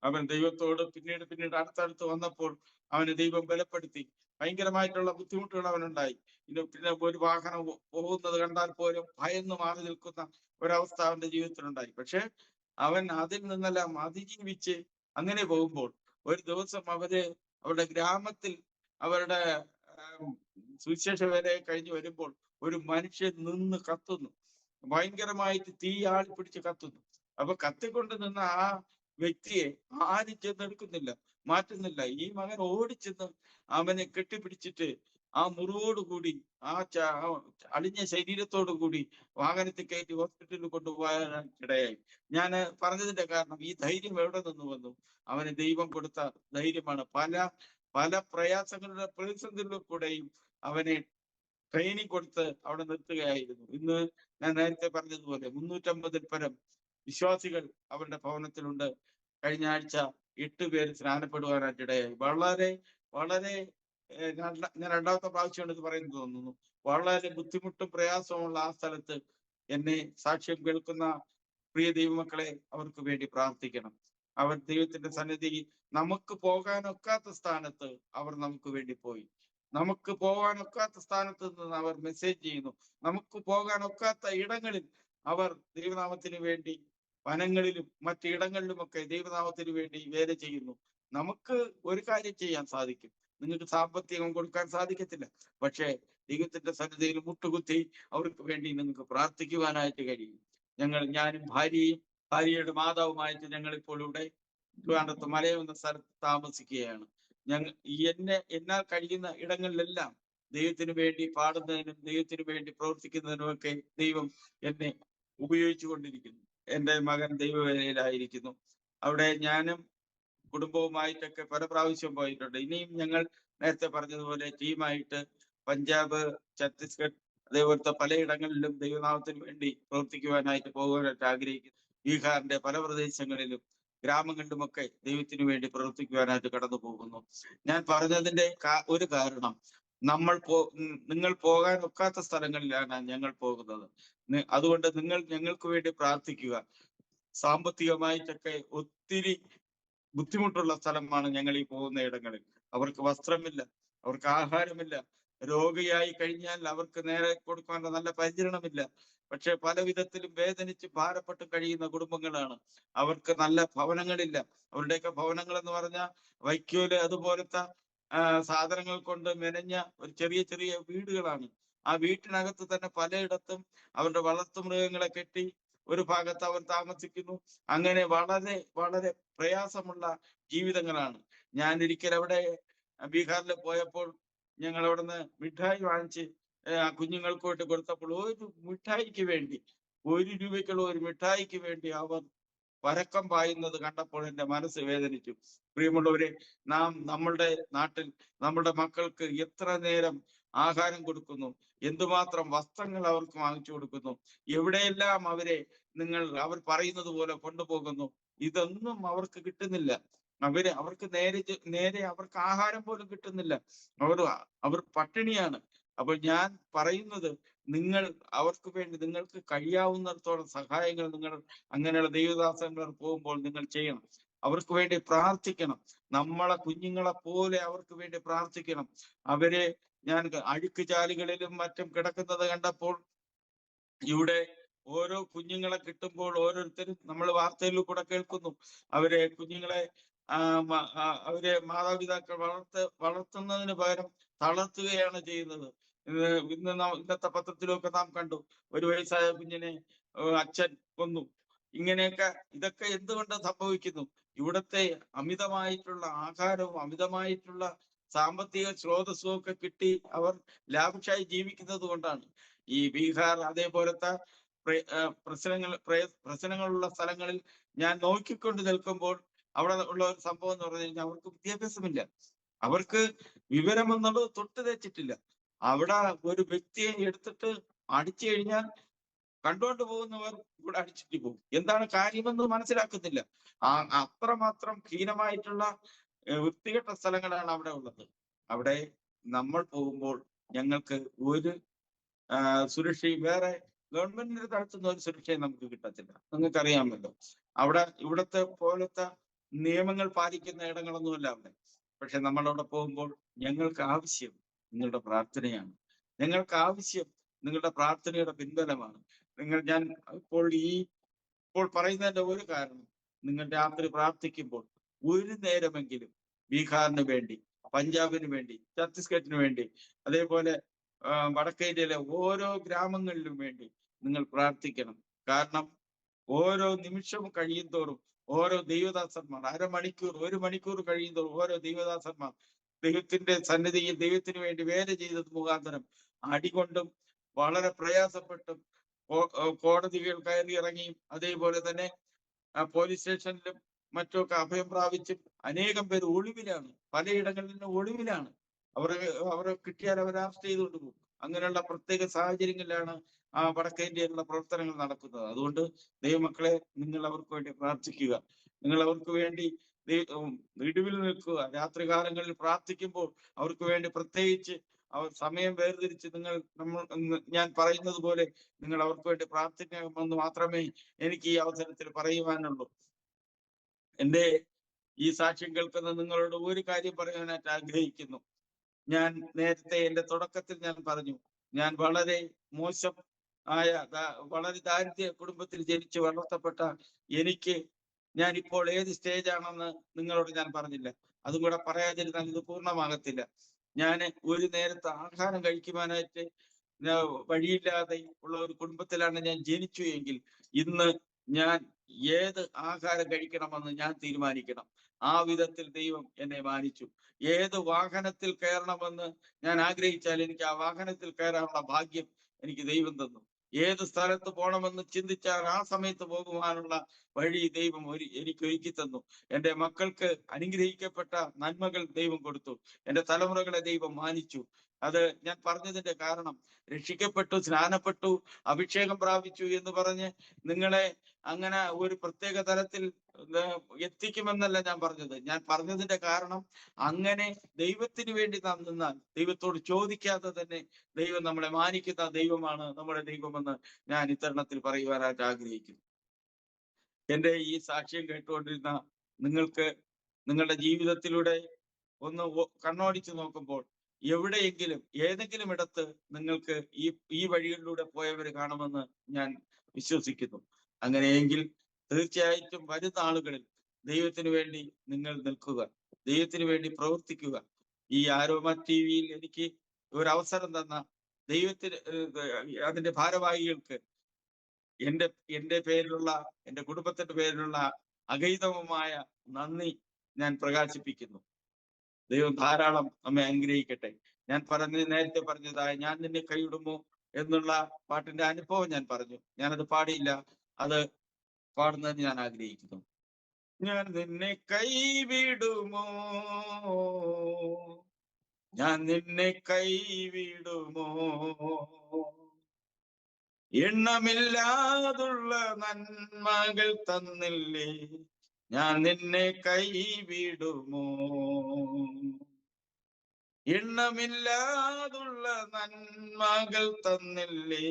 അവൻ ദൈവത്തോട് പിന്നീട് അടുത്തടുത്ത് വന്നപ്പോൾ അവന് ദൈവം ബലപ്പെടുത്തി. ഭയങ്കരമായിട്ടുള്ള ബുദ്ധിമുട്ടുകൾ അവനുണ്ടായി. പിന്നെ ഒരു വാഹനം പോകുന്നത് കണ്ടാൽ പോലും ഭയന്ന് മാറി നിൽക്കുന്ന ഒരവസ്ഥ അവന്റെ ജീവിതത്തിലുണ്ടായി. പക്ഷെ അവൻ അതിൽ നിന്നെല്ലാം അതിജീവിച്ച് അങ്ങനെ പോകുമ്പോൾ ഒരു ദിവസം അവരുടെ ഗ്രാമത്തിൽ അവരുടെ സുവിശേഷ വേലയെ കഴിഞ്ഞ് വരുമ്പോൾ ഒരു മനുഷ്യൻ നിന്ന് കത്തുന്നു. ഭയങ്കരമായിട്ട് തീ ആളിപ്പിടിച്ച് കത്തുന്നു. അപ്പൊ കത്തിക്കൊണ്ട് നിന്ന ആ വ്യക്തിയെ ആരും ചെന്നെടുക്കുന്നില്ല, മാറ്റുന്നില്ല. ഈ മകൻ ഓടിച്ചെന്ന് അവനെ കെട്ടിപ്പിടിച്ചിട്ട് ആ മുറിവോടുകൂടി ആ അളിഞ്ഞ ശരീരത്തോടു കൂടി വാഹനത്തിൽ കയറ്റി ഹോസ്പിറ്റലിൽ കൊണ്ടുപോകാനിടയായി. ഞാൻ പറഞ്ഞതിന്റെ കാരണം ഈ ധൈര്യം എവിടെ നിന്ന് വന്നു? അവന് ദൈവം കൊടുത്ത ധൈര്യമാണ്. പല പ്രയാസങ്ങളുടെ പ്രതിസന്ധികളിൽ കൂടെയും അവനെ ട്രെയിനിങ് കൊടുത്ത് അവിടെ നിർത്തുകയായിരുന്നു. ഇന്ന് ഞാൻ നേരത്തെ പറഞ്ഞതുപോലെ 350 പരം വിശ്വാസികൾ അവരുടെ ഭവനത്തിലുണ്ട്. കഴിഞ്ഞ ആഴ്ച 8 പേര് സ്നാനപ്പെടുവാനായിട്ടിടയായി. വളരെ ഞാൻ രണ്ടാമത്തെ പ്രാവശ്യമാണ് ഇത് പറയുന്നത് തോന്നുന്നു. വളരെ ബുദ്ധിമുട്ടും പ്രയാസമുള്ള ആ സ്ഥലത്ത് എന്നെ സാക്ഷ്യം കേൾക്കുന്ന പ്രിയ ദൈവമക്കളെ, അവർക്ക് വേണ്ടി പ്രാർത്ഥിക്കണം. അവർ ദൈവത്തിന്റെ സന്നിധി നമുക്ക് പോകാനൊക്കാത്ത സ്ഥാനത്ത് അവർ നമുക്ക് വേണ്ടി പോയി. നമുക്ക് പോകാനൊക്കാത്ത സ്ഥാനത്ത് നിന്ന് അവർ മെസ്സേജ് ചെയ്യുന്നു. നമുക്ക് പോകാനൊക്കാത്ത ഇടങ്ങളിൽ അവർ ദൈവനാമത്തിന് വേണ്ടി വനങ്ങളിലും മറ്റിടങ്ങളിലുമൊക്കെ ദൈവനാമത്തിന് വേണ്ടി വേല ചെയ്യുന്നു. നമുക്ക് ഒരു കാര്യം ചെയ്യാൻ സാധിക്കും. നിങ്ങൾക്ക് സാമ്പത്തികം കൊടുക്കാൻ സാധിക്കത്തില്ല. പക്ഷേ ദൈവത്തിന്റെ സന്നിധിയിൽ മുട്ടുകുത്തി അവർക്ക് വേണ്ടി നിങ്ങൾക്ക് പ്രാർത്ഥിക്കുവാനായിട്ട് കഴിയും. ഞാനും ഭാര്യയുടെ മാതാവുമായിട്ട് ഞങ്ങളിപ്പോൾ ഇവിടെ ട്രിവാൻഡ്രത്ത് മലയെന്ന സ്ഥലത്ത് താമസിക്കുകയാണ്. എന്നാൽ കഴിയുന്ന ഇടങ്ങളിലെല്ലാം ദൈവത്തിന് വേണ്ടി പാടുന്നതിനും ദൈവത്തിന് വേണ്ടി പ്രവർത്തിക്കുന്നതിനുമൊക്കെ ദൈവം എന്നെ ഉപയോഗിച്ചു കൊണ്ടിരിക്കുന്നു. എൻ്റെ മകൻ ദൈവവേലയിലായിരിക്കുന്നു. അവിടെ ഞാനും കുടുംബവുമായിട്ടൊക്കെ പല പ്രാവശ്യം പോയിട്ടുണ്ട്. ഇനിയും ഞങ്ങൾ നേരത്തെ പറഞ്ഞതുപോലെ ടീമായിട്ട് പഞ്ചാബ്, ഛത്തീസ്ഗഡ്, അതേപോലത്തെ പലയിടങ്ങളിലും ദൈവനാമത്തിന് വേണ്ടി പ്രവർത്തിക്കുവാനായിട്ട് പോകാനായിട്ട് ആഗ്രഹിക്കുന്നു. ബീഹാറിന്റെ പല പ്രദേശങ്ങളിലും ഗ്രാമങ്ങളിലുമൊക്കെ ദൈവത്തിന് വേണ്ടി പ്രവർത്തിക്കുവാനായിട്ട് കടന്നു പോകുന്നു. ഞാൻ പറഞ്ഞതിന്റെ ഒരു കാരണം, നിങ്ങൾ പോകാൻ ഒക്കാത്ത സ്ഥലങ്ങളിലാണ് ഞങ്ങൾ പോകുന്നത്. അതുകൊണ്ട് നിങ്ങൾ ഞങ്ങൾക്ക് വേണ്ടി പ്രാർത്ഥിക്കുക. സാമ്പത്തികമായിട്ടൊക്കെ ഒത്തിരി ബുദ്ധിമുട്ടുള്ള സ്ഥലമാണ് ഞങ്ങൾ ഈ പോകുന്ന ഇടങ്ങളിൽ. അവർക്ക് വസ്ത്രമില്ല, അവർക്ക് ആഹാരമില്ല, രോഗിയായി കഴിഞ്ഞാൽ അവർക്ക് നേരെ കൊടുക്കാനുള്ള നല്ല പരിചരണമില്ല. പക്ഷെ പല വിധത്തിലും വേദനിച്ച് ഭാരപ്പെട്ട് കഴിയുന്ന കുടുംബങ്ങളാണ്. അവർക്ക് നല്ല ഭവനങ്ങളില്ല. അവരുടെയൊക്കെ ഭവനങ്ങൾ എന്ന് പറഞ്ഞാൽ വൈക്കോല് അതുപോലത്തെ സാധനങ്ങൾ കൊണ്ട് മെനഞ്ഞ ഒരു ചെറിയ ചെറിയ വീടുകളാണ്. ആ വീട്ടിനകത്ത് തന്നെ പലയിടത്തും അവരുടെ വളർത്തുമൃഗങ്ങളെ കെട്ടി ഒരു ഭാഗത്ത് അവർ താമസിക്കുന്നു. അങ്ങനെ വളരെ വളരെ പ്രയാസമുള്ള ജീവിതങ്ങളാണ്. ഞാൻ ഒരിക്കൽ അവിടെ ബീഹാറിൽ പോയപ്പോൾ ഞങ്ങൾ അവിടുന്ന് മിഠായി വാങ്ങിച്ച് കുഞ്ഞുങ്ങൾക്ക് വേണ്ടി കൊടുത്തപ്പോൾ ഒരു മിഠായിക്ക് വേണ്ടി 1 രൂപയ്ക്കുള്ള ഒരു മിഠായിക്ക് വേണ്ടി അവർ പരക്കം പായുന്നത് കണ്ടപ്പോൾ എൻ്റെ മനസ്സ് വേദനിച്ചു. പ്രിയമുള്ളവരെ, നാം നമ്മളുടെ നാട്ടിൽ നമ്മുടെ മക്കൾക്ക് എത്ര നേരം ആഹാരം കൊടുക്കുന്നു, എന്തുമാത്രം വസ്ത്രങ്ങൾ അവർക്ക് വാങ്ങിച്ചു കൊടുക്കുന്നു, എവിടെയെല്ലാം അവർ പറയുന്നത് പോലെ കൊണ്ടുപോകുന്നു. ഇതൊന്നും അവർക്ക് കിട്ടുന്നില്ല. അവർക്ക് നേരെ അവർക്ക് ആഹാരം പോലും കിട്ടുന്നില്ല. അവർ പട്ടിണിയാണ്. അപ്പോൾ ഞാൻ പറയുന്നത്, നിങ്ങൾ അവർക്ക് വേണ്ടി നിങ്ങൾക്ക് കഴിയാവുന്നിടത്തോളം സഹായങ്ങൾ നിങ്ങൾ അങ്ങനെയുള്ള ദൈവദാസങ്ങൾ പോകുമ്പോൾ നിങ്ങൾ ചെയ്യണം. അവർക്ക് വേണ്ടി പ്രാർത്ഥിക്കണം. നമ്മളെ കുഞ്ഞുങ്ങളെ പോലെ അവർക്ക് വേണ്ടി പ്രാർത്ഥിക്കണം. ഞാൻ അഴുക്ക് ചാലുകളിലും മറ്റും കിടക്കുന്നത് കണ്ടപ്പോൾ, ഇവിടെ ഓരോ കുഞ്ഞുങ്ങളെ കിട്ടുമ്പോൾ ഓരോരുത്തരും നമ്മൾ വാർത്തയിൽ കൂടെ കേൾക്കുന്നു, കുഞ്ഞുങ്ങളെ അവരെ മാതാപിതാക്കൾ വളർത്തുന്നതിന് പകരം തളർത്തുകയാണ് ചെയ്യുന്നത്. ഇന്നത്തെ പത്രത്തിലൊക്കെ നാം കണ്ടു, 1 വയസ്സായ കുഞ്ഞിനെ അച്ഛൻ കൊന്നു. ഇതൊക്കെ എന്തുകൊണ്ട് സംഭവിക്കുന്നു? ഇവിടുത്തെ അമിതമായിട്ടുള്ള ആഹാരവും അമിതമായിട്ടുള്ള സാമ്പത്തിക സ്രോതസ്സും ഒക്കെ കിട്ടി അവർ ലാഭിഷായി ജീവിക്കുന്നത് കൊണ്ടാണ്. ഈ ബീഹാർ അതേപോലത്തെ പ്രശ്നങ്ങളുള്ള സ്ഥലങ്ങളിൽ ഞാൻ നോക്കിക്കൊണ്ട് നിൽക്കുമ്പോൾ അവിടെ ഉള്ള ഒരു സംഭവം എന്ന് പറഞ്ഞു കഴിഞ്ഞാൽ, അവർക്ക് വിദ്യാഭ്യാസമില്ല, അവർക്ക് വിവരം എന്നുള്ളത് തൊട്ട് തെച്ചിട്ടില്ല. അവിടെ ഒരു വ്യക്തിയെ എടുത്തിട്ട് അടിച്ചു കഴിഞ്ഞാൽ കണ്ടുകൊണ്ട് പോകുന്നവർ ഇവിടെ അടിച്ചിട്ട് പോകും. എന്താണ് കാര്യമെന്ന് മനസ്സിലാക്കുന്നില്ല. അത്രമാത്രം ഹീനമായിട്ടുള്ള വൃത്തികെട്ട സ്ഥലങ്ങളാണ് അവിടെ ഉള്ളത്. അവിടെ നമ്മൾ പോകുമ്പോൾ ഞങ്ങൾക്ക് ഒരു സുരക്ഷയും വേറെ ഗവൺമെന്റിന്റെ തലത്തുനിന്ന് ഒരു സുരക്ഷയും നമുക്ക് കിട്ടത്തില്ല. നിങ്ങൾക്കറിയാമല്ലോ, ഇവിടത്തെ പോലത്തെ നിയമങ്ങൾ പാലിക്കുന്ന ഇടങ്ങളൊന്നുമല്ല അവിടെ. പക്ഷെ നമ്മളവിടെ പോകുമ്പോൾ ഞങ്ങൾക്ക് ആവശ്യം നിങ്ങളുടെ പ്രാർത്ഥനയാണ്. ഞങ്ങൾക്ക് ആവശ്യം നിങ്ങളുടെ പ്രാർത്ഥനയുടെ പിൻബലമാണ്. ഞാൻ ഇപ്പോൾ പറയുന്നതിന്റെ ഒരു കാരണം, നിങ്ങൾ രാത്രി പ്രാർത്ഥിക്കുമ്പോൾ ഒരു നേരമെങ്കിലും ബീഹാറിന് വേണ്ടി, പഞ്ചാബിന് വേണ്ടി, ഛത്തീസ്ഗഡിന് വേണ്ടി, അതേപോലെ വടക്കേ ഇന്ത്യയിലെ ഓരോ ഗ്രാമങ്ങളിലും വേണ്ടി നിങ്ങൾ പ്രാർത്ഥിക്കണം. കാരണം ഓരോ നിമിഷവും കഴിയും തോറും ഓരോ ദൈവദാസന്മാർ, 1/2 മണിക്കൂർ 1 മണിക്കൂർ കഴിയും തോറും ഓരോ ദൈവദാസന്മാർ ദൈവത്തിന്റെ സന്നിധിയിൽ ദൈവത്തിന് വേണ്ടി വേല ചെയ്തത് മുഖാന്തരം അടികൊണ്ടും വളരെ പ്രയാസപ്പെട്ടും കോടതികൾ കയറി ഇറങ്ങിയും അതേപോലെ തന്നെ പോലീസ് സ്റ്റേഷനിലും മറ്റുമൊക്കെ അഭയം പ്രാപിച്ചും അനേകം പേര് ഒളിവിലാണ്, പലയിടങ്ങളിൽ നിന്ന് ഒളിവിലാണ്. അവരെ കിട്ടിയാൽ അവർ അറസ്റ്റ് ചെയ്തുകൊണ്ട് പോകും. അങ്ങനെയുള്ള പ്രത്യേക സാഹചര്യങ്ങളിലാണ് വടക്കേ ഇന്ത്യയിലുള്ള പ്രവർത്തനങ്ങൾ നടക്കുന്നത്. അതുകൊണ്ട് ദൈവമക്കളെ, നിങ്ങൾ അവർക്ക് വേണ്ടി പ്രാർത്ഥിക്കുക, നിങ്ങൾ അവർക്ക് വേണ്ടി ഇടിവിൽ നിൽക്കുക. രാത്രികാലങ്ങളിൽ പ്രാർത്ഥിക്കുമ്പോൾ അവർക്ക് വേണ്ടി പ്രത്യേകിച്ച് അവർ സമയം വേർതിരിച്ച് ഞാൻ പറയുന്നത് പോലെ നിങ്ങൾ അവർക്ക് വേണ്ടി പ്രാർത്ഥിക്കണമെന്ന് മാത്രമേ എനിക്ക് ഈ അവസരത്തിൽ പറയുവാനുള്ളൂ. എൻ്റെ ഈ സാക്ഷ്യം കേൾക്കുന്ന നിങ്ങളോട് ഒരു കാര്യം പറയാനായിട്ട് ആഗ്രഹിക്കുന്നു. ഞാൻ നേരത്തെ എൻ്റെ തുടക്കത്തിൽ ഞാൻ പറഞ്ഞു, ഞാൻ വളരെ മോശം വളരെ ദാരിദ്ര്യ കുടുംബത്തിൽ ജനിച്ച് വളർത്തപ്പെട്ട ഞാൻ ഇപ്പോൾ ഏത് സ്റ്റേജാണെന്ന് നിങ്ങളോട് ഞാൻ പറഞ്ഞില്ല. അതും കൂടെ പറയാതിരുന്നാൽ ഇത് പൂർണ്ണമാകത്തില്ല. ഞാൻ ഒരു നേരത്തെ ആഹാരം കഴിക്കുവാനായിട്ട് വഴിയില്ലാതെ ഉള്ള ഒരു കുടുംബത്തിലാണ് ഞാൻ ജനിച്ചു എങ്കിൽ, ഇന്ന് ഞാൻ ഏത് ആഹാരം കഴിക്കണമെന്ന് ഞാൻ തീരുമാനിക്കണം. ആ വിധത്തിൽ ദൈവം എന്നെ മാനിച്ചു. ഏത് വാഹനത്തിൽ കയറണമെന്ന് ഞാൻ ആഗ്രഹിച്ചാൽ എനിക്ക് ആ വാഹനത്തിൽ കയറാനുള്ള ഭാഗ്യം എനിക്ക് ദൈവം തന്നു. ഏത് സ്ഥലത്ത് പോകണമെന്ന് ചിന്തിച്ചാൽ ആ സമയത്ത് പോകുവാനുള്ള വഴി ദൈവം എനിക്ക് ഒരുക്കി തന്നു. എൻ്റെ മക്കൾക്ക് അനുഗ്രഹിക്കപ്പെട്ട നന്മകൾ ദൈവം കൊടുത്തു. എൻ്റെ തലമുറകളെ ദൈവം മാനിച്ചു. അത് ഞാൻ പറഞ്ഞതിന്റെ കാരണം, രക്ഷിക്കപ്പെട്ടു, സ്നാനപ്പെട്ടു, അഭിഷേകം പ്രാപിച്ചു എന്ന് പറഞ്ഞ് നിങ്ങളെ അങ്ങനെ ഒരു പ്രത്യേക തലത്തിൽ എത്തിക്കുമെന്നല്ല ഞാൻ പറഞ്ഞത്. ഞാൻ പറഞ്ഞതിന്റെ കാരണം, അങ്ങനെ ദൈവത്തിന് വേണ്ടി നാം നിന്നാൽ, ദൈവത്തോട് ചോദിക്കാതെ തന്നെ ദൈവം നമ്മളെ മാനിക്കുന്ന ദൈവമാണ് നമ്മുടെ ദൈവമെന്ന് ഞാൻ ഇത്തരണത്തിൽ പറയുവാനായിട്ട് ആഗ്രഹിക്കുന്നു. എൻ്റെ ഈ സാക്ഷ്യം കേട്ടുകൊണ്ടിരുന്ന നിങ്ങൾക്ക് നിങ്ങളുടെ ജീവിതത്തിലൂടെ ഒന്ന് കണ്ണോടിച്ചു നോക്കുമ്പോൾ എവിടെയെങ്കിലും ഏതെങ്കിലും ഇടത്ത് നിങ്ങൾക്ക് ഈ വഴികളിലൂടെ പോയവര് കാണുമെന്ന് ഞാൻ വിശ്വസിക്കുന്നു. അങ്ങനെയെങ്കിൽ തീർച്ചയായിട്ടും വരുന്ന ആളുകളിൽ ദൈവത്തിന് വേണ്ടി നിങ്ങൾ നിൽക്കുക, ദൈവത്തിന് വേണ്ടി പ്രവർത്തിക്കുക. ഈ ആരോമ ടിവിയിൽ എനിക്ക് ഒരു അവസരം തന്ന ദൈവത്തിന് അതിന്റെ ഭാരവാഹികൾക്ക് എന്റെ പേരിലുള്ള, എന്റെ കുടുംബത്തിന്റെ പേരിലുള്ള അഗൈതവമായ നന്ദി ഞാൻ പ്രകാശിപ്പിക്കുന്നു. ദൈവം ധാരാളം നമ്മെ അനുഗ്രഹിക്കട്ടെ. ഞാൻ നേരത്തെ പറഞ്ഞതായ ഞാൻ നിന്നെ കൈവിടുമോ എന്നുള്ള പാട്ടിന്റെ അനുഭവം ഞാൻ പറഞ്ഞു. ഞാനത് പാടിയില്ല, അത് പാടുന്നതിന് ഞാൻ ആഗ്രഹിക്കുന്നു. ഞാൻ നിന്നെ കൈവിടുമോ, ഞാൻ നിന്നെ കൈവിടുമോ, എണ്ണമില്ലാതുള്ള നന്മകൾ തന്നില്ലേ, ഞാൻ നിന്നെ കൈവിടുമോ, എണ്ണമില്ലാതുള്ള നന്മകൾ തന്നില്ലേ,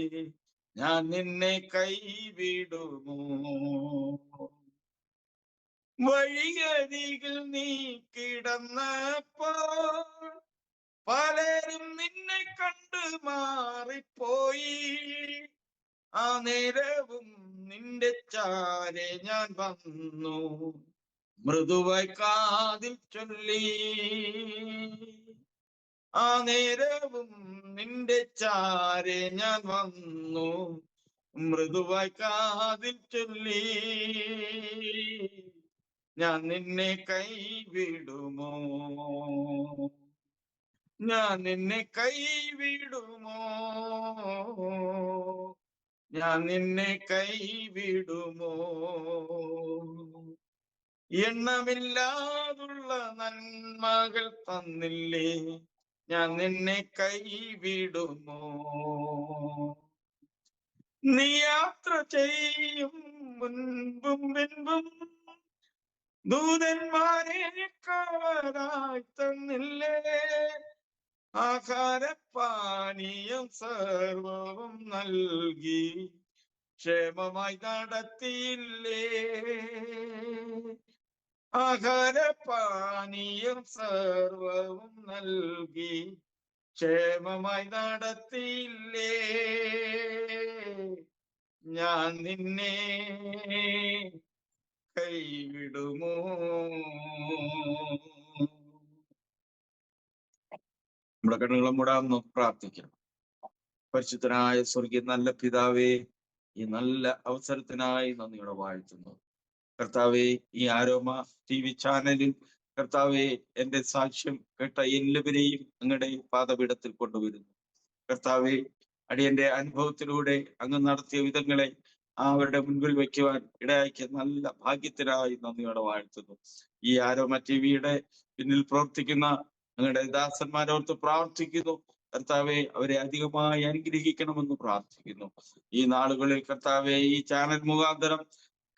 ഞാൻ നിന്നെ കൈവിടുമോ, വഴിയരികിൽ നീ കിടന്നപ്പോൾ പലരും നിന്നെ കണ്ടു മാറിപ്പോയി, ആ നേരവും നിന്റെ ചാരെ ഞാൻ വന്നു, മൃദുവായി കാതിൽ ചൊല്ലി, ആ നേരവും നിന്റെ ചാരെ ഞാൻ വന്നു, മൃദുവായി കാതിൽ ചൊല്ലി, ഞാൻ നിന്നെ കൈവിടുമോ, ഞാൻ നിന്നെ കൈവിടുമോ, ഞാൻ നിന്നെ കൈവിടുമോ, എണ്ണമില്ലാതുള്ള നന്മകൾ തന്നില്ലേ, ഞാൻ നിന്നെ കൈവിടുമോ, നീ യാത്ര ചെയ്യും മുൻപും പിൻപും ദൂതന്മാരെ കാവലായി തന്നില്ലേ, ആഹാരപാനീയം സർവവും നൽകി ക്ഷേമമായി നടത്തിയില്ലേ, ആഹാരപാനീയം സർവവും നൽകി ക്ഷേമമായി നടത്തിയില്ലേ, ഞാൻ നിന്നെ കൈവിടുമോ. നമ്മുടെ കണ്ണുകളും മൂടാന്ന് പ്രാർത്ഥിക്കണം. പരിശുദ്ധനായ സ്വർഗീയ നല്ല പിതാവേ, ഈ നല്ല അവസരത്തിനായി നന്ദിയോടെ വാഴ്ത്തുന്നു. കർത്താവെ, ഈ ആരോമ TV ചാനലിൽ കർത്താവെ എന്റെ സാക്ഷ്യം കേട്ട എല്ലാവരെയും അങ്ങയുടെ പാദപീഠത്തിൽ കൊണ്ടുവരുന്നു. കർത്താവെ, അടിയന്റെ അനുഭവത്തിലൂടെ അങ്ങ് നടത്തിയ വിധങ്ങളെ അവരുടെ മുൻപിൽ വയ്ക്കുവാൻ ഇടയാക്കിയ നല്ല ഭാഗ്യത്തിനായി നന്ദിയോടെ വാഴ്ത്തുന്നു. ഈ ആരോമ ടിവിയുടെ പിന്നിൽ പ്രവർത്തിക്കുന്ന അങ്ങയുടെ ദാസന്മാരോർത്ത് പ്രാർത്ഥിക്കുന്നു. കർത്താവെ, അവരെ അധികമായി അനുഗ്രഹിക്കണമെന്ന് പ്രാർത്ഥിക്കുന്നു. ഈ നാളുകളിൽ കർത്താവെ, ഈ ചാനൽ മുഖാന്തരം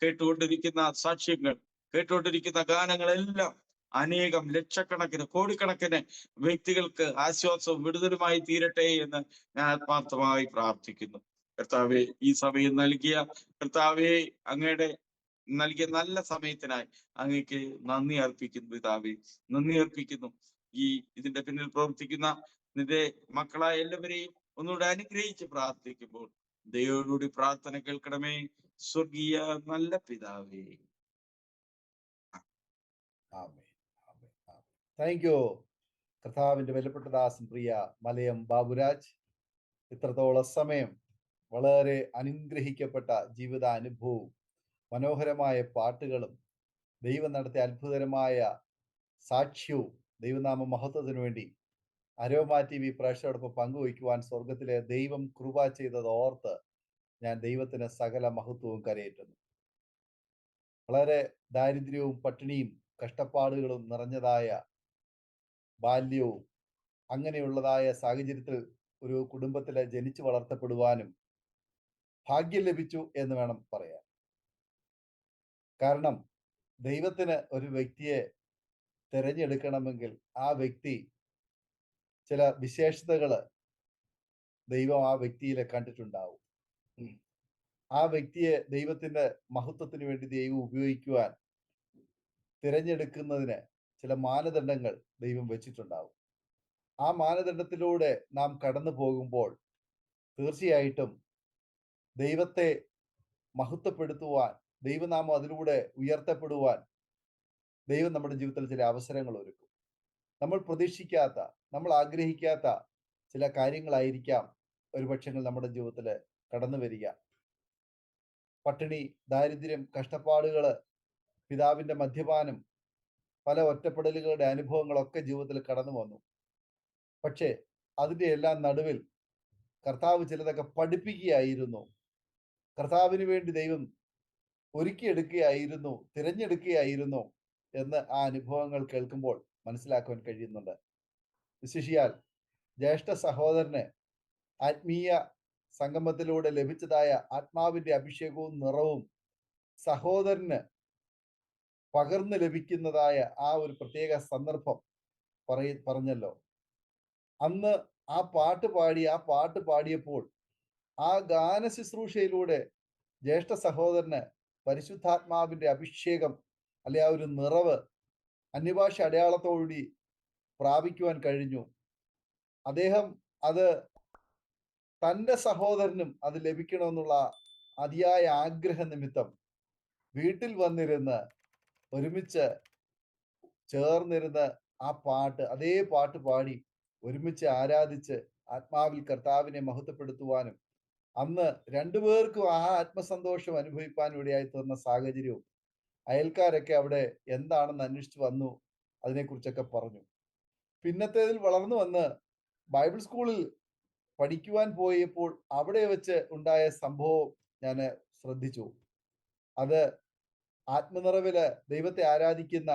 കേട്ടുകൊണ്ടിരിക്കുന്ന സാക്ഷ്യങ്ങൾ, കേട്ടുകൊണ്ടിരിക്കുന്ന ഗാനങ്ങളെല്ലാം അനേകം ലക്ഷക്കണക്കിന് കോടിക്കണക്കിന് വ്യക്തികൾക്ക് ആശ്വാസവും വിടുതലുമായി തീരട്ടെ എന്ന് ഞാൻ ആത്മാർത്ഥമായി പ്രാർത്ഥിക്കുന്നു. കർത്താവെ, ഈ സമയം നൽകിയ കർത്താവെ, അങ്ങയുടെ നൽകിയ നല്ല സമയത്തിനായി അങ്ങേക്ക് നന്ദി അർപ്പിക്കുന്നു. പിതാവേ, നന്ദി അർപ്പിക്കുന്നു. ഇതിന്റെ പിന്നിൽ പ്രവർത്തിക്കുന്ന നിന്റെ മക്കളായ എല്ലാവരെയും ഒന്നുകൂടെ അനുഗ്രഹിച്ച് പ്രാർത്ഥിക്കുമ്പോൾ ദൈവത്തോടുകൂടി പ്രാർത്ഥന കേൾക്കണമേ, സ്വർഗീയ നല്ല പിതാവേ. താങ്ക് യു കർത്താവിന്റെ വിലപ്പെട്ട ദാസൻ പ്രിയ മലയം ബാബുരാജ്. ഇത്രത്തോളം സമയം വളരെ അനുഗ്രഹിക്കപ്പെട്ട ജീവിതാനുഭവവും മനോഹരമായ പാട്ടുകളും ദൈവം നടത്തിയ അത്ഭുതകരമായ സാക്ഷ്യവും ദൈവനാമ മഹത്വത്തിനു വേണ്ടി അരോമ TV പ്രേക്ഷകരോടൊപ്പം പങ്കുവയ്ക്കുവാൻ സ്വർഗത്തിലെ ദൈവം കൃപ ചെയ്തത് ഓർത്ത് ഞാൻ ദൈവത്തിന് സകല മഹത്വവും കരയേറ്റുന്നു. വളരെ ദാരിദ്ര്യവും പട്ടിണിയും കഷ്ടപ്പാടുകളും നിറഞ്ഞതായ ബാല്യവും അങ്ങനെയുള്ളതായ സാഹചര്യത്തിൽ ഒരു കുടുംബത്തിലെ ജനിച്ചു വളർത്തപ്പെടുവാനും ഭാഗ്യം ലഭിച്ചു എന്ന് വേണം പറയാൻ. കാരണം ദൈവത്തിന് ഒരു വ്യക്തിയെ തിരഞ്ഞെടുക്കണമെങ്കിൽ ആ വ്യക്തി ചില വിശേഷതകള് ദൈവം ആ വ്യക്തിയിലെ കണ്ടിട്ടുണ്ടാവും. ആ വ്യക്തിയെ ദൈവത്തിന്റെ മഹത്വത്തിന് വേണ്ടി ദൈവം ഉപയോഗിക്കുവാൻ തിരഞ്ഞെടുക്കുന്നതിന് ചില മാനദണ്ഡങ്ങൾ ദൈവം വെച്ചിട്ടുണ്ടാവും. ആ മാനദണ്ഡത്തിലൂടെ നാം കടന്നു പോകുമ്പോൾ തീർച്ചയായിട്ടും ദൈവത്തെ മഹത്വപ്പെടുത്തുവാൻ, ദൈവനാമം അതിലൂടെ ഉയർത്തപ്പെടുവാൻ ദൈവം നമ്മുടെ ജീവിതത്തിൽ ചില അവസരങ്ങൾ ഒരുക്കും. നമ്മൾ പ്രതീക്ഷിക്കാത്ത, നമ്മൾ ആഗ്രഹിക്കാത്ത ചില കാര്യങ്ങളായിരിക്കാം ഒരുപക്ഷെ നമ്മുടെ ജീവിതത്തിൽ കടന്നു വരിക. പട്ടിണി, ദാരിദ്ര്യം, കഷ്ടപ്പാടുകള്, പിതാവിന്റെ മദ്യപാനം, പല ഒറ്റപ്പെടലുകളുടെ അനുഭവങ്ങളൊക്കെ ജീവിതത്തിൽ കടന്നു വന്നു. പക്ഷേ അതിന്റെ എല്ലാം നടുവിൽ കർത്താവ് ചിലതൊക്കെ പഠിപ്പിക്കുകയായിരുന്നു. കർത്താവിന് വേണ്ടി ദൈവം ഒരുക്കിയെടുക്കുകയായിരുന്നു, തിരഞ്ഞെടുക്കുകയായിരുന്നു എന്ന് ആ അനുഭവങ്ങൾ കേൾക്കുമ്പോൾ മനസ്സിലാക്കുവാൻ കഴിയുന്നുണ്ട്. വിശേഷിയാൽ ജ്യേഷ്ഠ സഹോദരന് ആത്മീയ സംഗമത്തിലൂടെ ലഭിച്ചതായ ആത്മാവിന്റെ അഭിഷേകവും നിറവും സഹോദരന് പകർന്നു ലഭിക്കുന്നതായ ആ ഒരു പ്രത്യേക സന്ദർഭം പറഞ്ഞല്ലോ. അന്ന് ആ പാട്ട് പാടിയപ്പോൾ ആ ഗാന ശുശ്രൂഷയിലൂടെ ജ്യേഷ്ഠ സഹോദരന് പരിശുദ്ധാത്മാവിന്റെ അഭിഷേകം അല്ലെ ആ ഒരു നിറവ് അന്യഭാഷ അടയാളത്തോടുകൂടി പ്രാപിക്കുവാൻ കഴിഞ്ഞു. അദ്ദേഹം അത് തൻ്റെ സഹോദരനും അത് ലഭിക്കണമെന്നുള്ള അതിയായ ആഗ്രഹ നിമിത്തം വീട്ടിൽ വന്നിരുന്ന് ഒരുമിച്ച് ചേർന്നിരുന്ന് ആ അതേ പാട്ട് പാടി ഒരുമിച്ച് ആരാധിച്ച് ആത്മാവിൽ കർത്താവിനെ മഹത്വപ്പെടുത്തുവാനും അന്ന് രണ്ടുപേർക്കും ആ ആത്മസന്തോഷം അനുഭവിപ്പാൻ ഇടയായി തീർന്ന സാഹചര്യവും അയൽക്കാരൊക്കെ അവിടെ എന്താണെന്ന് അന്വേഷിച്ചു വന്നു, അതിനെക്കുറിച്ചൊക്കെ പറഞ്ഞു. പിന്നത്തേതിൽ വളർന്നു വന്ന് ബൈബിൾ സ്കൂളിൽ പഠിക്കുവാൻ പോയപ്പോൾ അവിടെ വെച്ച് ഉണ്ടായ സംഭവം ഞാൻ ശ്രദ്ധിച്ചു. അത് ആത്മനിറവില് ദൈവത്തെ ആരാധിക്കുന്ന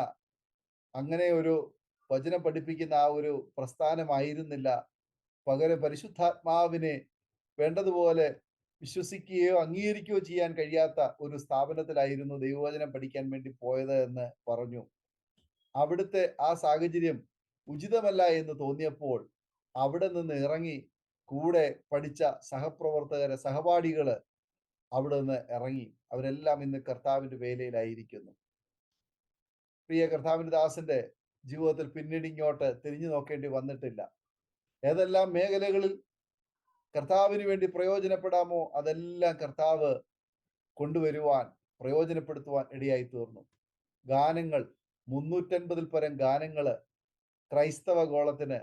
അങ്ങനെ ഒരു വചനം പഠിപ്പിക്കുന്ന ആ ഒരു പ്രസ്ഥാനമായിരുന്നില്ല. പകരം പരിശുദ്ധാത്മാവിനെ വേണ്ടതുപോലെ വിശ്വസിക്കുകയോ അംഗീകരിക്കുകയോ ചെയ്യാൻ കഴിയാത്ത ഒരു സ്ഥാപനത്തിലായിരുന്നു ദൈവവചനം പഠിക്കാൻ വേണ്ടി പോയത് എന്ന് പറഞ്ഞു. അവിടുത്തെ ആ സാഹചര്യം ഉചിതമല്ല എന്ന് തോന്നിയപ്പോൾ അവിടെ നിന്ന് ഇറങ്ങി കൂടെ പഠിച്ച സഹപ്രവർത്തകരെ, സഹപാഠികള് അവിടെ നിന്ന് ഇറങ്ങി. അവരെല്ലാം ഇന്ന് കർത്താവിന്റെ വേലയിലായിരിക്കുന്നു. പ്രിയ കർത്താവിന്റെ ദാസന്റെ ജീവിതത്തിൽ പിന്നീട് ഇങ്ങോട്ട് തിരിഞ്ഞു നോക്കേണ്ടി വന്നിട്ടില്ല. ഏതെല്ലാം മേഖലകളിൽ കർത്താവിന് വേണ്ടി പ്രയോജനപ്പെടാമോ അതെല്ലാം കർത്താവ് കൊണ്ടുവരുവാൻ, പ്രയോജനപ്പെടുത്തുവാൻ ഇടയായി തീർന്നു. ഗാനങ്ങൾ 350 പരം ഗാനങ്ങള് ക്രൈസ്തവ ഗോളത്തിന്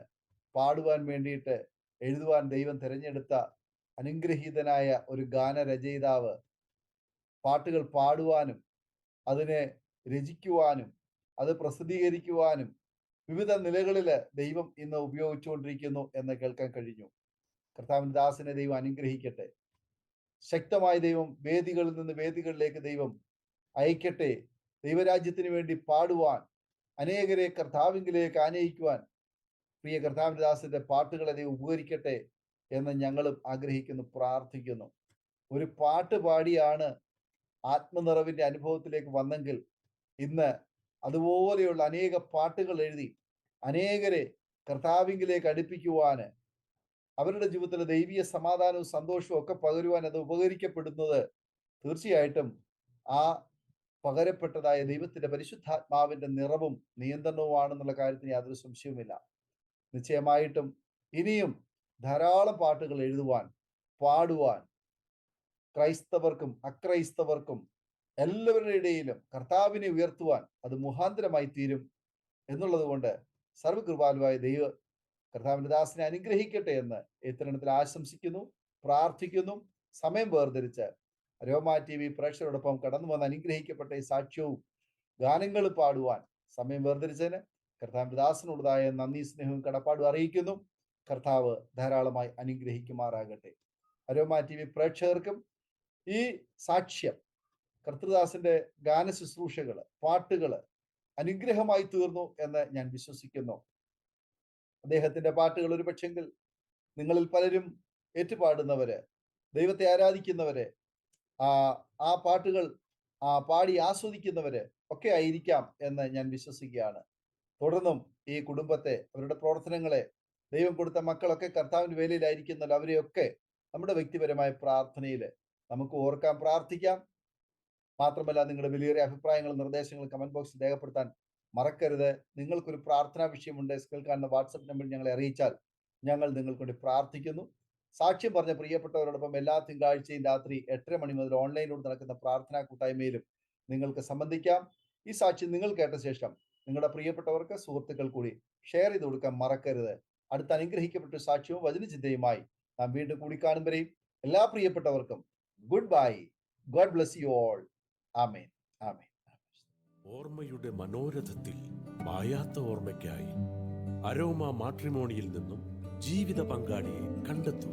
പാടുവാൻ വേണ്ടിയിട്ട് എഴുതുവാൻ ദൈവം തിരഞ്ഞെടുത്ത അനുഗ്രഹീതനായ ഒരു ഗാനരചയിതാവ്. പാട്ടുകൾ പാടുവാനും അതിനെ രചിക്കുവാനും അത് പ്രസിദ്ധീകരിക്കുവാനും വിവിധ നിലകളിൽ ദൈവം ഇന്ന് ഉപയോഗിച്ചുകൊണ്ടിരിക്കുന്നു എന്ന് കേൾക്കാൻ കഴിഞ്ഞു. കർത്താവിന്റെ ദാസനെ ദൈവം അനുഗ്രഹിക്കട്ടെ. ശക്തമായ ദൈവം വേദികളിൽ നിന്ന് വേദികളിലേക്ക് ദൈവം അയക്കട്ടെ. ദൈവരാജ്യത്തിന് വേണ്ടി പാടുവാൻ, അനേകരെ കർത്താവിങ്കിലേക്ക് ആനയിക്കുവാൻ പ്രിയ കർത്താവിന്റെ ദാസന്റെ പാട്ടുകളെ ദൈവം ഉപകരിക്കട്ടെ എന്ന് ഞങ്ങളും ആഗ്രഹിക്കുന്നു, പ്രാർത്ഥിക്കുന്നു. ഒരു പാട്ട് പാടിയാണ് ആത്മനിറവിന്റെ അനുഭവത്തിലേക്ക് വന്നെങ്കിൽ ഇന്ന് അതുപോലെയുള്ള അനേക പാട്ടുകൾ എഴുതി അനേകരെ കർത്താവിങ്കിലേക്ക് അടുപ്പിക്കുവാന്, അവരുടെ ജീവിതത്തിലെ ദൈവീയ സമാധാനവും സന്തോഷവും ഒക്കെ പകരുവാൻ അത് ഉപകരിക്കപ്പെടുന്നത് തീർച്ചയായിട്ടും ആ പകരപ്പെട്ടതായ ദൈവത്തിന്റെ പരിശുദ്ധാത്മാവിന്റെ നിറവും നിയന്ത്രണവുമാണെന്നുള്ള കാര്യത്തിന് യാതൊരു സംശയവുമില്ല. നിശ്ചയമായിട്ടും ഇനിയും ധാരാളം പാട്ടുകൾ എഴുതുവാൻ, പാടുവാൻ ക്രൈസ്തവർക്കും അക്രൈസ്തവർക്കും എല്ലാവരുടെ ഇടയിലും കർത്താവിനെ ഉയർത്തുവാൻ അത് മുഖാന്തരമായി തീരും എന്നുള്ളത് കൊണ്ട് സർവകൃപാലുവായ ദൈവ കർത്താവിന്റെ ദാസനെ അനുഗ്രഹിക്കട്ടെ എന്ന് ഇത്തരണത്തിൽ ആശംസിക്കുന്നു, പ്രാർത്ഥിക്കുന്നു. സമയം വേർതിരിച്ച് അരോമ TV പ്രേക്ഷകരോടൊപ്പം കടന്നു വന്ന് അനുഗ്രഹിക്കപ്പെട്ട ഈ സാക്ഷ്യവും ഗാനങ്ങൾ പാടുവാൻ സമയം വേർതിരിച്ചതിന് കർത്താവിന്റെ ദാസനുള്ളതായ നന്ദി, സ്നേഹവും കടപ്പാടും അറിയിക്കുന്നു. കർത്താവ് ധാരാളമായി അനുഗ്രഹിക്കുമാറാകട്ടെ. അരോമ TV പ്രേക്ഷകർക്കും ഈ സാക്ഷ്യം, കർത്തൃദാസന്റെ ഗാന ശുശ്രൂഷകള്, പാട്ടുകള് അനുഗ്രഹമായി തീർന്നു എന്ന് ഞാൻ വിശ്വസിക്കുന്നു. അദ്ദേഹത്തിന്റെ പാട്ടുകൾ ഒരു പക്ഷെങ്കിൽ നിങ്ങളിൽ പലരും ഏറ്റുപാടുന്നവര്, ദൈവത്തെ ആരാധിക്കുന്നവര്, ആ പാട്ടുകൾ പാടി ആസ്വദിക്കുന്നവര് ഒക്കെ ആയിരിക്കാം എന്ന് ഞാൻ വിശ്വസിക്കുകയാണ്. തുടർന്നും ഈ കുടുംബത്തെ, അവരുടെ പ്രവർത്തനങ്ങളെ, ദൈവം കൊടുത്ത മക്കളൊക്കെ കർത്താവിന്റെ വേലയിലായിരിക്കുന്നല്ലോ, അവരെയൊക്കെ നമ്മുടെ വ്യക്തിപരമായ പ്രാർത്ഥനയിൽ നമുക്ക് ഓർക്കാം, പ്രാർത്ഥിക്കാം. മാത്രമല്ല, നിങ്ങളുടെ വിലയേറിയ അഭിപ്രായങ്ങളും നിർദ്ദേശങ്ങളും കമന്റ് ബോക്സിൽ രേഖപ്പെടുത്താൻ മറക്കരുത്. നിങ്ങൾക്കൊരു പ്രാർത്ഥനാ വിഷയമുണ്ട്, കേൾക്കാവുന്ന വാട്സപ്പ് നമ്പറിൽ ഞങ്ങളെ അറിയിച്ചാൽ ഞങ്ങൾ നിങ്ങൾക്ക് വേണ്ടി പ്രാർത്ഥിക്കുന്നു. സാക്ഷ്യം പറഞ്ഞ പ്രിയപ്പെട്ടവരോടൊപ്പം എല്ലാ തിങ്കളാഴ്ചയും രാത്രി 8:30 മണി മുതൽ ഓൺലൈനിലൂടെ നടക്കുന്ന പ്രാർത്ഥനാ കൂട്ടായ്മയിലും നിങ്ങൾക്ക് സംബന്ധിക്കാം. ഈ സാക്ഷ്യം നിങ്ങൾ കേട്ട ശേഷം നിങ്ങളുടെ പ്രിയപ്പെട്ടവർക്ക്, സുഹൃത്തുക്കൾ കൂടി ഷെയർ ചെയ്ത് കൊടുക്കാൻ മറക്കരുത്. അടുത്ത അനുഗ്രഹിക്കപ്പെട്ട സാക്ഷ്യവും വചനചിന്തയുമായി നാം വീണ്ടും കൂടിക്കാണും വരെയും എല്ലാ പ്രിയപ്പെട്ടവർക്കും good bye. God bless you all. ആമേൻ. ആമേൻ. ഓർമ്മയുടെ മനോരഥത്തിൽ മായാത്ത ഓർമ്മയ്ക്കായി അരോമ മാട്രിമോണിയിൽ നിന്നും ജീവിത പങ്കാളിയെ കണ്ടെത്തൂ.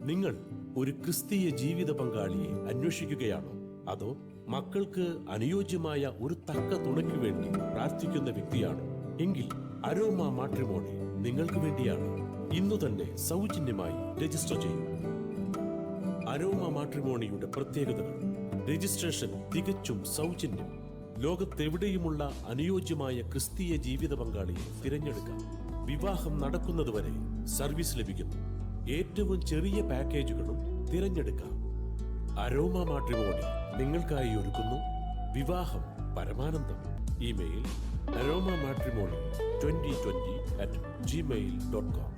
നിങ്ങൾ ഒരു ക്രിസ്തീയ ജീവിത പങ്കാളിയെ അന്വേഷിക്കുകയാണോ? അതോ മക്കൾക്ക് അനുയോജ്യമായ ഒരു തക്ക തുണയ്ക്ക് വേണ്ടി പ്രാർത്ഥിക്കുന്ന വ്യക്തിയാണോ? എങ്കിൽ അരോമ മാട്രിമോണി നിങ്ങൾക്ക് വേണ്ടിയാണ്. ഇന്നു തന്നെ സൗജന്യമായി രജിസ്റ്റർ ചെയ്യൂ. അരോമ മാട്രിമോണിയുടെ പ്രത്യേകതകൾ: രജിസ്ട്രേഷൻ തികച്ചും സൗജന്യം. ലോകത്തെവിടെയുമുള്ള അനുയോജ്യമായ ക്രിസ്തീയ ജീവിത പങ്കാളിയെ തിരഞ്ഞെടുക്കാം. വിവാഹം നടക്കുന്നതുവരെ സർവീസ് ലഭിക്കുന്നു. ഏറ്റവും ചെറിയ പാക്കേജുകളും തിരഞ്ഞെടുക്കാം. അരോമ മാട്രിമോണി നിങ്ങൾക്കായി ഒരുക്കുന്നു വിവാഹം പരമാനന്ദം. Email aroma matrimony2020@gmail.com.